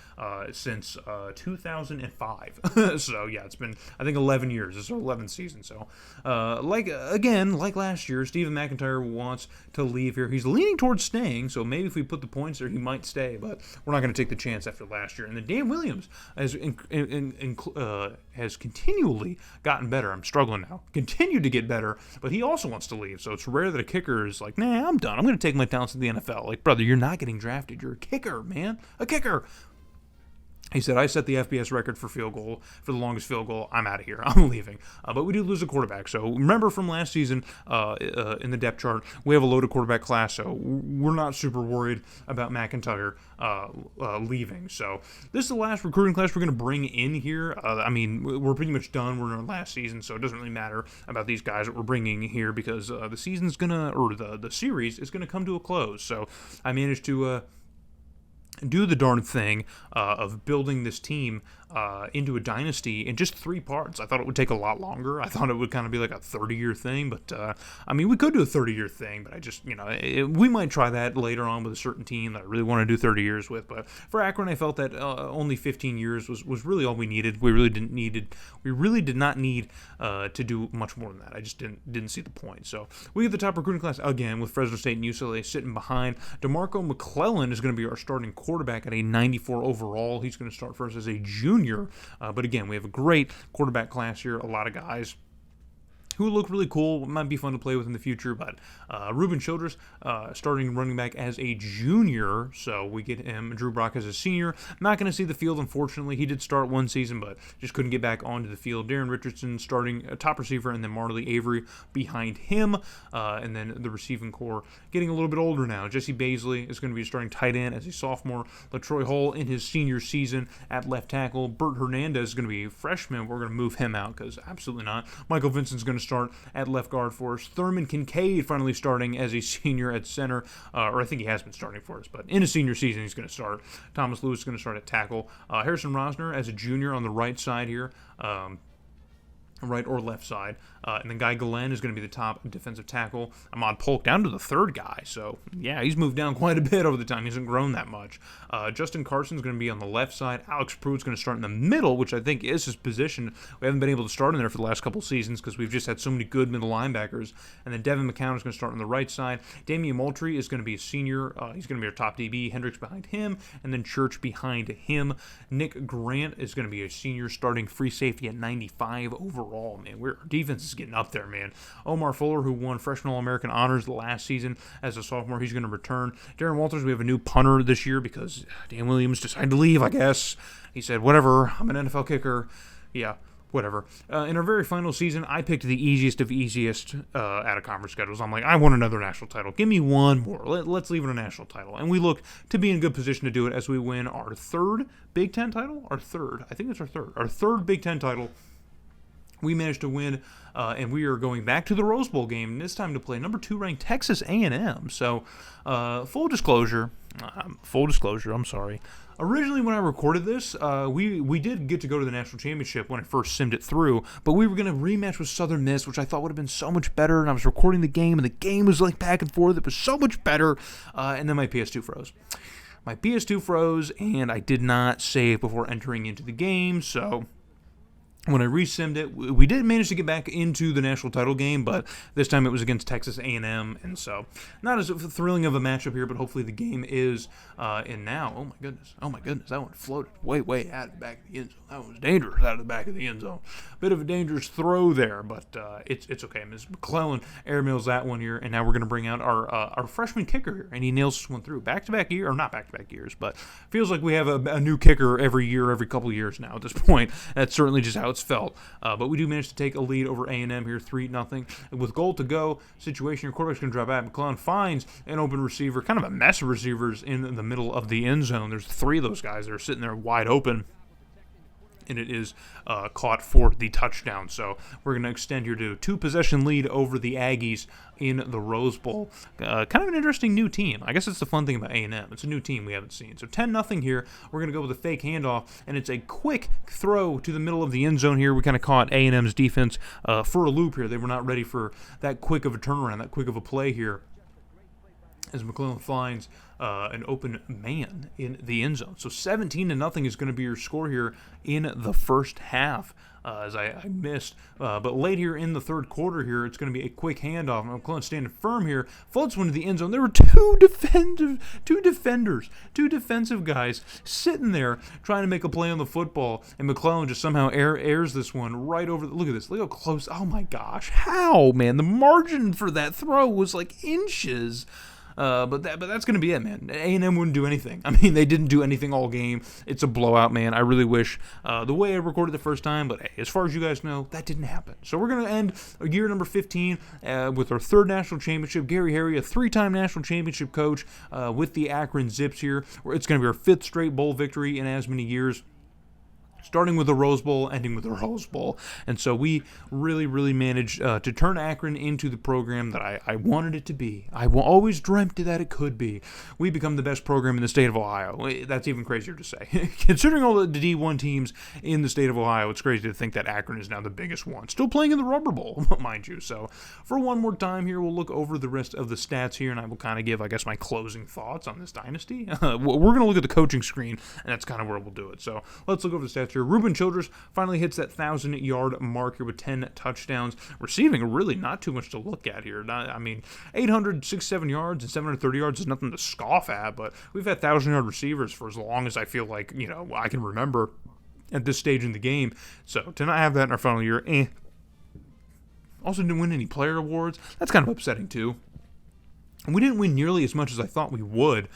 since 2005. So, yeah, it's been, I think, 11 years. This is our 11th season. So, like last year, Stephen McIntyre wants to leave here. He's leaning towards staying, so maybe if we put the points there, he might stay. But we're not going to take the chance after last year. And then Dan Williams has continually gotten better. I'm struggling now. Continued to get better, but he also wants to leave. So it's rare that a kicker is like, nah, I'm done. I'm going to take my talents to the NFL. Like, brother, you're not getting drafted. You're a kicker, man. A kicker. He said, I set the FBS record for the longest field goal. I'm out of here. I'm leaving. But we did lose a quarterback. So remember from last season in the depth chart, we have a loaded quarterback class. So we're not super worried about McIntyre leaving. So this is the last recruiting class we're going to bring in here. I mean, we're pretty much done. We're in our last season, so it doesn't really matter about these guys that we're bringing here because the season's going to, or the series is going to come to a close. So I managed to do the darn thing of building this team into a dynasty in just 3 parts. I thought it would take a lot longer. I thought it would kind of be like a 30-year thing, but I mean, we could do a 30-year thing, but I just, we might try that later on with a certain team that I really want to do 30 years with. But for Akron, I felt that only 15 years was really all we needed. We really did not need to do much more than that. I just didn't see the point. So we get the top recruiting class again with Fresno State and UCLA sitting behind. DeMarco McClellan is going to be our starting quarterback at a 94 overall. He's going to start first as a junior. But again, we have a great quarterback class here. A lot of guys who look really cool, might be fun to play with in the future, but Ruben Childress starting running back as a junior, so we get him, Drew Brock as a senior. Not going to see the field, unfortunately. He did start one season, but just couldn't get back onto the field. Darren Richardson starting top receiver, and then Marley Avery behind him, and then the receiving core getting a little bit older now. Jesse Baisley is going to be starting tight end as a sophomore. LaTroy Hall in his senior season at left tackle. Bert Hernandez is going to be a freshman. We're going to move him out because absolutely not. Michael Vincent's going to start at left guard for us. Thurman Kincaid finally starting as a senior at center, or I think he has been starting for us, but in his senior season he's going to start. Thomas Lewis is going to start at tackle. Harrison Rosner as a junior on the right side here. Right or left side. And then Guy Glenn is going to be the top defensive tackle. Ahmad Polk down to the third guy. So, yeah, he's moved down quite a bit over the time. He hasn't grown that much. Justin Carson's going to be on the left side. Alex Pruitt's going to start in the middle, which I think is his position. We haven't been able to start in there for the last couple seasons because we've just had so many good middle linebackers. And then Devin McCown is going to start on the right side. Damian Moultrie is going to be a senior. He's going to be our top DB. Hendricks behind him. And then Church behind him. Nick Grant is going to be a senior starting free safety at 95 overall. Man, our defense is getting up there, man. Omar Fuller, who won Freshman All-American honors last season as a sophomore, he's going to return. Darren Walters, we have a new punter this year because Dan Williams decided to leave, I guess. He said, whatever, I'm an NFL kicker. Yeah, whatever. In our very final season, I picked the easiest of easiest out of conference schedules. I'm like, I want another national title. Give me one more. Let's leave it a national title. And we look to be in good position to do it as we win our third Big Ten title. I think it's our third. Our third Big Ten title. We managed to win, and we are going back to the Rose Bowl game, and this time to play number 2 ranked Texas A&M. So, full disclosure, I'm sorry. Originally, when I recorded this, we did get to go to the national championship when I first simmed it through, but we were going to rematch with Southern Miss, which I thought would have been so much better, and I was recording the game, and the game was like back and forth. It was so much better, and then my PS2 froze. My PS2 froze, and I did not save before entering into the game, so when I resimmed it, we did manage to get back into the national title game, but this time it was against Texas A&M, and so not as thrilling of a matchup here, but hopefully the game is. And now, oh my goodness, that one floated way out of the back of the end zone. That one was dangerous out of the back of the end zone. Bit of a dangerous throw there, but it's okay. Ms. McClellan airmails that one here, and now we're going to bring out our freshman kicker here, and he nails this one through. Back-to-back year, or not back-to-back years, but feels like we have a new kicker every year, every couple years now at this point. That's certainly just how it's felt. But we do manage to take a lead over A&M here, 3-0. With goal to go situation, your quarterback's going to drop out. McClellan finds an open receiver, kind of a mess of receivers in the middle of the end zone. There's 3 of those guys that are sitting there wide open, and it is caught for the touchdown. So we're going to extend here to a 2-possession lead over the Aggies in the Rose Bowl. Kind of an interesting new team. I guess that's the fun thing about A&M. It's a new team we haven't seen. So 10-0 here. We're going to go with a fake handoff, and it's a quick throw to the middle of the end zone here. We kind of caught A&M's defense for a loop here. They were not ready for that quick of a turnaround, that quick of a play here, as McClellan finds an open man in the end zone. So 17-0 is going to be your score here in the first half, as I missed. But late here in the third quarter here, it's going to be a quick handoff. McClellan standing firm here, floats one to the end zone. There were two defensive guys sitting there trying to make a play on the football, and McClellan just somehow airs this one right over. Look at this. Look how close. Oh my gosh. How, man? The margin for that throw was like inches. But that's going to be it, man. A&M wouldn't do anything. I mean, they didn't do anything all game. It's a blowout, man. I really wish the way I recorded the first time, but hey, as far as you guys know, that didn't happen. So we're going to end year number 15 with our 3rd national championship. Gary Harry, a 3-time national championship coach with the Akron Zips here. It's going to be our 5th straight bowl victory in as many years. starting with the Rose Bowl, ending with the Rose Bowl. And so we really, really managed to turn Akron into the program that I wanted it to be. I always dreamt that it could be. We become the best program in the state of Ohio. That's even crazier to say. Considering all the D1 teams in the state of Ohio, it's crazy to think that Akron is now the biggest one. Still playing in the Rubber Bowl, mind you. So for one more time here, we'll look over the rest of the stats here, and I will kind of give, I guess, my closing thoughts on this dynasty. We're going to look at the coaching screen, and that's kind of where we'll do it. So let's look over the stats here. Reuben Childress finally hits that 1,000-yard mark here with 10 touchdowns. Receiving, really not too much to look at here. 867 yards and 730 yards is nothing to scoff at, but we've had 1,000-yard receivers for as long as I feel like, I can remember at this stage in the game. So to not have that in our final year, Also didn't win any player awards. That's kind of upsetting too. And we didn't win nearly as much as I thought we would.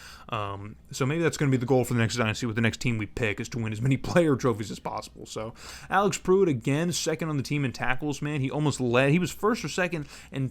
So maybe that's going to be the goal for the next dynasty with the next team we pick, is to win as many player trophies as possible. So Alex Pruitt, again, second on the team in tackles, man. He almost led. He was first or second in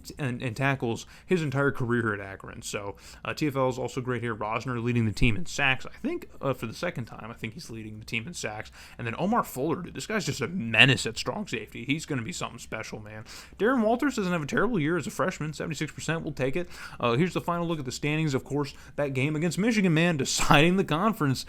tackles his entire career at Akron. So TFL is also great here. Rosner leading the team in sacks. I think for the second time, I think he's leading the team in sacks. And then Omar Fuller, dude, this guy's just a menace at strong safety. He's going to be something special, man. Darren Walters doesn't have a terrible year as a freshman. 76%, we'll take it. Here's the final look at the standings. Of course, that game against Michigan, man, deciding the conference.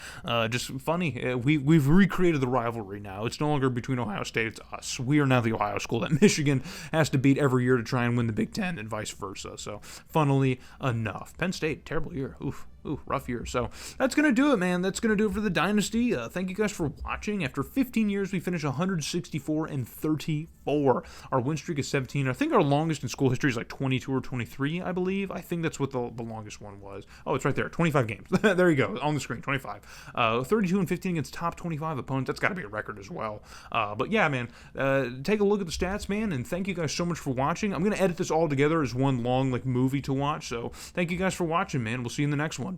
Just funny. We've recreated the rivalry now. It's no longer between Ohio State. It's us. We are now the Ohio school that Michigan has to beat every year to try and win the Big Ten, and vice versa. So, funnily enough. Penn State, terrible year. Ooh, rough year. So that's going to do it, man. That's going to do it for the Dynasty. Thank you guys for watching. After 15 years, we finished 164-34. Our win streak is 17. I think our longest in school history is like 22 or 23, I believe. I think that's what the longest one was. Oh, it's right there. 25 games. There you go. On the screen, 25. 32-15 against top 25 opponents. That's got to be a record as well. But yeah, man, take a look at the stats, man, and thank you guys so much for watching. I'm going to edit this all together as one long movie to watch. So thank you guys for watching, man. We'll see you in the next one.